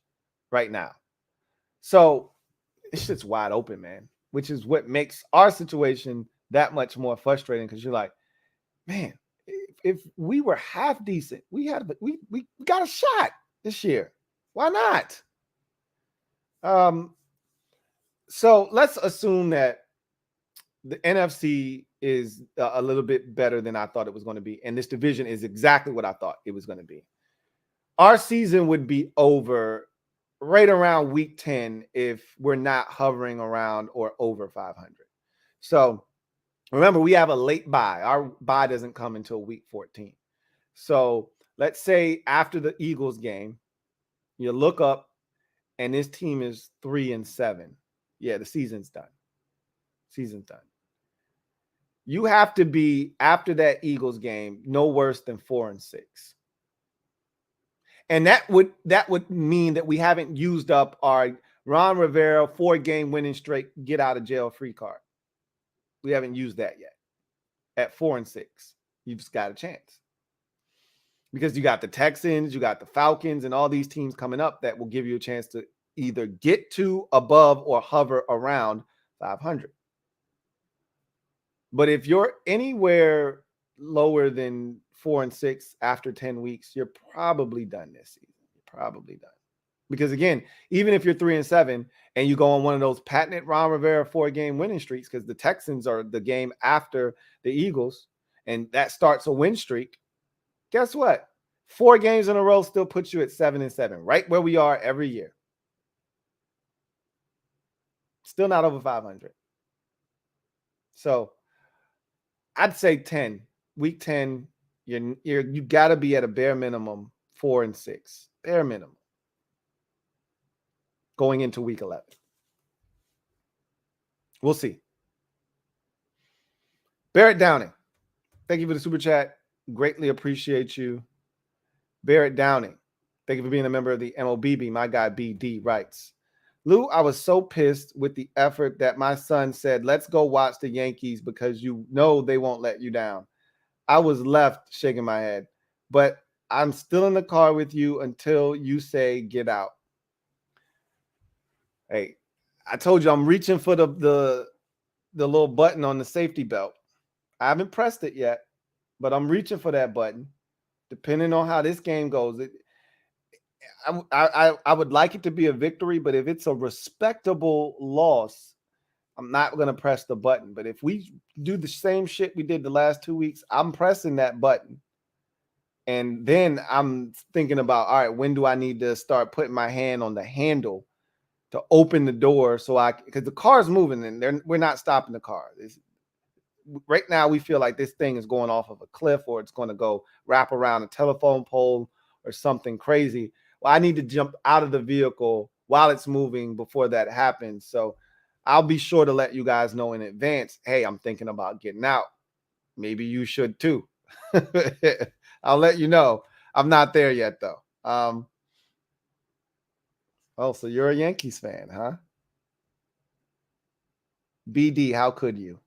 right now. So it's just wide open, man, which is what makes our situation that much more frustrating, because you're like, man, if we were half decent, we got a shot this year. Why not? So let's assume that the NFC is a little bit better than I thought it was going to be, and this division is exactly what I thought it was going to be. Our season would be over right around week 10 if we're not hovering around or over 500. So remember, we have a late bye. Our bye doesn't come until week 14. So let's say after the Eagles game, you look up and this team is 3-7. Yeah, the season's done. Season's done. You have to be, after that Eagles game, no worse than 4-6. And that would mean that we haven't used up our Ron Rivera 4-game winning streak, get out of jail free card. We haven't used that yet. At 4-6, you've just got a chance. Because you got the Texans, you got the Falcons, and all these teams coming up that will give you a chance to either get to, above, or hover around 500. But if you're anywhere lower than 4-6 after 10 weeks, you're probably done this season. You're probably done. Because again, even if you're 3-7 and you go on one of those patented Ron Rivera 4-game winning streaks, because the Texans are the game after the Eagles, and that starts a win streak, guess what? 4 games in a row still puts you at 7-7, right where we are every year. Still not over 500. So I'd say 10. Week 10, you got to be at a bare minimum 4-6. Bare minimum. Going into week 11. We'll see. Barrett Downing, thank you for the super chat. Greatly appreciate you. Barrett Downing, thank you for being a member of the MOBB. My guy BD writes, Lou, I was so pissed with the effort that my son said, let's go watch the Yankees because you know they won't let you down. I was left shaking my head, but I'm still in the car with you until you say get out. Hey, I told you I'm reaching for the little button on the safety belt. I haven't pressed it yet, but I'm reaching for that button. Depending on how this game goes, I would like it to be a victory, but if it's a respectable loss, I'm not going to press the button. But if we do the same shit we did the last 2 weeks, I'm pressing that button. And then I'm thinking about, all right, when do I need to start putting my hand on the handle to open the door because the car's moving and we're not stopping the car. Right now, we feel like this thing is going off of a cliff, or it's going to go wrap around a telephone pole or something crazy. Well, I need to jump out of the vehicle while it's moving before that happens. So I'll be sure to let you guys know in advance, hey, I'm thinking about getting out. Maybe you should too. I'll let you know. I'm not there yet, though. Oh, so you're a Yankees fan, huh? BD, how could you?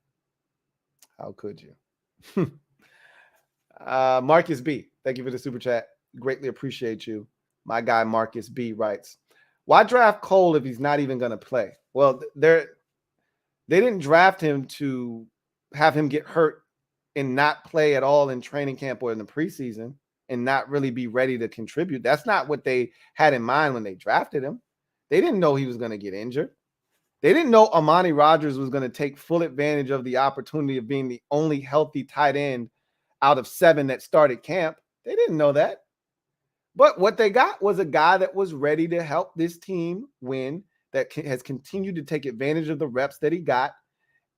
How could you? Marcus B, thank you for the super chat. Greatly appreciate you. My guy Marcus B writes, why draft Cole if he's not even going to play? Well, they didn't draft him to have him get hurt and not play at all in training camp or in the preseason and not really be ready to contribute. That's not what they had in mind when they drafted him. They didn't know he was going to get injured. They didn't know Amani Rodgers was going to take full advantage of the opportunity of being the only healthy tight end out of 7 that started camp. They didn't know that. But what they got was a guy that was ready to help this team win, that has continued to take advantage of the reps that he got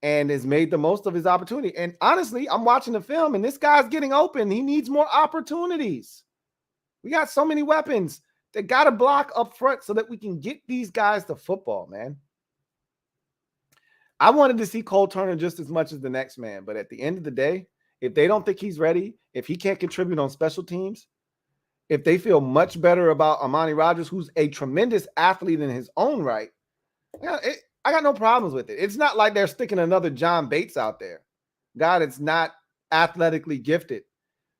and has made the most of his opportunity. And honestly, I'm watching the film and this guy's getting open. He needs more opportunities. We got so many weapons. They got to block up front so that we can get these guys to football, man. I wanted to see Cole Turner just as much as the next man. But at the end of the day, if they don't think he's ready, if he can't contribute on special teams, if they feel much better about Amani Rodgers, who's a tremendous athlete in his own right, I got no problems with it. It's not like they're sticking another John Bates out there. God, it's not athletically gifted.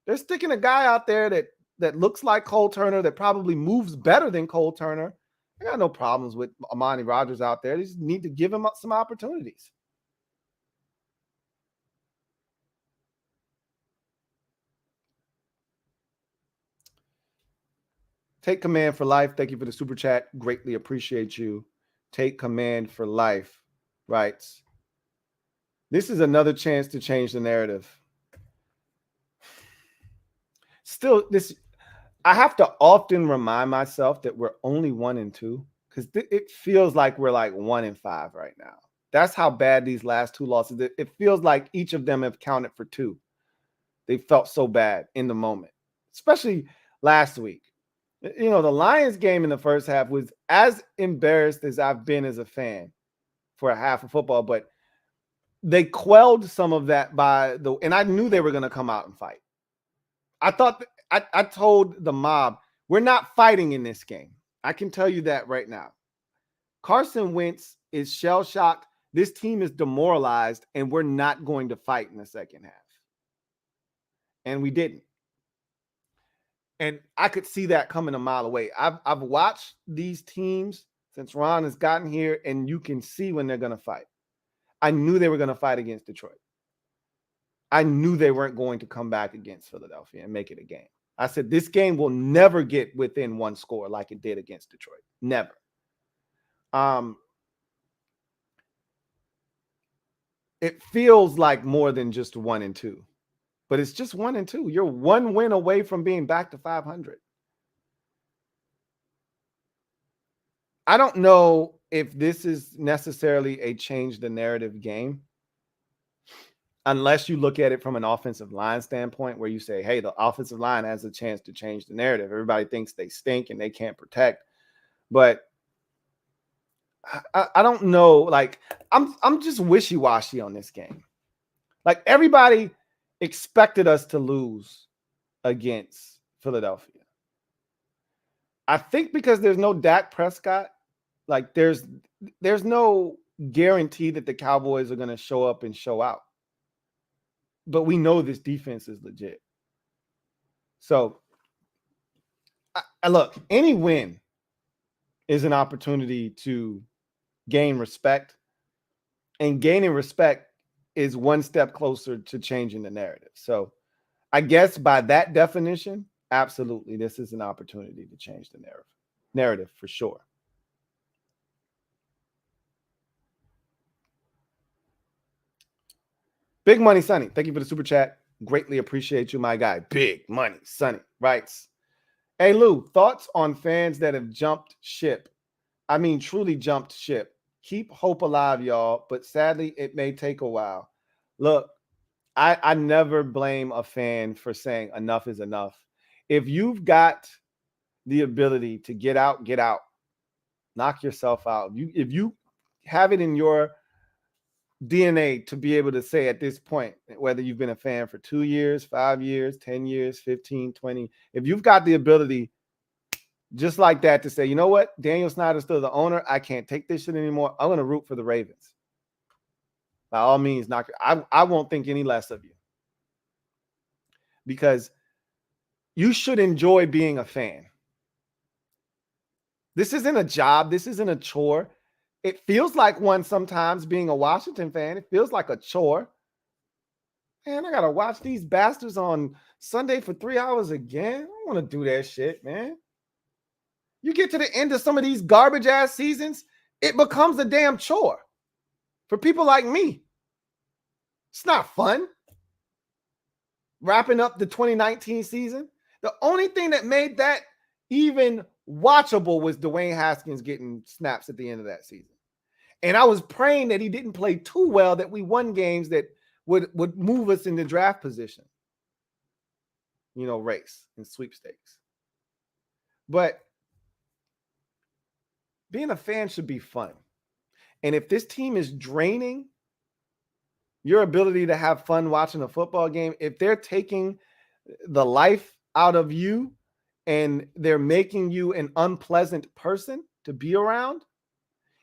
They're sticking a guy out there that looks like Cole Turner, that probably moves better than Cole Turner. I got no problems with Amani Rodgers out there. They just need to give him some opportunities. Take Command for Life. Thank you for the super chat. Greatly appreciate you. Take Command for Life writes, this is another chance to change the narrative. Still, I have to often remind myself that we're only 1-2 because it feels like we're like 1-5 right now. That's how bad these last 2 losses. It feels like each of them have counted for 2. They felt so bad in the moment, especially last week. You know, the Lions game in the first half was as embarrassed as I've been as a fan for a half of football, but they quelled some of that and I knew they were going to come out and fight. I thought, I told the mob, we're not fighting in this game. I can tell you that right now. Carson Wentz is shell-shocked. This team is demoralized, and we're not going to fight in the second half. And we didn't. And I could see that coming a mile away. I've watched these teams since Ron has gotten here, and you can see when they're going to fight. I knew they were going to fight against Detroit. I knew they weren't going to come back against Philadelphia and make it a game. I said, this game will never get within 1 score like it did against Detroit. Never. It feels like more than just 1-2. But it's just 1-2. You're 1 win away from being back to 500. I don't know if this is necessarily a change the narrative game, unless you look at it from an offensive line standpoint where you say, hey, the offensive line has a chance to change the narrative. Everybody thinks they stink and they can't protect. But I don't know. Like, I'm just wishy-washy on this game. Like, everybody expected us to lose against Philadelphia. I think because there's no Dak Prescott, like there's no guarantee that the Cowboys are going to show up and show out. But we know this defense is legit. So, look, any win is an opportunity to gain respect. And gaining respect is 1 step closer to changing the narrative. So I guess by that definition, absolutely, this is an opportunity to change the narrative for sure. Big Money Sonny, thank you for the super chat. Greatly appreciate you, my guy. Big Money Sonny writes, hey, Lou, thoughts on fans that have jumped ship? I mean, truly jumped ship. Keep hope alive, y'all, but sadly, it may take a while. Look, I never blame a fan for saying enough is enough. If you've got the ability to get out, knock yourself out. If you have it in your DNA to be able to say at this point, whether you've been a fan for 2 years, 5 years, 10 years, 15, 20, if you've got the ability just like that to say, you know what, Daniel Snyder's still the owner, I can't take this shit anymore, I'm going to root for the Ravens. By all means, I won't think any less of you. Because you should enjoy being a fan. This isn't a job. This isn't a chore. It feels like one sometimes being a Washington fan. It feels like a chore. Man, I got to watch these bastards on Sunday for 3 hours again. I don't want to do that shit, man. You get to the end of some of these garbage-ass seasons, it becomes a damn chore for people like me. It's not fun wrapping up the 2019 season. The only thing that made that even watchable was Dwayne Haskins getting snaps at the end of that season. And I was praying that he didn't play too well, that we won games that would move us in the draft position, race and sweepstakes. But being a fan should be fun. And if this team is draining your ability to have fun watching a football game, if they're taking the life out of you and they're making you an unpleasant person to be around,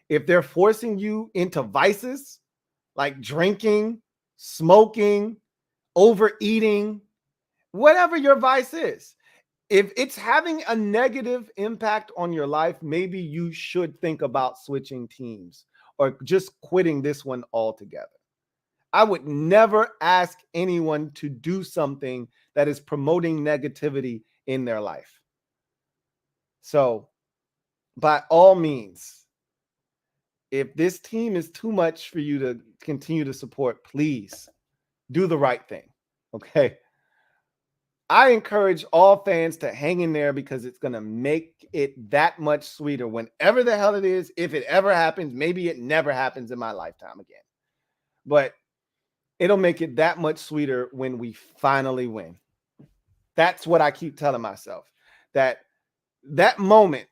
if they're forcing you into vices like drinking, smoking, overeating, whatever your vice is, if it's having a negative impact on your life, maybe you should think about switching teams or just quitting this one altogether. I would never ask anyone to do something that is promoting negativity in their life. So, by all means, if this team is too much for you to continue to support, please do the right thing. Okay. I encourage all fans to hang in there because it's going to make it that much sweeter whenever the hell it is. If it ever happens, maybe it never happens in my lifetime again, but it'll make it that much sweeter when we finally win. That's what I keep telling myself, that moment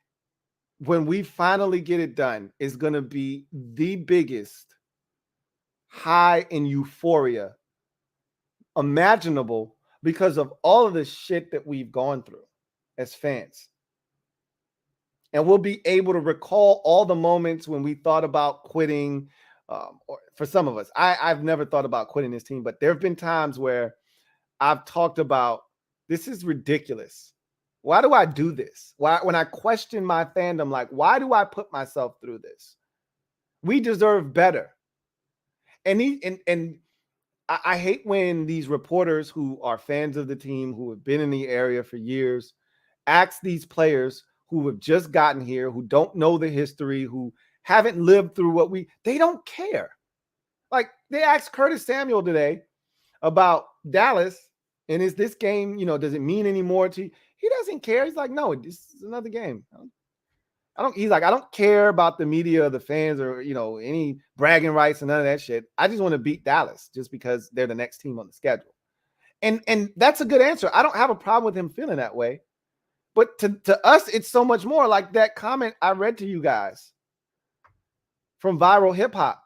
when we finally get it done is going to be the biggest high in euphoria imaginable because of all of the shit that we've gone through as fans. And we'll be able to recall all the moments when we thought about quitting. Or for some of us, I've never thought about quitting this team, but there have been times where I've talked about, this is ridiculous. Why do I do this? Why, when I question my fandom, like, why do I put myself through this? We deserve better. And I hate when these reporters who are fans of the team, who have been in the area for years, ask these players who have just gotten here, who don't know the history, who haven't lived through they don't care. Like, they asked Curtis Samuel today about Dallas, and is this game, does it mean any more to you? He doesn't care. He's like, no, this is another game. He's like, I don't care about the media or the fans or, any bragging rights and none of that shit. I just want to beat Dallas just because they're the next team on the schedule. And that's a good answer. I don't have a problem with him feeling that way. But to us, it's so much more. Like that comment I read to you guys from Viral Hip Hop.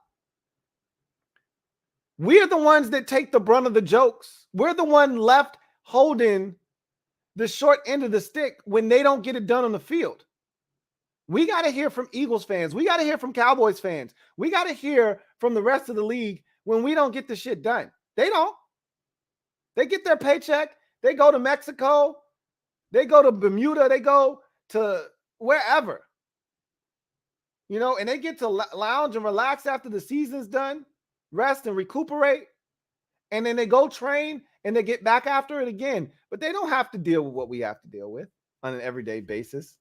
We're the ones that take the brunt of the jokes. We're the one left holding the short end of the stick when they don't get it done on the field. We got to hear from Eagles fans. We got to hear from Cowboys fans. We got to hear from the rest of the league when we don't get the shit done. They don't. They get their paycheck. They go to Mexico. They go to Bermuda. They go to wherever. And they get to lounge and relax after the season's done, rest and recuperate. And then they go train and they get back after it again. But they don't have to deal with what we have to deal with on an everyday basis.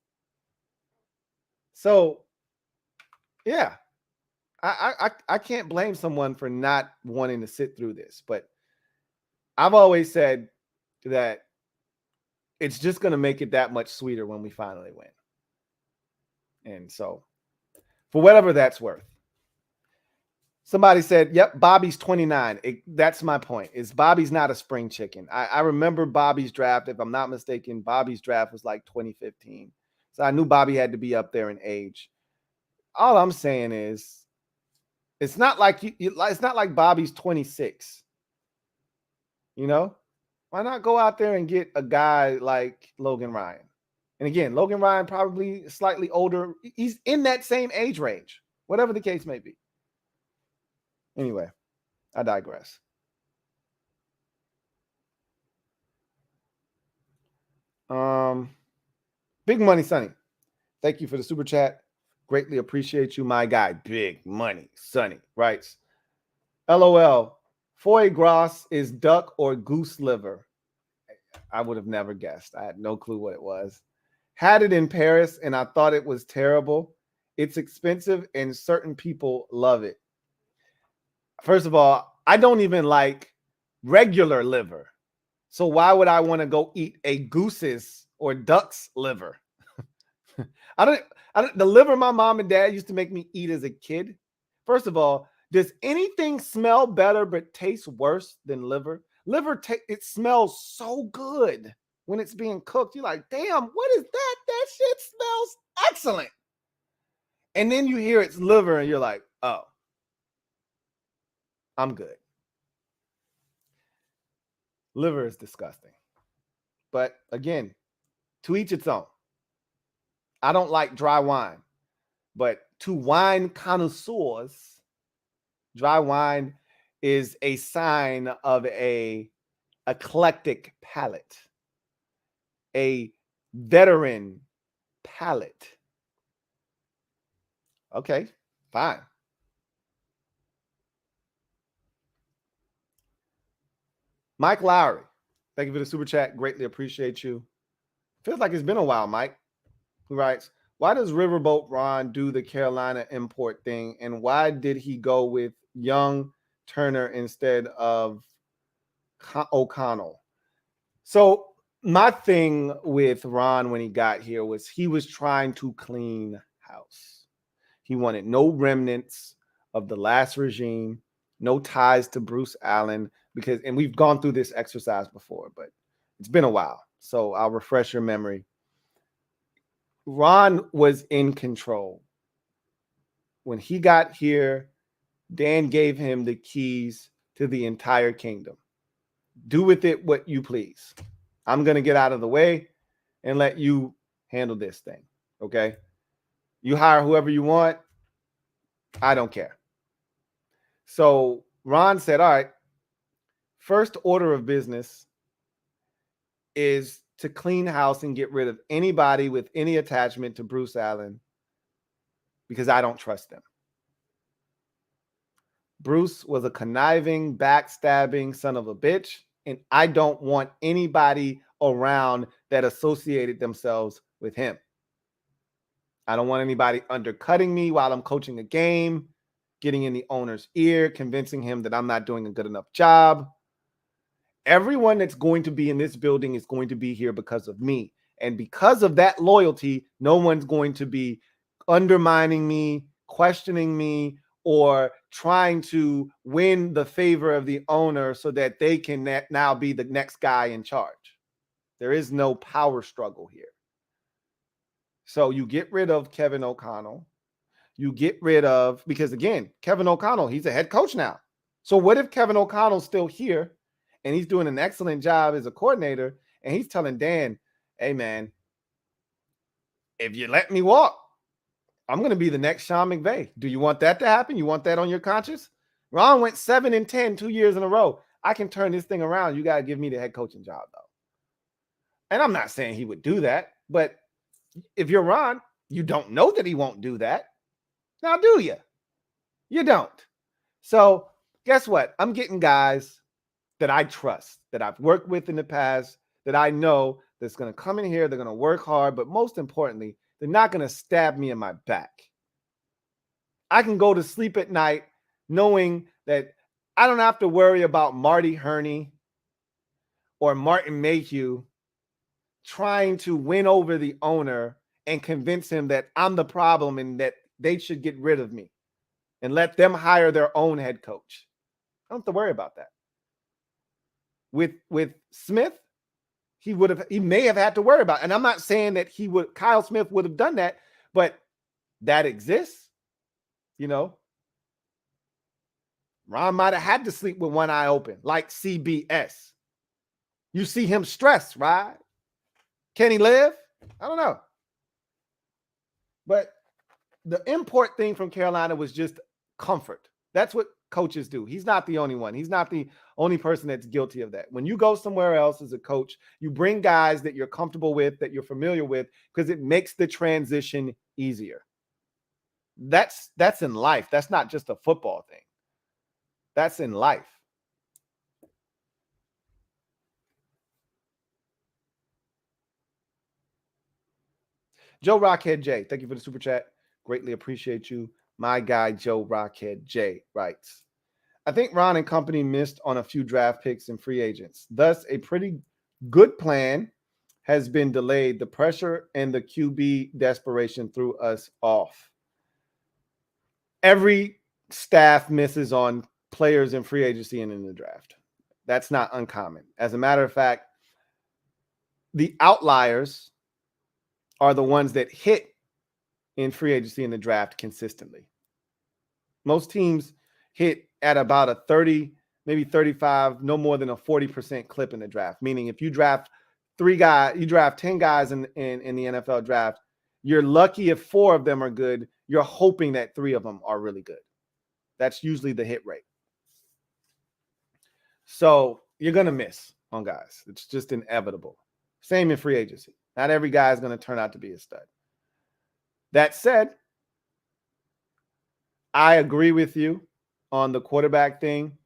So, yeah, I can't blame someone for not wanting to sit through this. But I've always said that it's just going to make it that much sweeter when we finally win. And so, for whatever that's worth. Somebody said, yep, Bobby's 29. That's my point. Bobby's not a spring chicken. I remember Bobby's draft. If I'm not mistaken, Bobby's draft was like 2015. So I knew Bobby had to be up there in age. All I'm saying is, it's not like it's not like Bobby's 26. Why not go out there and get a guy like Logan Ryan? And again, Logan Ryan probably slightly older. He's in that same age range, whatever the case may be. Anyway, I digress. Big Money Sonny, thank you for the super chat. Greatly appreciate you, my guy. Big Money Sonny writes, LOL, foie gras is duck or goose liver. I would have never guessed. I had no clue what it was. Had it in Paris and I thought it was terrible. It's expensive and certain people love it. First of all, I don't even like regular liver. So why would I want to go eat a goose's or duck's liver? I don't, the liver my mom and dad used to make me eat as a kid. First of all, does anything smell better but taste worse than liver? It smells so good when it's being cooked. You're like, damn, what is that? That shit smells excellent. And then you hear it's liver and you're like, oh, I'm good. Liver is disgusting. But again, to each its own. I don't like dry wine, but to wine connoisseurs, dry wine is a sign of a eclectic palate, a veteran palate. Okay, fine. Mike Lowry, thank you for the super chat. Greatly appreciate you. Feels like it's been a while, Mike. Who writes, why does Riverboat Ron do the Carolina import thing? And why did he go with Young Turner instead of O'Connell? So my thing with Ron when he got here was he was trying to clean house. He wanted no remnants of the last regime, no ties to Bruce Allen, and we've gone through this exercise before, but it's been a while. So I'll refresh your memory. Ron was in control. When he got here, Dan gave him the keys to the entire kingdom. Do with it what you please. I'm going to get out of the way and let you handle this thing. Okay? You hire whoever you want. I don't care. So Ron said, all right, first order of business is to clean house and get rid of anybody with any attachment to Bruce Allen because I don't trust them. Bruce was a conniving, backstabbing son of a bitch, and I don't want anybody around that associated themselves with him. I don't want anybody undercutting me while I'm coaching a game, getting in the owner's ear, convincing him that I'm not doing a good enough job. Everyone that's going to be in this building is going to be here because of me. And because of that loyalty, no one's going to be undermining me, questioning me, or trying to win the favor of the owner so that they can now be the next guy in charge. There is no power struggle here. So you get rid of Kevin O'Connell. You get rid of, because again, Kevin O'Connell, he's a head coach now. So what if Kevin O'Connell's still here and he's doing an excellent job as a coordinator and he's telling Dan, hey man, if you let me walk, I'm going to be the next Sean McVay. Do you want that to happen? You want that on your conscience? Ron went 7-10 2 years in a row. I can turn this thing around. You got to give me the head coaching job, though. And I'm not saying he would do that, but if you're Ron, you don't know that he won't do that. Now, do you? You don't. So guess what? I'm getting guys that I trust, that I've worked with in the past, that I know that's going to come in here. They're going to work hard, but most importantly, they're not going to stab me in my back. I can go to sleep at night knowing that I don't have to worry about Marty Herney or Martin Mayhew trying to win over the owner and convince him that I'm the problem and that they should get rid of me and let them hire their own head coach. I don't have to worry about that. With Smith, he may have had to worry about it. And I'm not saying that Kyle Smith would have done that, but that exists. You know, Ron might have had to sleep with one eye open, like CBS. You see him stressed, right? Can he live? I don't know. But the import thing from Carolina was just comfort. That's what coaches do. He's not the only one. He's not the only person that's guilty of that. When you go somewhere else as a coach, you bring guys that you're comfortable with, that you're familiar with, because it makes the transition easier. That's in life. That's not just a football thing. That's in life. Joe Rockhead J, thank you for the super chat. Greatly appreciate you. My guy, Joe Rockhead J, writes, I think Ron and company missed on a few draft picks and free agents. Thus, a pretty good plan has been delayed. The pressure and the QB desperation threw us off. Every staff misses on players in free agency and in the draft. That's not uncommon. As a matter of fact, the outliers are the ones that hit in free agency and the draft consistently. Most teams hit at about a 30, maybe 35, no more than a 40% clip in the draft. Meaning if you draft 10 guys in the NFL draft, you're lucky if 4 of them are good. You're hoping that 3 of them are really good. That's usually the hit rate. So you're going to miss on guys. It's just inevitable. Same in free agency. Not every guy is going to turn out to be a stud. That said, I agree with you on the quarterback thing.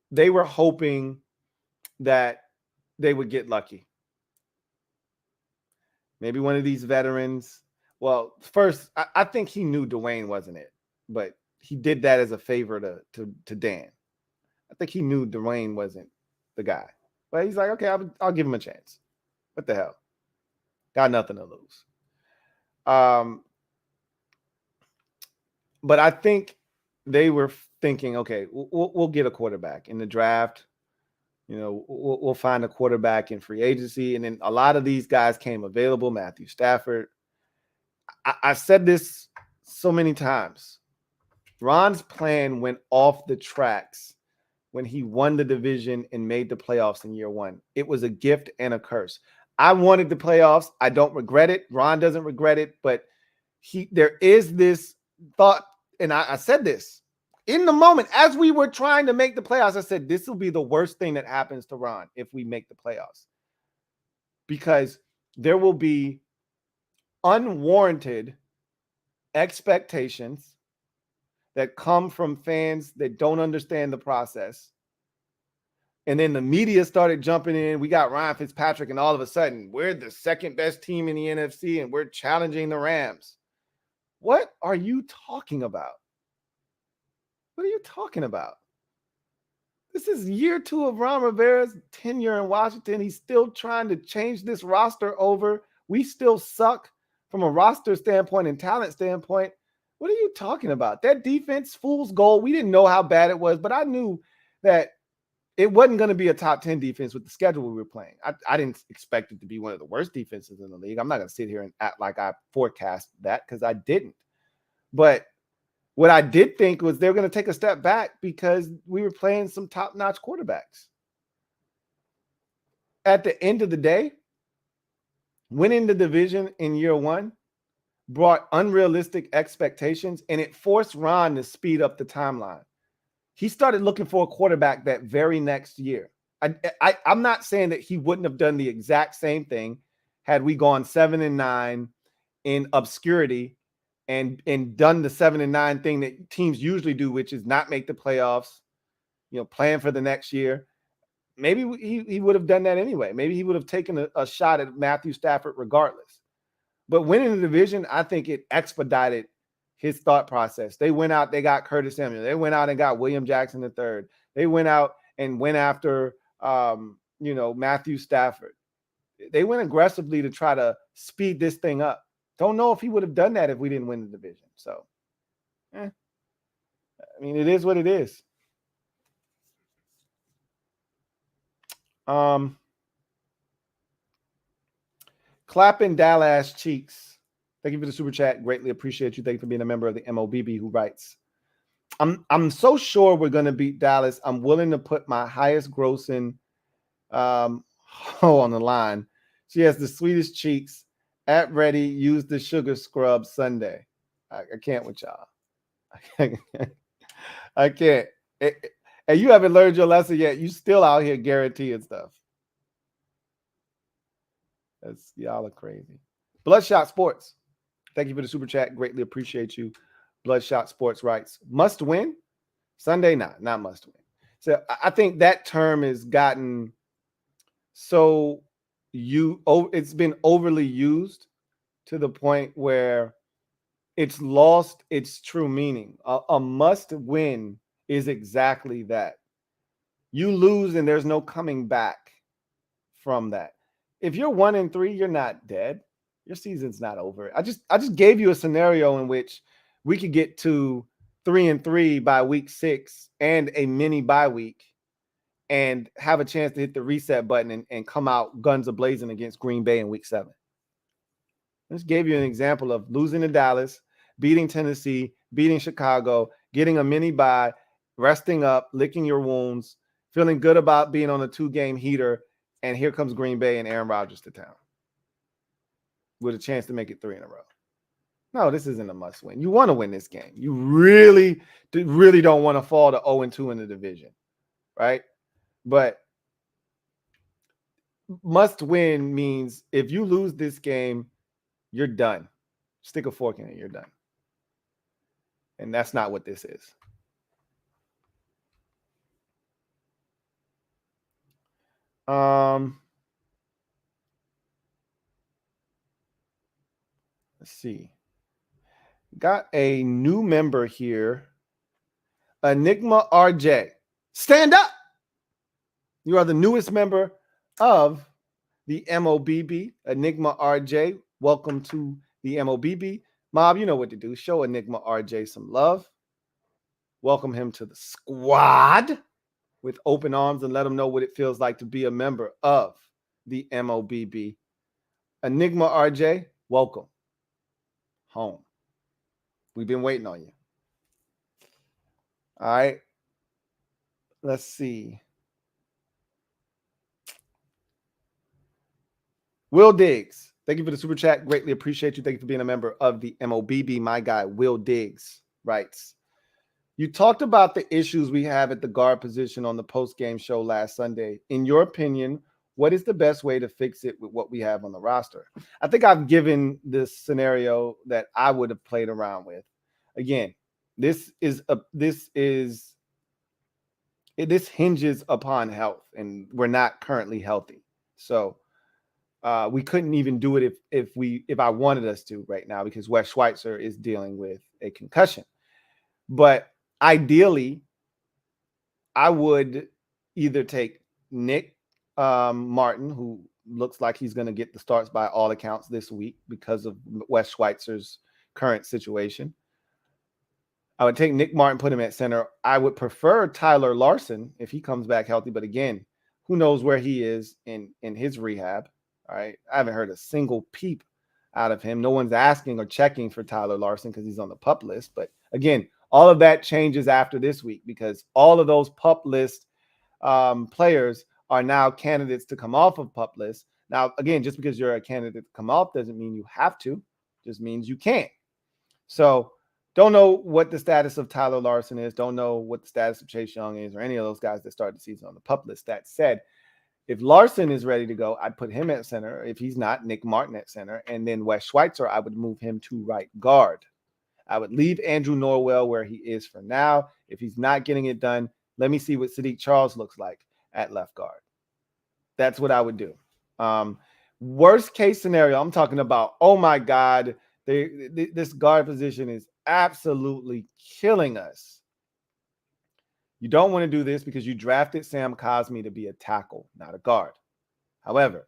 They were hoping that they would get lucky. Maybe one of these veterans. Well, first, I think he knew Dwayne wasn't it, but he did that as a favor to Dan. I think he knew Dwayne wasn't the guy. But he's like, okay, I'll give him a chance. What the hell? Got nothing to lose. But I think they were thinking, okay, we'll get a quarterback in the draft. You know, we'll find a quarterback in free agency. And then a lot of these guys came available. Matthew Stafford. I said this so many times. Ron's plan went off the tracks when he won the division and made the playoffs in year 1. It was a gift and a curse. I wanted the playoffs. I don't regret it. Ron doesn't regret it. But there is this thought, and I said this in the moment as we were trying to make the playoffs. I said, this will be the worst thing that happens to Ron if we make the playoffs, because there will be unwarranted expectations that come from fans that don't understand the process. And then the media started jumping in. We got Ryan Fitzpatrick, and all of a sudden, we're the second best team in the NFC, and we're challenging the Rams. What are you talking about? What are you talking about? This is year 2 of Ron Rivera's tenure in Washington. He's still trying to change this roster over. We still suck from a roster standpoint and talent standpoint. What are you talking about? That defense, fool's gold. We didn't know how bad it was, but I knew that it wasn't going to be a top 10 defense with the schedule we were playing. I didn't expect it to be one of the worst defenses in the league. I'm not going to sit here and act like I forecast that, because I didn't. But what I did think was they were going to take a step back because we were playing some top-notch quarterbacks. At the end of the day, winning the division in year 1 brought unrealistic expectations, and it forced Ron to speed up the timeline. He started looking for a quarterback that very next year. I'm not saying that he wouldn't have done the exact same thing had we gone 7-9 in obscurity and done the 7-9 thing that teams usually do, which is not make the playoffs, plan for the next year. Maybe he would have done that anyway. Maybe he would have taken a shot at Matthew Stafford regardless. But winning the division, I think it expedited his thought process. They went out, they got Curtis Samuel. They went out and got William Jackson III. They went out and went after, Matthew Stafford. They went aggressively to try to speed this thing up. Don't know if he would have done that if we didn't win the division. So, it is what it is. Clapping Dallas cheeks. Thank you for the super chat. Greatly appreciate you. Thank you for being a member of the MOBB who writes, I'm so sure we're going to beat Dallas. I'm willing to put my highest grossing on the line. She has the sweetest cheeks. At ready, use the sugar scrub Sunday. I can't with y'all. I can't. And you haven't learned your lesson yet. You still out here guaranteeing stuff. Y'all are crazy. Bloodshot Sports. Thank you for the super chat. Greatly appreciate you. Bloodshot Sports writes, must win? Sunday, not must win. So I think that term has gotten it's been overly used to the point where it's lost its true meaning. A must win is exactly that. You lose and there's no coming back from that. If you're 1-3, you're not dead. Your season's not over. I just gave you a scenario in which we could get to 3-3 by week 6 and a mini bye week and have a chance to hit the reset button and come out guns a-blazing against Green Bay in week 7. I just gave you an example of losing to Dallas, beating Tennessee, beating Chicago, getting a mini bye, resting up, licking your wounds, feeling good about being on a 2-game heater, and here comes Green Bay and Aaron Rodgers to town with a chance to make it 3 in a row. No, this isn't a must win. You want to win this game. You really don't want to fall to 0-2 in the division, right? But must win means if you lose this game, you're done. Stick a fork in it, you're done. And that's not what this is. Let's see. Got a new member here. Enigma RJ. Stand up. You are the newest member of the MOBB. Enigma RJ. Welcome to the MOBB. Mob, you know what to do. Show Enigma RJ some love. Welcome him to the squad with open arms and let him know what it feels like to be a member of the MOBB. Enigma RJ, welcome home. We've been waiting on you. All right. Let's see. Will Diggs, thank you for the super chat. Greatly appreciate you. Thank you for being a member of the MOBB. My guy, Will Diggs, writes, you talked about the issues we have at the guard position on the post-game show last Sunday. In your opinion, what is the best way to fix it with what we have on the roster? I think I've given this scenario that I would have played around with. Again, this hinges upon health, and we're not currently healthy. So we couldn't even do it if I wanted us to right now because Wes Schweitzer is dealing with a concussion. But ideally, I would either take Nick Martin, who looks like he's going to get the starts by all accounts this week because of Wes Schweitzer's current situation. I would take Nick Martin, put him at center. I would prefer Tyler Larson if he comes back healthy. But again, who knows where he is in his rehab. All right. I haven't heard a single peep out of him. No one's asking or checking for Tyler Larson because he's on the PUP list. But again, all of that changes after this week because all of those PUP list players are now candidates to come off of PUP list. Now, again, just because you're a candidate to come off doesn't mean you have to. Just means you can't. So don't know what the status of Tyler Larson is. Don't know what the status of Chase Young is or any of those guys that started the season on the PUP list. That said, if Larson is ready to go, I'd put him at center. If he's not, Nick Martin at center. And then Wes Schweitzer, I would move him to right guard. I would leave Andrew Norwell where he is for now. If he's not getting it done, let me see what Sadiq Charles looks like at left guard. That's what I would do. Worst case scenario, I'm talking about, oh my God, this guard position is absolutely killing us. You don't want to do this because you drafted Sam Cosmi to be a tackle, not a guard. However,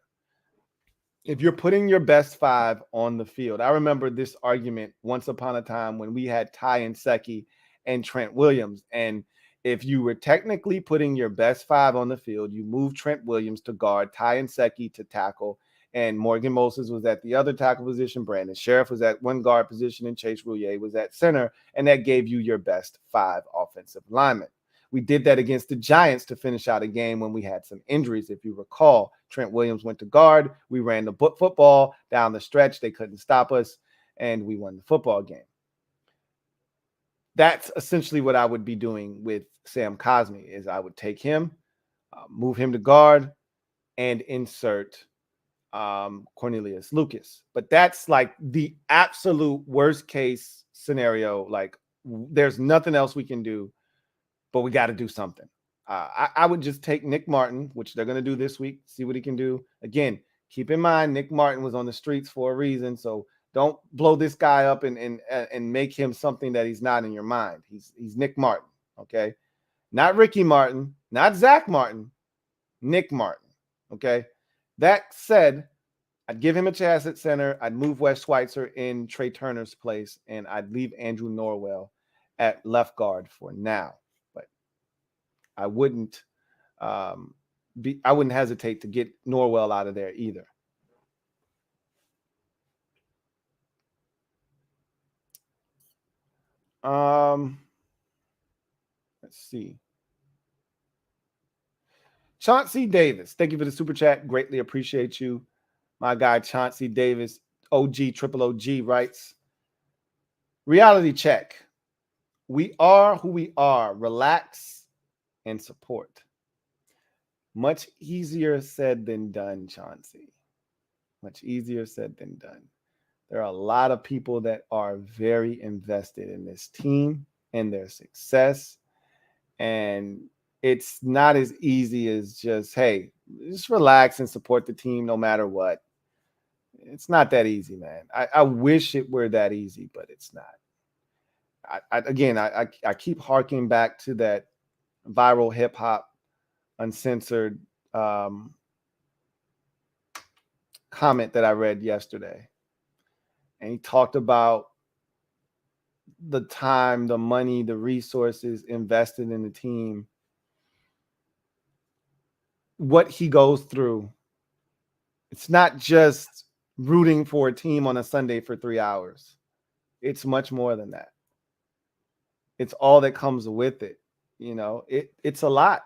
if you're putting your best 5 on the field, I remember this argument once upon a time when we had Ty Nsekhe and Trent Williams. And if you were technically putting your best 5 on the field, you move Trent Williams to guard, Ty Nsekhe to tackle, and Morgan Moses was at the other tackle position. Brandon Sheriff was at one guard position, and Chase Roulier was at center. And that gave you your best 5 offensive linemen. We did that against the Giants to finish out a game when we had some injuries. If you recall, Trent Williams went to guard. We ran the football down the stretch. They couldn't stop us, and we won the football game. That's essentially what I would be doing with Sam Cosmi is I would take him, move him to guard, and insert Cornelius Lucas. But that's like the absolute worst case scenario. Like there's nothing else we can do. But we got to do something. I would just take Nick Martin, which they're going to do this week, see what he can do. Again, keep in mind, Nick Martin was on the streets for a reason. So Don't blow this guy up and make him something that he's not in your mind. He's Nick Martin, okay? Not Ricky Martin, not Zach Martin, Nick Martin, okay? That said, I'd give him a chance at center. I'd move Wes Schweitzer in Trey Turner's place, and I'd leave Andrew Norwell at left guard for now. But I wouldn't I wouldn't hesitate to get Norwell out of there either. Let's see. Chauncey Davis, thank you for the super chat. Greatly appreciate you. My guy Chauncey Davis, OG, triple OG, writes, reality check. We are who we are. Relax and support. Much easier said than done, Chauncey. Much easier said than done. There are a lot of people that are very invested in this team and their success. And it's not as easy as just, hey, just relax and support the team no matter what. It's not that easy, man. I wish it were that easy, but it's not. I keep harking back to that viral hip hop uncensored comment that I read yesterday. And he talked about the time, the money, the resources invested in the team, what he goes through. It's not just rooting for a team on a Sunday for 3 hours. It's much more than that. It's all that comes with it. You know, it's a lot.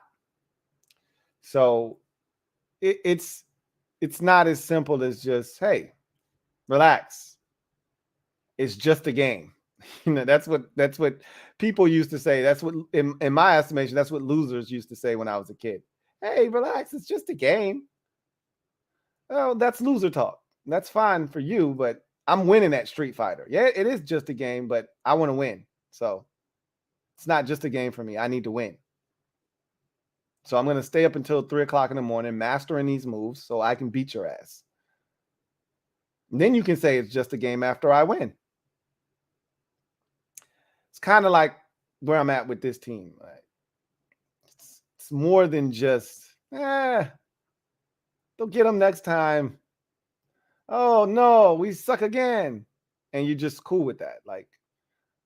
So it's not as simple as just, hey, relax. It's just a game. You know, that's what people used to say. That's what, in my estimation, that's what losers used to say when I was a kid. Hey, relax. It's just a game. Oh, that's loser talk. That's fine for you, but I'm winning at Street Fighter. Yeah, it is just a game, but I want to win. So it's not just a game for me. I need to win. So I'm going to stay up until 3 o'clock in the morning, mastering these moves so I can beat your ass. And then you can say it's just a game after I win. It's kind of like where I'm at with this team. Right? It's more than just, they'll get them next time. Oh, no, we suck again. And you're just cool with that. Like,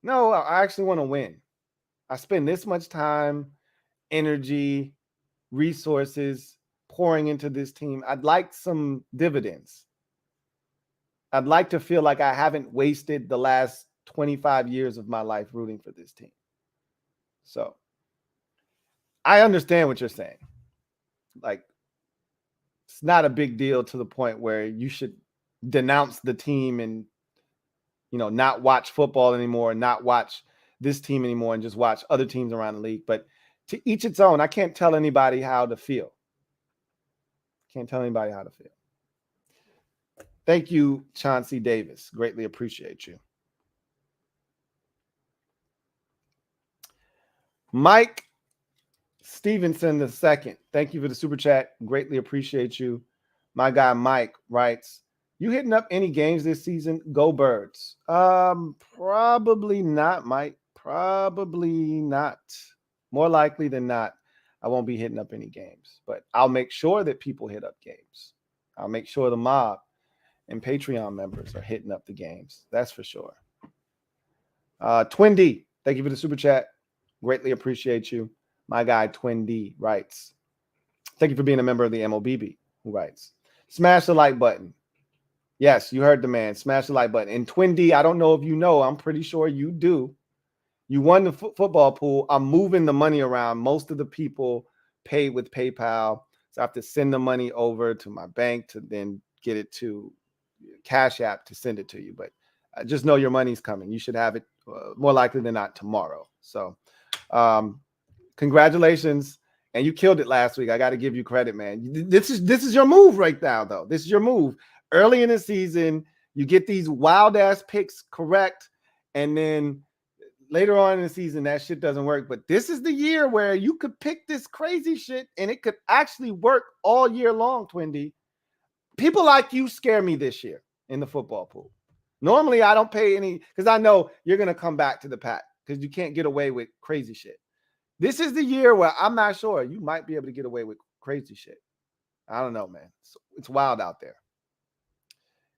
no, I actually want to win. I spend this much time, energy, resources pouring into this team. I'd like some dividends. I'd like to feel like I haven't wasted the last 25 years of my life rooting for this team. So I understand what you're saying. Like, it's not a big deal to the point where you should denounce the team and, you know, not watch football anymore, not watch this team anymore, and just watch other teams around the league. But to each its own. I can't tell anybody how to feel. Can't tell anybody how to feel. Thank you, Chauncey Davis. Greatly appreciate you. Mike Stevenson II. Thank you for the super chat. Greatly appreciate you. My guy Mike writes, you hitting up any games this season? Go Birds. Probably not, Mike. Probably not. More likely than not, I won't be hitting up any games. But I'll make sure that people hit up games. I'll make sure the mob and Patreon members are hitting up the games. That's for sure. Twin D, thank you for the super chat. Greatly appreciate you. My guy Twin D writes, thank you for being a member of the MOBB, who writes, smash the like button. Yes, you heard the man. Smash the like button. And Twin D, I don't know if you know, I'm pretty sure you do. You won the football pool. I'm moving the money around. Most of the people pay with PayPal. So I have to send the money over to my bank to then get it to CashApp to send it to you. But just know your money's coming. You should have it more likely than not tomorrow. So congratulations. And you killed it last week. I got to give you credit, man. This is your move right now, though. This is your move. Early in the season, you get these wild-ass picks correct, and then later on in the season, that shit doesn't work. But this is the year where you could pick this crazy shit, and it could actually work all year long, Twin D. People like you scare me this year in the football pool. Normally, I don't pay any because I know you're going to come back to the pack because you can't get away with crazy shit. This is the year where I'm not sure you might be able to get away with crazy shit. I don't know, man. It's wild out there.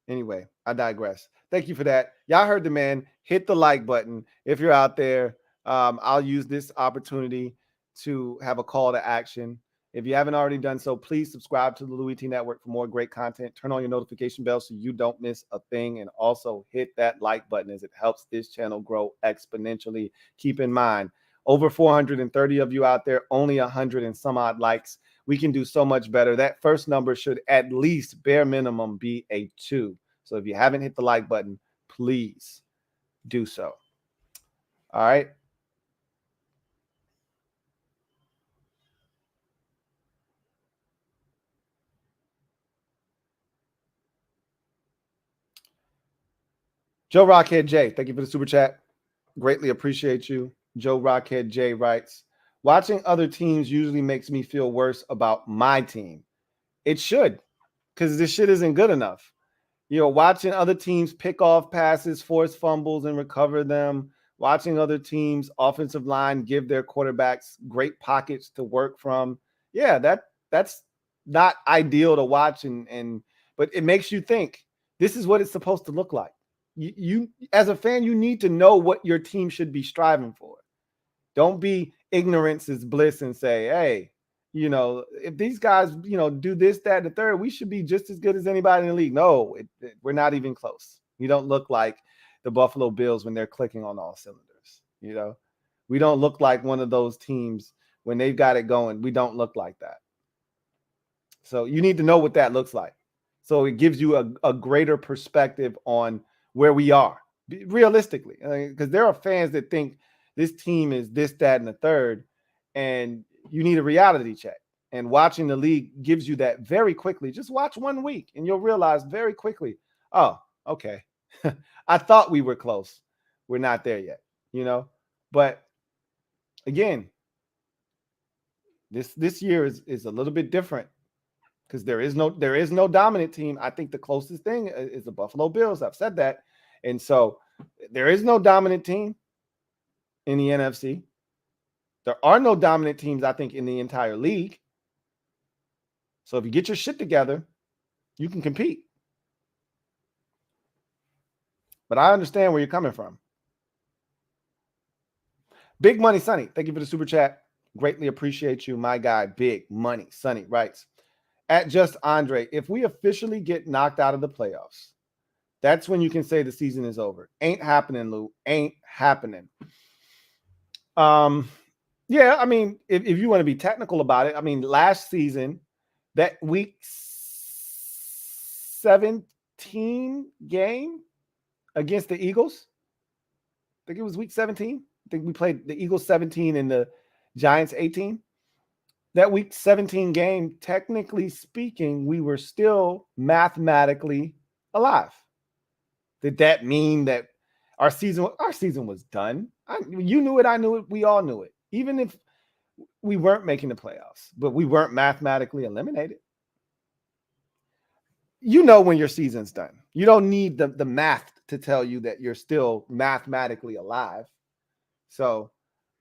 Anyway, I digress. Thank you for that. Y'all heard the man. Hit the like button if you're out there. I'll use this opportunity to have a call to action. If you haven't already done so, please subscribe to the Louie T Network for more great content. Turn on your notification bell so you don't miss a thing. And also hit that like button as it helps this channel grow exponentially. Keep in mind, over 430 of you out there, only 100 and some odd likes. We can do so much better. That first number should at least bare minimum be a 2. So if you haven't hit the like button, please do so. All right. Joe Rockhead J, thank you for the super chat. Greatly appreciate you. Joe Rockhead J writes, watching other teams usually makes me feel worse about my team. It should, because this shit isn't good enough. Watching other teams pick off passes, force fumbles, and recover them. Watching other teams' offensive line give their quarterbacks great pockets to work from. Yeah, that's not ideal to watch, but it makes you think this is what it's supposed to look like. You as a fan, you need to know what your team should be striving for. Don't be ignorance is bliss and say, hey, if these guys, do this, that, and the third, we should be just as good as anybody in the league. No, we're not even close. We don't look like the Buffalo Bills when they're clicking on all cylinders. We don't look like one of those teams when they've got it going. We don't look like that. So you need to know what that looks like. So it gives you a greater perspective on where we are realistically, because there are fans that think this team is this, that, and the third, and you need a reality check. And watching the league gives you that very quickly. Just watch 1 week and you'll realize very quickly, oh, okay. I thought we were close. We're not there yet, But again, this year is a little bit different because there is no dominant team. I think the closest thing is the Buffalo Bills. I've said that. And so there is no dominant team in the NFC. There are no dominant teams, I think, in the entire league. So if you get your shit together, you can compete. But I understand where you're coming from. Big Money Sonny, thank you for the super chat. Greatly appreciate you, my guy. Big Money Sonny writes, at Just Andre, if we officially get knocked out of the playoffs, that's when you can say the season is over. Ain't happening, Lou. Ain't happening. Yeah, I mean, if you want to be technical about it, I mean, last season, that week 17 game against the Eagles, I think it was week 17. I think we played the Eagles 17 and the Giants 18. That week 17 game, technically speaking, we were still mathematically alive. Did that mean that our season was done? You knew it. I knew it. We all knew it. Even if we weren't making the playoffs, but we weren't mathematically eliminated. When your season's done. You don't need the math to tell you that you're still mathematically alive. So,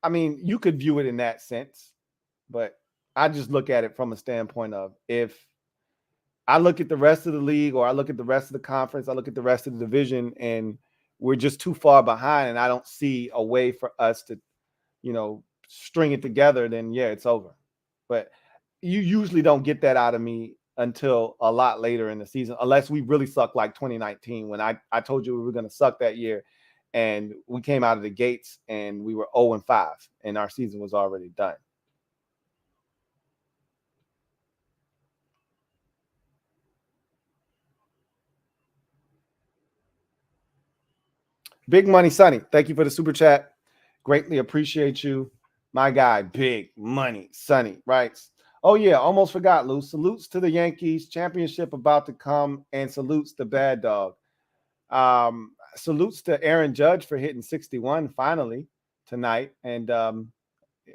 I mean, you could view it in that sense, but I just look at it from a standpoint of if I look at the rest of the league or I look at the rest of the conference, I look at the rest of the division, and we're just too far behind and I don't see a way for us to, string it together, then yeah, it's over. But you usually don't get that out of me until a lot later in the season, unless we really suck like 2019 when I told you we were going to suck that year and we came out of the gates and we were 0-5 and our season was already done. Big Money Sonny, thank you for the super chat. Greatly appreciate you. My guy, Big Money Sonny writes, oh yeah, almost forgot, Lou. Salutes to the Yankees. Championship about to come, and salutes to Bad Dog. Salutes to Aaron Judge for hitting 61 finally tonight. And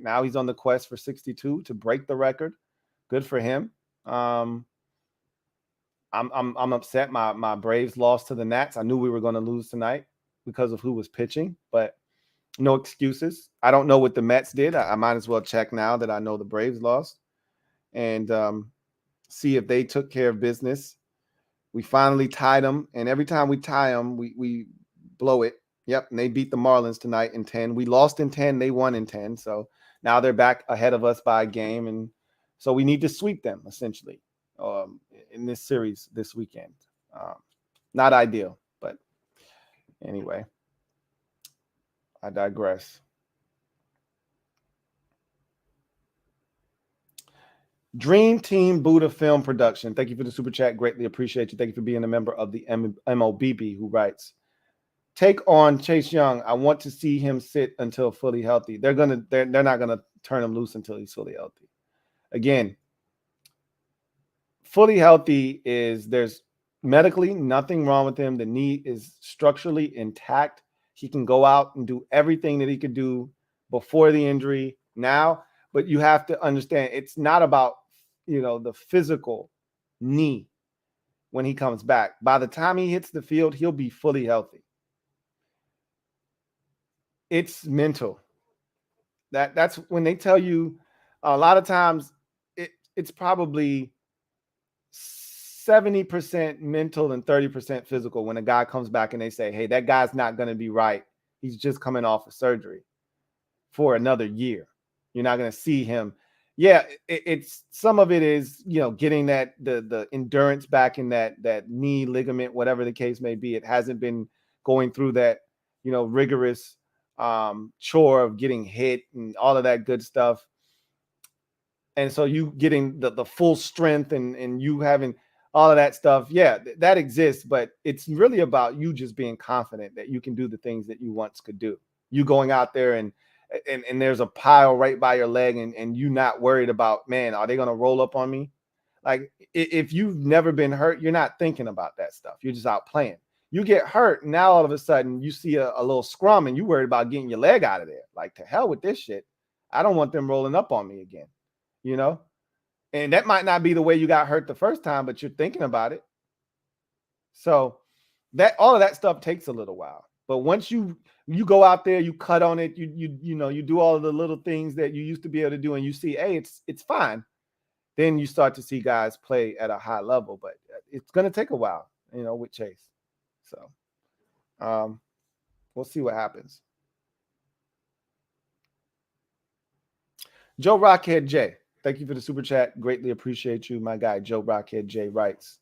now he's on the quest for 62 to break the record. Good for him. I'm I'm upset. My Braves lost to the Nats. I knew we were going to lose tonight because of who was pitching, but no excuses. I don't know what the Mets did. I might as well check now that I know the Braves lost and see if they took care of business. We finally tied them, and every time we tie them, we blow it. Yep, and they beat the Marlins tonight in 10. We lost in 10, they won in 10. So now they're back ahead of us by a game, and so we need to sweep them essentially in this series this weekend. Not ideal, but anyway, I digress. Dream Team Buddha Film Production. Thank you for the super chat. Greatly appreciate you. Thank you for being a member of the MOBB, who writes, take on Chase Young. I want to see him sit until fully healthy. They're not gonna turn him loose until he's fully healthy. Again, fully healthy is there's medically nothing wrong with him. The knee is structurally intact. He can go out and do everything that he could do before the injury now, but you have to understand it's not about the physical knee when he comes back. By the time he hits the field, he'll be fully healthy. It's mental. That's when they tell you a lot of times it's probably 70% mental and 30% physical when a guy comes back and they say, hey, that guy's not going to be right. He's just coming off of surgery for another year. You're not going to see him. Yeah, it's some of it is, getting that the endurance back in that knee ligament, whatever the case may be. It hasn't been going through that, rigorous chore of getting hit and all of that good stuff. And so you getting the full strength and you having all of that stuff. Yeah, that exists, but it's really about you just being confident that you can do the things that you once could do. You going out there and there's a pile right by your leg and you not worried about, man, are they going to roll up on me? Like if you've never been hurt, you're not thinking about that stuff. You're just out playing. You get hurt, and now all of a sudden you see a little scrum and you worried about getting your leg out of there. Like, to hell with this shit. I don't want them rolling up on me again, And that might not be the way you got hurt the first time, but you're thinking about it. So that all of that stuff takes a little while. But once you go out there, you cut on it, you do all of the little things that you used to be able to do, and you see, hey, it's fine. Then you start to see guys play at a high level, but it's going to take a while, with Chase. So we'll see what happens. Joe Rockhead J, thank you for the super chat. Greatly appreciate you, my guy. Joe Rockhead J writes,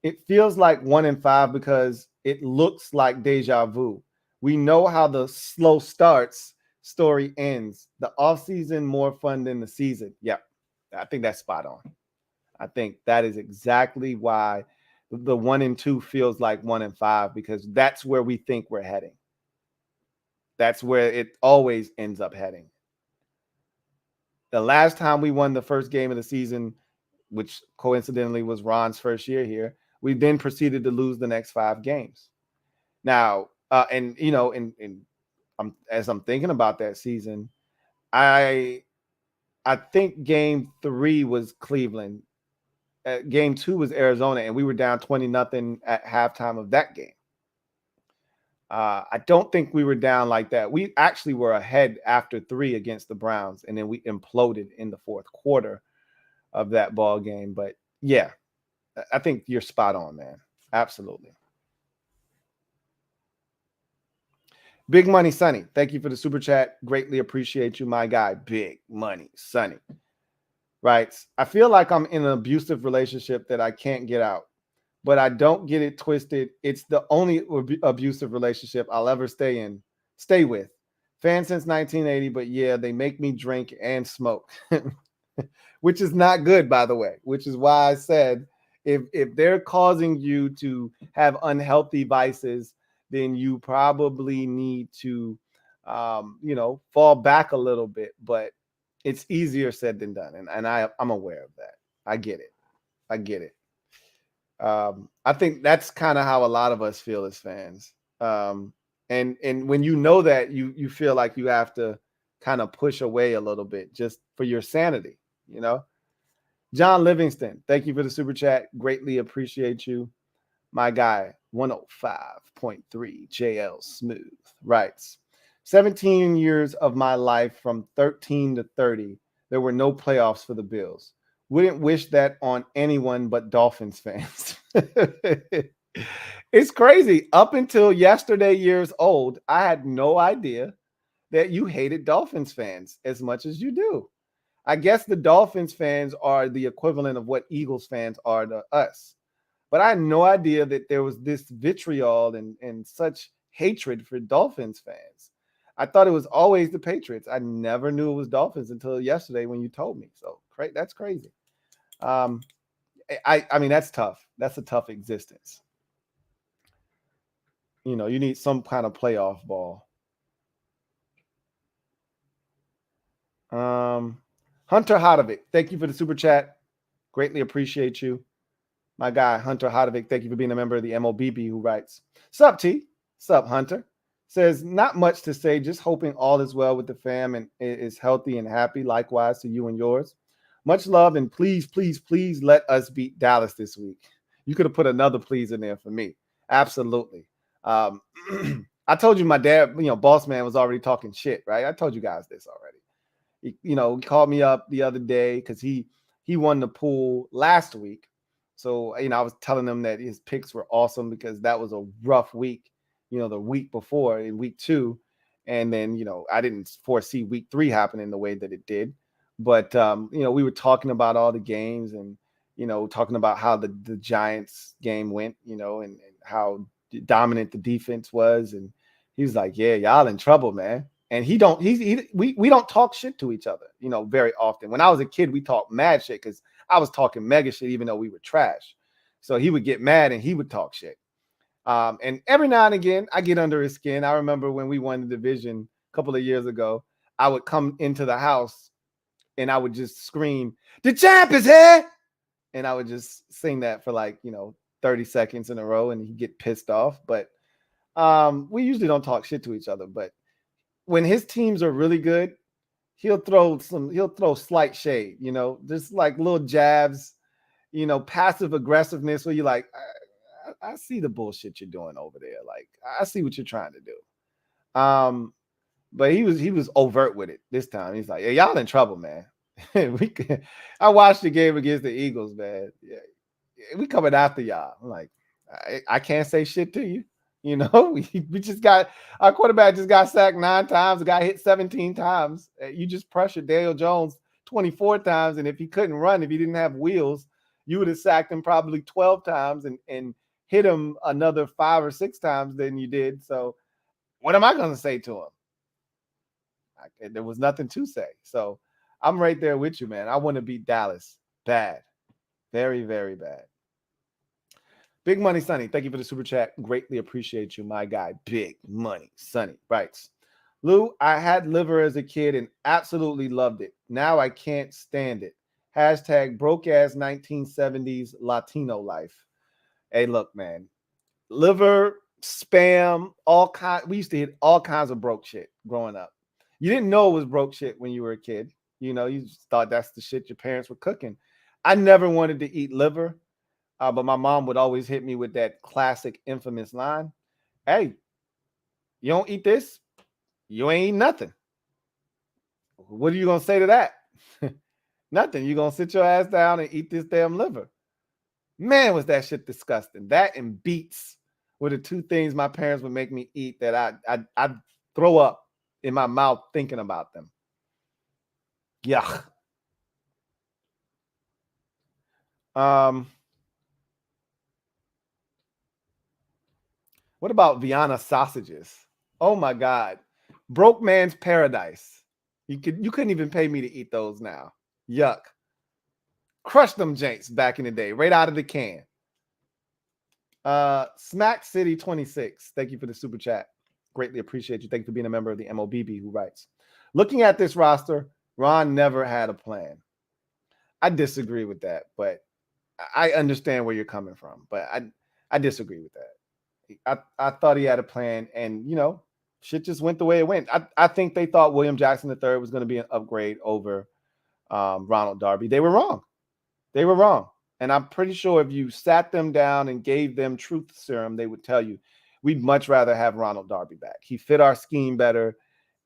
it feels like 1-5 because it looks like deja vu. We know how the slow starts story ends. The offseason more fun than the season. Yeah, I think that's spot on. I think that is exactly why the 1-2 feels like 1-5, because that's where we think we're heading. That's where it always ends up heading. The last time we won the first game of the season, which coincidentally was Ron's first year here, we then proceeded to lose the next 5 games. Now, as I'm thinking about that season, I think game 3 was Cleveland. Game 2 was Arizona, and we were down 20-0 at halftime of that game. I don't think we were down like that. We actually were ahead after 3 against the Browns, and then we imploded in the fourth quarter of that ball game. But yeah, I think you're spot on, man. Absolutely. Big Money Sonny, thank you for the super chat. Greatly appreciate you, my guy. Big Money Sonny writes, I feel like I'm in an abusive relationship that I can't get out, but I don't get it twisted. It's the only abusive relationship I'll ever stay with. Fan since 1980, but yeah, they make me drink and smoke, which is not good, by the way, which is why I said if they're causing you to have unhealthy vices, then you probably need to, fall back a little bit. But it's easier said than done, and I'm aware of that. I get it. I think that's kind of how a lot of us feel as fans. And when you know that, you feel like you have to kind of push away a little bit just for your sanity, John Livingston, thank you for the super chat. Greatly appreciate you. My guy, 105.3 JL Smooth writes, 17 years of my life from 13 to 30, there were no playoffs for the Bills. Wouldn't wish that on anyone but Dolphins fans. It's crazy. Up until yesterday years old, I had no idea that you hated Dolphins fans as much as you do. I guess the Dolphins fans are the equivalent of what Eagles fans are to us. But I had no idea that there was this vitriol and such hatred for Dolphins fans. I thought it was always the Patriots. I never knew it was Dolphins until yesterday when you told me. So that's crazy. I mean, that's tough. That's a tough existence. You know, you need some kind of playoff ball. Hunter Hodovic, thank you for the super chat. Greatly appreciate you. My guy, Hunter Hodovic, thank you for being a member of the MOBB who writes, Sup, T? Sup, Hunter? Says, not much to say, just hoping all is well with the fam and is healthy and happy. Likewise to you and yours. Much love, and please, please, please let us beat Dallas this week. You could have put another please in there for me. Absolutely. I told you my dad, boss man was already talking shit, right? I told you guys this already. He called me up the other day because he won the pool last week. So, I was telling him that his picks were awesome because that was a rough week, the week before in week 2. And then, I didn't foresee week 3 happening the way that it did. But, we were talking about all the games and, talking about how the Giants game went, and how dominant the defense was. And he was like, yeah, y'all in trouble, man. And we don't talk shit to each other, very often. When I was a kid, we talked mad shit because I was talking mega shit, even though we were trash. So he would get mad and he would talk shit. And every now and again, I get under his skin. I remember when we won the division a couple of years ago, I would come into the house and I would just scream, "The champ is here!" And I would just sing that for 30 seconds in a row, and he'd get pissed off. But we usually don't talk shit to each other. But when his teams are really good, he'll throw slight shade, just like little jabs, passive aggressiveness where you're like, I see the bullshit you're doing over there. Like, I see what you're trying to do. But he was overt with it this time. He's like, yeah, y'all in trouble, man. I watched the game against the Eagles, man. Yeah, we coming after y'all. I'm like, I can't say shit to you. We just got our quarterback just got sacked 9 times. The guy hit 17 times. You just pressured Daniel Jones 24 times. And if he couldn't run, if he didn't have wheels, you would have sacked him probably 12 times and hit him another 5 or 6 times than you did. So what am I going to say to him? There was nothing to say. So I'm right there with you, man. I want to beat Dallas. Bad. Very, very bad. Big Money Sonny, thank you for the super chat. Greatly appreciate you, my guy. Big Money Sonny writes, Lou, I had liver as a kid and absolutely loved it. Now I can't stand it. Hashtag broke ass 1970s Latino life. Hey, look, man. Liver, spam, we used to hit all kinds of broke shit growing up. You didn't know it was broke shit when you were a kid. You just thought that's the shit your parents were cooking. I never wanted to eat liver. But my mom would always hit me with that classic infamous line. Hey, you don't eat this, you ain't eating nothing. What are you going to say to that? Nothing. You're going to sit your ass down and eat this damn liver. Man, was that shit disgusting. That and beets were the 2 things my parents would make me eat that I'd throw up in my mouth thinking about them. Yuck. What about Vienna sausages? Oh my God. Broke man's paradise. You couldn't even pay me to eat those now. Yuck. Crushed them janks back in the day, right out of the can. Smack City 26. Thank you for the super chat. Greatly appreciate you. Thank you for being a member of the MOBB who writes, looking at this roster, Ron never had a plan. I disagree with that, but I understand where you're coming from, but I disagree with that. I thought he had a plan, and shit just went the way it went. I think they thought William Jackson III was going to be an upgrade over Ronald Darby. They were wrong. They were wrong. And I'm pretty sure if you sat them down and gave them truth serum, they would tell you we'd much rather have Ronald Darby back. He fit our scheme better.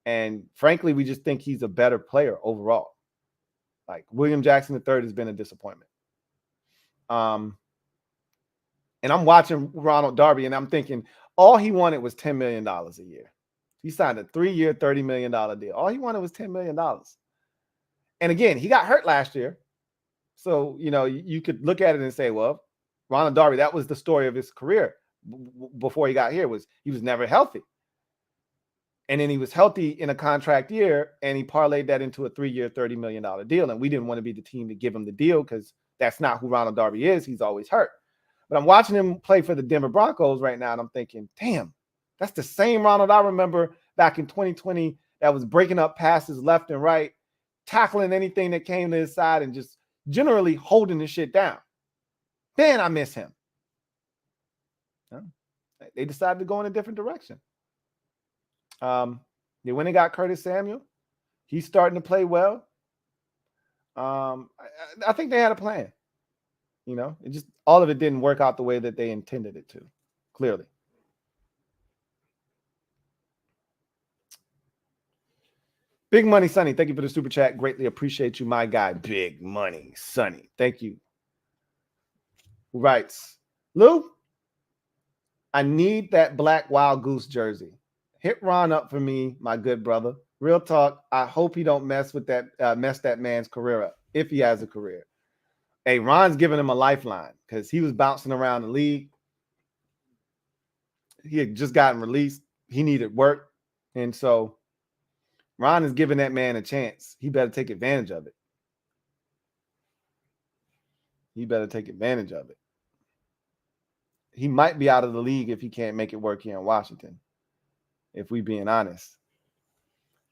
And frankly, we just think he's a better player overall. Like William Jackson III has been a disappointment. And I'm watching Ronald Darby and I'm thinking all he wanted was $10 million a year. He signed a 3-year, $30 million deal. All he wanted was $10 million. And again, he got hurt last year. So, you could look at it and say, well, Ronald Darby, that was the story of his career before he got here, was he was never healthy. And then he was healthy in a contract year, and he parlayed that into a 3-year, $30 million deal. And we didn't want to be the team to give him the deal because that's not who Ronald Darby is. He's always hurt. But I'm watching him play for the Denver Broncos right now, and I'm thinking, damn, that's the same Ronald I remember back in 2020 that was breaking up passes left and right, tackling anything that came to his side, and just generally holding the shit down. Man, I miss him. They decided to go in a different direction. They went and got Curtis Samuel. He's starting to play well. I think they had a plan. It just all of it didn't work out the way that they intended it to, clearly. Big Money Sonny, thank you for the super chat. Greatly appreciate you, my guy. Big Money Sonny, thank you. Who writes, Lou, I need that black Wild Goose jersey. Hit Ron up for me, my good brother. Real talk. I hope he don't mess that man's career up if he has a career. Hey, Ron's giving him a lifeline because he was bouncing around the league. He had just gotten released. He needed work. And so Ron is giving that man a chance. He better take advantage of it. He might be out of the league if he can't make it work here in Washington, if we being honest.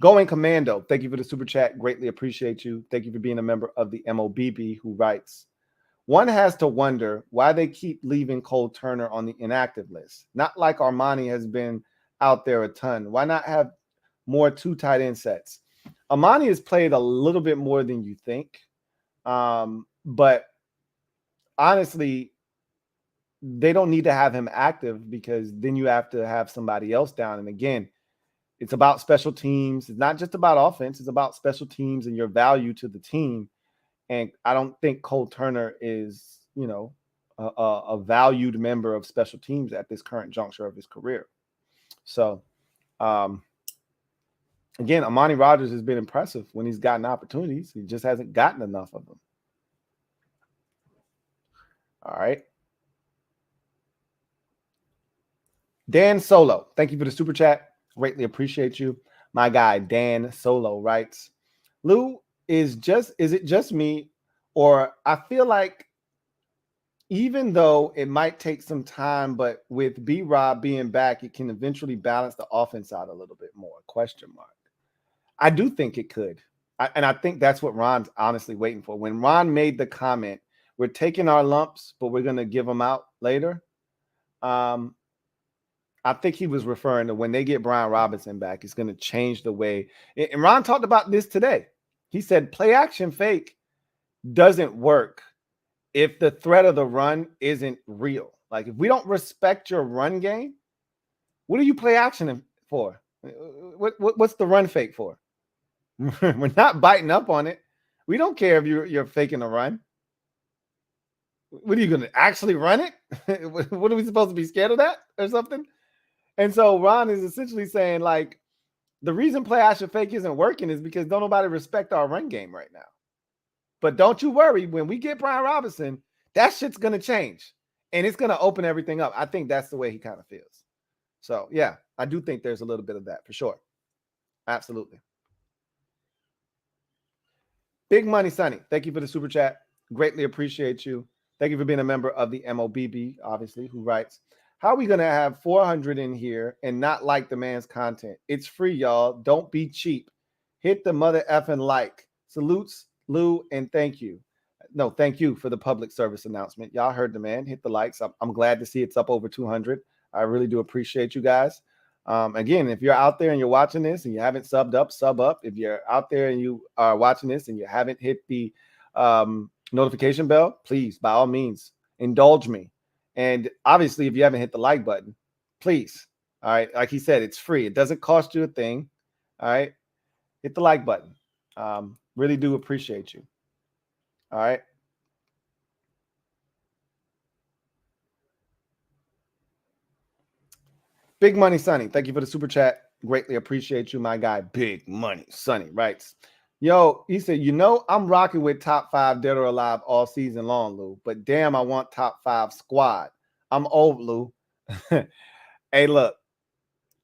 Going Commando, thank you for the super chat. Greatly appreciate you. Thank you for being a member of the MOBB, who writes, one has to wonder why they keep leaving Cole Turner on the inactive list. Not like Armani has been out there a ton. Why not have more 2 tight end sets? Armani has played a little bit more than you think. But honestly, they don't need to have him active because then you have to have somebody else down. And again, it's about special teams. It's not just about offense. It's about special teams and your value to the team. And I don't think Cole Turner is, a valued member of special teams at this current juncture of his career. So, again, Amani Rodgers has been impressive when he's gotten opportunities. He just hasn't gotten enough of them. All right. Dan Solo, thank you for the super chat. Greatly appreciate you. My guy, Dan Solo, writes, Lou, is it just me, or I feel like even though it might take some time, but with B-Rob being back, it can eventually balance the offense out a little bit more, ? I do think it could. And I think that's what Ron's honestly waiting for. When Ron made the comment, we're taking our lumps, but we're going to give them out later. I think he was referring to when they get Brian Robinson back, it's going to change the way. And Ron talked about this today. He said play action fake doesn't work if the threat of the run isn't real. Like if we don't respect your run game, what do you play action for? What's the run fake for? We're not biting up on it. We don't care if you're faking a run. What are you going to actually run it? What are we supposed to be scared of that or something? And so Ron is essentially saying, like, the reason play action fake isn't working is because don't nobody respect our run game right now. But don't you worry, when we get Brian Robinson, that shit's going to change. And it's going to open everything up. I think that's the way he kind of feels. So, yeah, I do think there's a little bit of that for sure. Absolutely. Big Money Sonny, thank you for the super chat. Greatly appreciate you. Thank you for being a member of the MOBB, obviously, who writes, how are we going to have 400 in here and not like the man's content? It's free, y'all. Don't be cheap. Hit the mother effing like. Salutes, Lou, and thank you. No, thank you for the public service announcement. Y'all heard the man. Hit the likes. I'm glad to see it's up over 200. I really do appreciate you guys. Again, if you're out there and you're watching this and you haven't subbed up, sub up. If you're out there and you are watching this and you haven't hit the notification bell, please, by all means, indulge me. And obviously, if you haven't hit the like button, please. All right. Like he said, it's free. It doesn't cost you a thing. All right. Hit the like button. Really do appreciate you. All right. Big Money Sonny, thank you for the super chat. Greatly appreciate you, my guy. Big Money Sonny writes, yo, he said, I'm rocking with top 5 dead or alive all season long, Lou. But damn, I want top 5 squad. I'm old, Lou. Hey, look,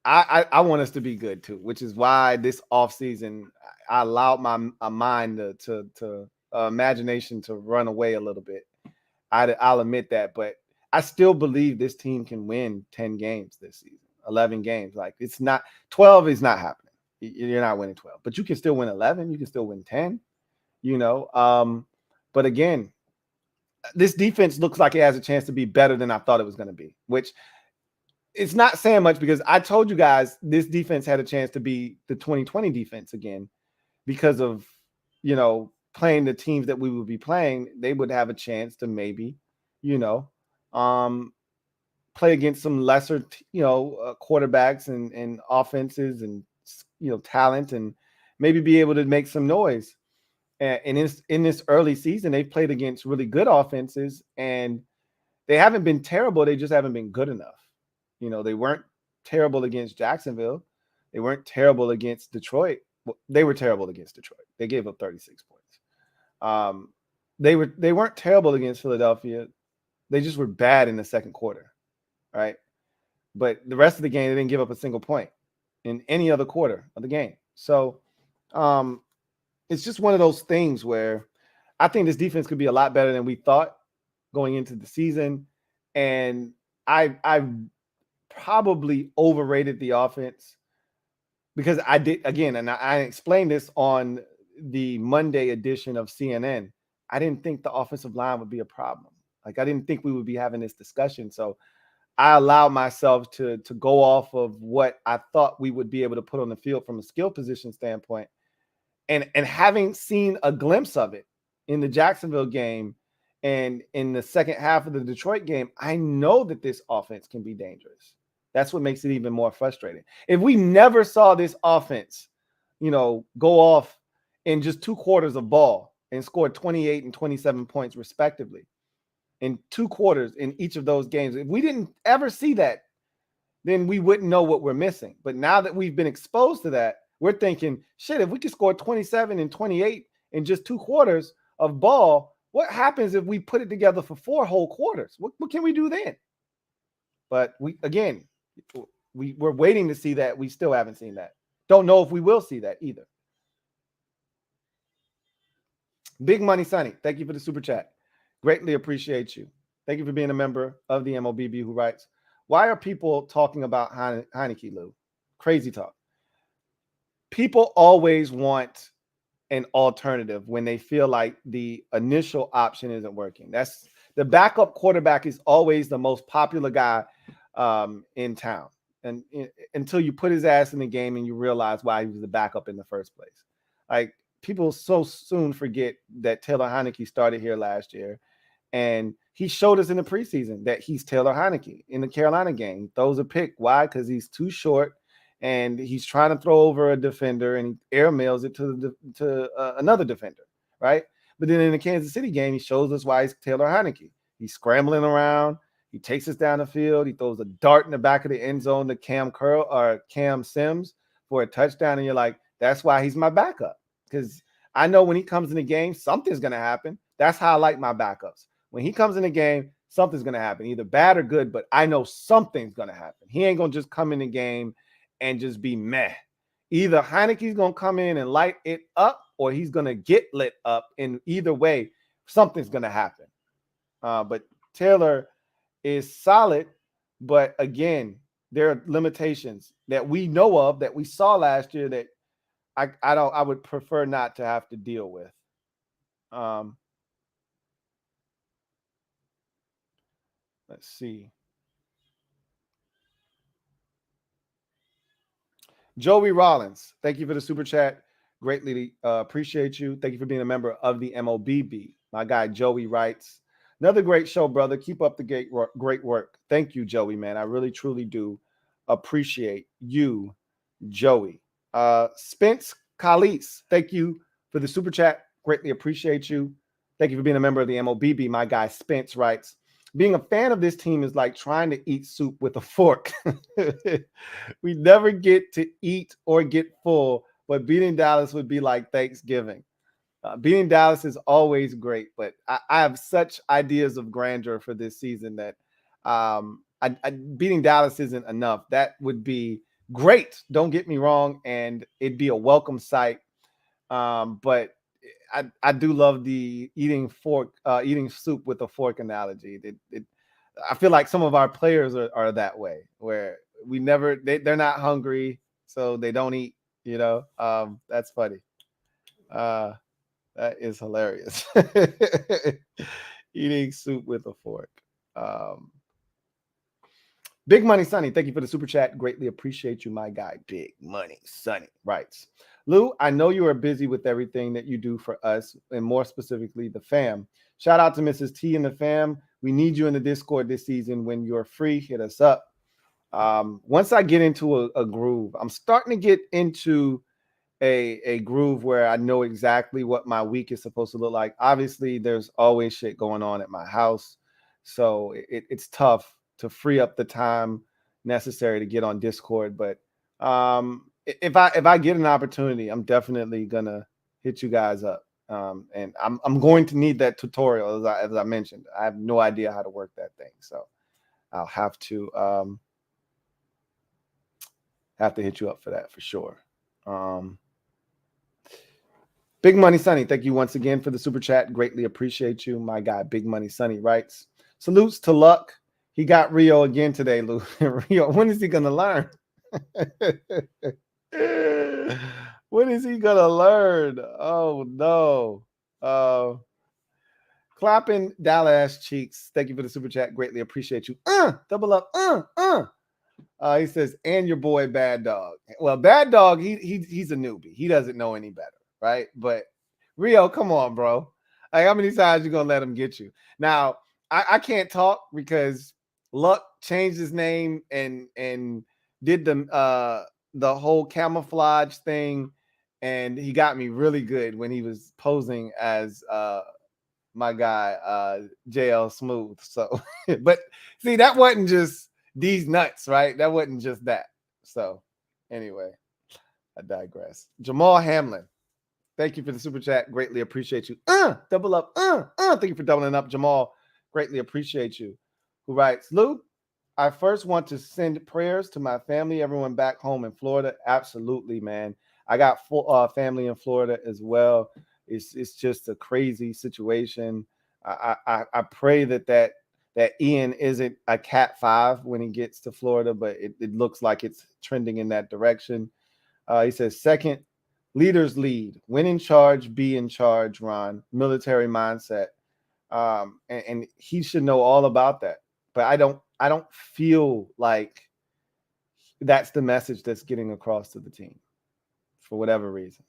I want us to be good too, which is why this offseason I allowed my mind to imagination to run away a little bit. I'll admit that, but I still believe this team can win 10 games this season, 11 games. Like, it's not 12 is not happening. You're not winning 12, but you can still win 11. You can still win 10, But again, this defense looks like it has a chance to be better than I thought it was going to be, which it's not saying much because I told you guys this defense had a chance to be the 2020 defense again because of, playing the teams that we would be playing. They would have a chance to maybe, play against some lesser, quarterbacks and offenses and, talent, and maybe be able to make some noise. And in this early season, they've played against really good offenses, and they haven't been terrible. They just haven't been good enough. They weren't terrible against Jacksonville. They weren't terrible against Detroit. Well, they were terrible against Detroit. They gave up 36 points. They weren't terrible against Philadelphia. They just were bad in the second quarter, right? But the rest of the game, they didn't give up a single point in any other quarter of the game. So it's just one of those things where I think this defense could be a lot better than we thought going into the season. And I probably overrated the offense because I did, again, and I explained this on the Monday edition of CNN. I didn't think the offensive line would be a problem. Like, I didn't think we would be having this discussion. So I allowed myself to go off of what I thought we would be able to put on the field from a skill position standpoint. And having seen a glimpse of it in the Jacksonville game and in the second half of the Detroit game, I know that this offense can be dangerous. That's what makes it even more frustrating. If we never saw this offense, go off in just 2 quarters of ball and score 28 and 27 points respectively in 2 quarters in each of those games, if we didn't ever see that, then we wouldn't know what we're missing. But now that we've been exposed to that, we're thinking, shit, if we could score 27 and 28 in just 2 quarters of ball, what happens if we put it together for 4 whole quarters? What can we do then? But we're waiting to see that. We still haven't seen that. Don't know if we will see that either. Big Money Sonny, thank you for the super chat. Greatly appreciate you. Thank you for being a member of the MOBB, who writes, why are people talking about Heineke, Lou? Crazy talk. People always want an alternative when they feel like the initial option isn't working. That's the backup quarterback is always the most popular guy in town. And until you put his ass in the game and you realize why he was the backup in the first place. Like, people so soon forget that Taylor Heineke started here last year. And he showed us in the preseason that he's Taylor Heineke. In the Carolina game, he throws a pick. Why? Because he's too short and he's trying to throw over a defender and he airmails it to another defender, right? But then in the Kansas City game, he shows us why he's Taylor Heineke. He's scrambling around. He takes us down the field. He throws a dart in the back of the end zone to Cam Sims for a touchdown. And you're like, that's why he's my backup. Because I know when he comes in the game, something's going to happen. That's how I like my backups. When he comes in the game, something's going to happen, either bad or good, but I know something's going to happen. He ain't going to just come in the game and just be meh. Either Heineke's going to come in and light it up or he's going to get lit up. In either way, something's going to happen. But Taylor is solid, but again, there are limitations that we know of, that we saw last year, that I would prefer not to have to deal with. Let's see. Joey Rollins, thank you for the super chat. Greatly appreciate you. Thank you for being a member of the MOBB. My guy Joey writes, another great show, brother. Keep up the great work. Thank you, Joey, man. I really, truly do appreciate you, Joey. Spence Kalis, thank you for the super chat. Greatly appreciate you. Thank you for being a member of the MOBB. My guy Spence writes, being a fan of this team is like trying to eat soup with a fork. We never get to eat or get full, but beating Dallas would be like Thanksgiving. Beating Dallas is always great, but I have such ideas of grandeur for this season that beating Dallas isn't enough. That would be great. Don't get me wrong, and it'd be a welcome sight. But I do love the eating soup with a fork analogy. I feel like some of our players are that way, where they're not hungry, so they don't eat. That's funny. That is hilarious. Eating soup with a fork. Big Money Sonny, thank you for the super chat. Greatly appreciate you, my guy. Big Money Sonny writes, Lou, I know you are busy with everything that you do for us, and more specifically, the fam. Shout out to Mrs. T and the fam. We need you in the Discord this season. When you're free, hit us up. Once I get into a groove, I'm starting to get into a groove where I know exactly what my week is supposed to look like. Obviously, there's always shit going on at my house, so it's tough to free up the time necessary to get on Discord. But if I get an opportunity, I'm definitely gonna hit you guys up. And I'm going to need that tutorial, as I mentioned. I have no idea how to work that thing, so I'll have to hit you up for that for sure. Big Money Sonny, thank you once again for the super chat. Greatly appreciate you. My guy, Big Money Sonny writes, salutes to Luck. He got Rio again today, Lou. Rio, when is he going to learn? When is he going to learn? Oh, no. Clapping Dallas cheeks. Thank you for the super chat. Greatly appreciate you. Double up. He says, and your boy Bad Dog. Well, Bad Dog, he's a newbie. He doesn't know any better, right? But Rio, come on, bro. Like, how many times you gonna let him get you? Now, I can't talk because Luck changed his name and did the whole camouflage thing, and he got me really good when he was posing as my guy JL Smooth. So, but see, that wasn't just these nuts, right? That wasn't just that. So, anyway, I digress. Jamal Hamlin, thank you for the super chat. Greatly appreciate you. Double up. Thank you for doubling up, Jamal. Greatly appreciate you. Who writes, Lou, I first want to send prayers to my family, everyone back home in Florida. Absolutely, man. I got full family in Florida as well. It's just a crazy situation. I pray that Ian isn't a Cat 5 when he gets to Florida, but it looks like it's trending in that direction. He says, second, leaders lead. When in charge, be in charge, Ron. Military mindset. And he should know all about that. But I don't feel like that's the message that's getting across to the team for whatever reason.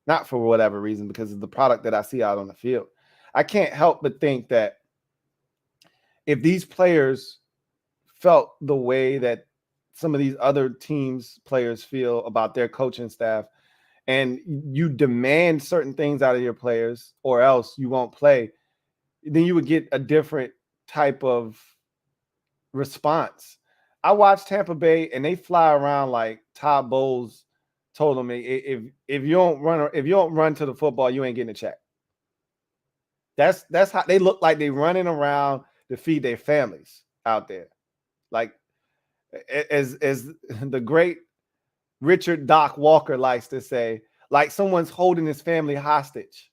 Not for whatever reason, because of the product that I see out on the field. I can't help but think that if these players felt the way that some of these other teams' players feel about their coaching staff, and you demand certain things out of your players or else you won't play, then you would get a different type of response. I watched Tampa Bay and they fly around like Todd Bowles told them, if you don't run to the football, you ain't getting a check. That's how they look like. They running around to feed their families out there. Like as the great Richard Doc Walker likes to say, like someone's holding his family hostage.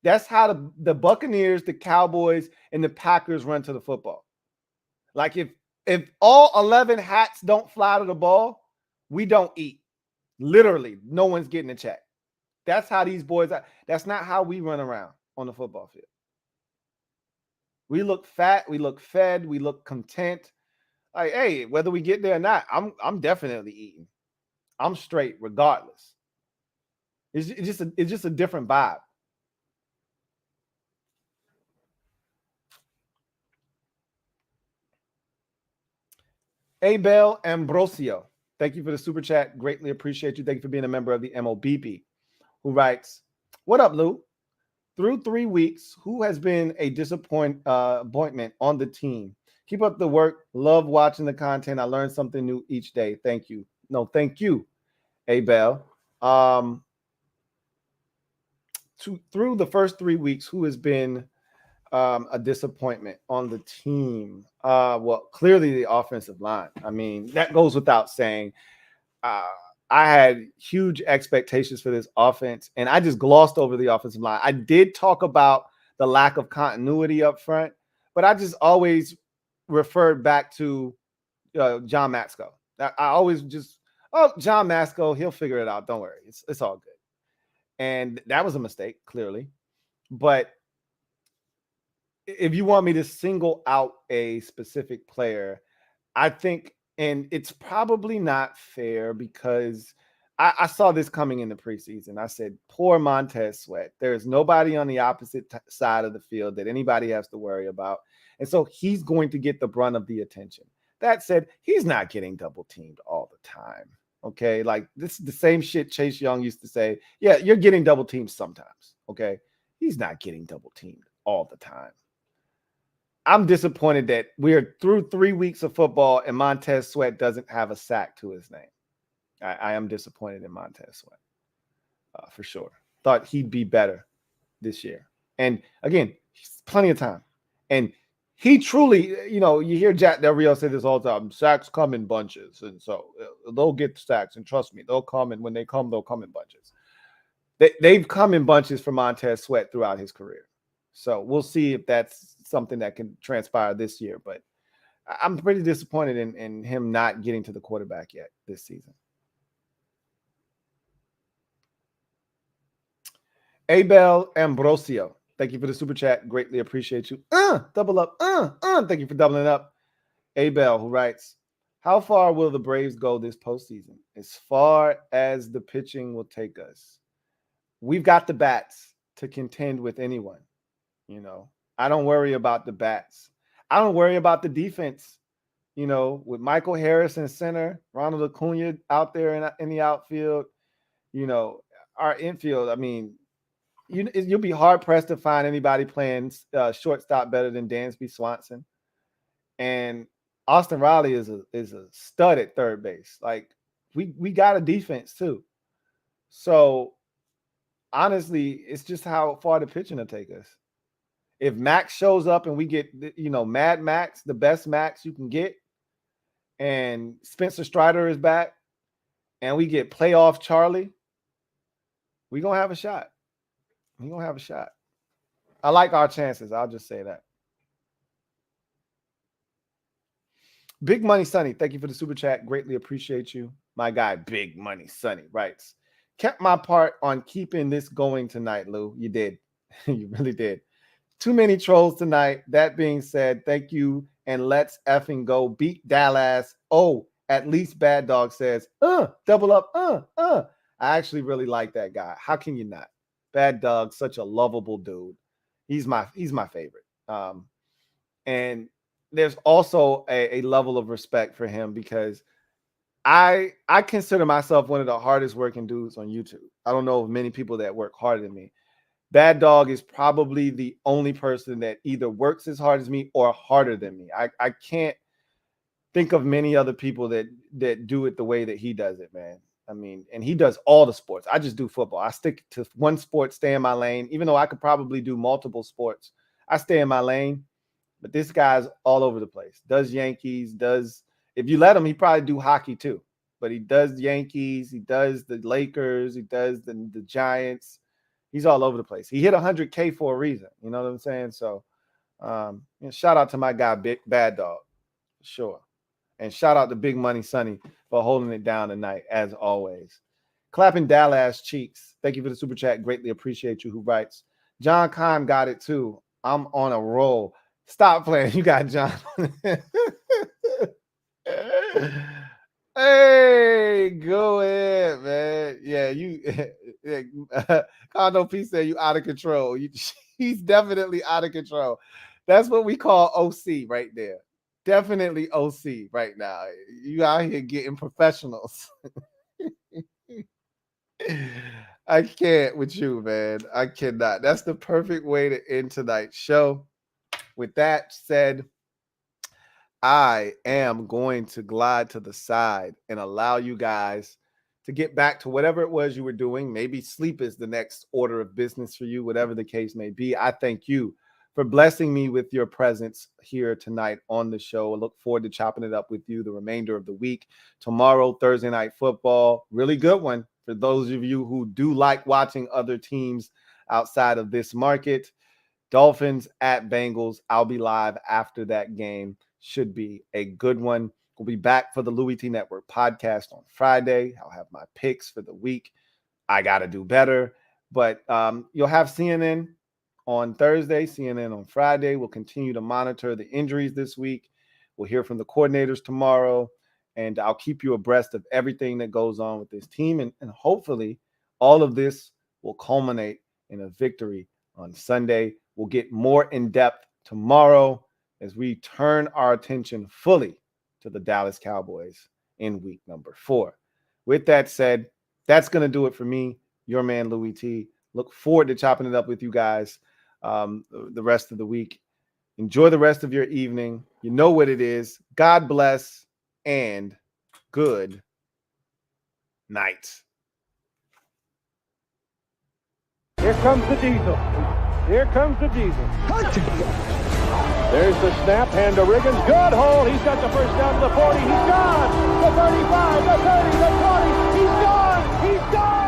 That's how the Buccaneers, the Cowboys, and the Packers run to the football. Like if all 11 hats don't fly to the ball, we don't eat. Literally, no one's getting a check. That's how these boys are. That's not how we run around on the football field. We look fat, we look fed, we look content. Like, hey, whether we get there or not, I'm definitely eating. I'm straight regardless. It's just a different vibe. Abel Ambrosio, thank you for the super chat. Greatly appreciate you. Thank you for being a member of the MOBB, who writes, what up, Lou? Through 3 weeks, who has been a disappointment on the team? Keep up the work. Love watching the content. I learn something new each day. Thank you. No, thank you, Abel. Through the first 3 weeks, who has been a disappointment on the team? Well, clearly the offensive line. I mean, that goes without saying. Uh, I had huge expectations for this offense, and I just glossed over the offensive line. I did talk about the lack of continuity up front, but I just always referred back to John Matsko. I always just, John Matsko, he'll figure it out. Don't worry. It's all good. And that was a mistake, clearly. But if you want me to single out a specific player, I think, and it's probably not fair because I saw this coming in the preseason. I said, poor Montez Sweat. There's nobody on the opposite side of the field that anybody has to worry about. And so he's going to get the brunt of the attention. That said, he's not getting double teamed all the time. Okay. Like, this is the same shit Chase Young used to say. Yeah, you're getting double teamed sometimes. Okay. He's not getting double teamed all the time. I'm disappointed that we're through 3 weeks of football and Montez Sweat doesn't have a sack to his name. I am disappointed in Montez Sweat for sure. Thought he'd be better this year. And again, plenty of time. And he truly, you hear Jack Del Rio say this all the time, sacks come in bunches. And so they'll get sacks. And trust me, they'll come. And when they come, they'll come in bunches. They've come in bunches for Montez Sweat throughout his career. So we'll see if that's something that can transpire this year. But I'm pretty disappointed in him not getting to the quarterback yet this season. Abel Ambrosio, thank you for the super chat. Greatly appreciate you. Double up. Thank you for doubling up. Abel, who writes, how far will the Braves go this postseason? As far as the pitching will take us. We've got the bats to contend with anyone. I don't worry about the bats. I don't worry about the defense. With Michael Harris in center, Ronald Acuna out there in the outfield, our infield, I mean, you'll be hard pressed to find anybody playing shortstop better than Dansby Swanson. And Austin Riley is a stud at third base. Like, we got a defense too. So honestly, it's just how far the pitching will take us. If Max shows up and we get, Mad Max, the best Max you can get, and Spencer Strider is back, and we get playoff Charlie, we're going to have a shot. We're going to have a shot. I like our chances. I'll just say that. Big Money Sonny, thank you for the super chat. Greatly appreciate you. My guy, Big Money Sonny, writes, kept my part on keeping this going tonight, Lou. You did. You really did. Too many trolls tonight. That being said, thank you, and let's effing go. Beat Dallas. Oh, at least Bad Dog says, double up, I actually really like that guy. How can you not? Bad Dog, such a lovable dude. He's my favorite. And there's also a level of respect for him because I consider myself one of the hardest working dudes on YouTube. I don't know of many people that work harder than me. Bad Dog is probably the only person that either works as hard as me or harder than me. I can't think of many other people that do it the way that he does it, man. I mean, and he does all the sports. I just do football. I stick to one sport, stay in my lane. Even though I could probably do multiple sports, I stay in my lane. But this guy's all over the place. Does Yankees, if you let him, he probably do hockey too. But he does Yankees, he does the Lakers, he does the Giants. He's all over the place. He hit 100K for a reason. You know what I'm saying? So shout out to my guy, Bad Dog. Sure. And shout out to Big Money Sonny for holding it down tonight, as always. Clapping Dallas cheeks. Thank you for the super chat. Greatly appreciate you. Who writes, John Kime got it too. I'm on a roll. Stop playing. You got John. Hey, go ahead, man. Yeah, Condo P said you out of control. He's definitely out of control. That's what we call OC right there. definitely OC right now. You out here getting professionals. I can't with you, man. I cannot. That's the perfect way to end tonight's show. With that said, I am going to glide to the side and allow you guys to get back to whatever it was you were doing. Maybe sleep is the next order of business for you, whatever the case may be. I thank you for blessing me with your presence here tonight on the show. I look forward to chopping it up with you the remainder of the week. Tomorrow, Thursday Night Football, really good one for those of you who do like watching other teams outside of this market. Dolphins at Bengals. I'll be live after that game. Should be a good one. We'll be back for the Louie T Network podcast on Friday. I'll have my picks for the week. I got to do better. But you'll have CNN on Thursday, CNN on Friday. We'll continue to monitor the injuries this week. We'll hear from the coordinators tomorrow. And I'll keep you abreast of everything that goes on with this team. And hopefully all of this will culminate in a victory on Sunday. We'll get more in depth tomorrow as we turn our attention fully to the Dallas Cowboys in week number 4. With that said, that's going to do it for me, your man, Louie T. Look forward to chopping it up with you guys the rest of the week. Enjoy the rest of your evening. You know what it is. God bless and good night. Here comes the diesel. Here comes the diesel. There's the snap, hand to Riggins. Good hold. He's got the first down to the 40. He's gone. The 35, the 30, the 20. He's gone. He's gone.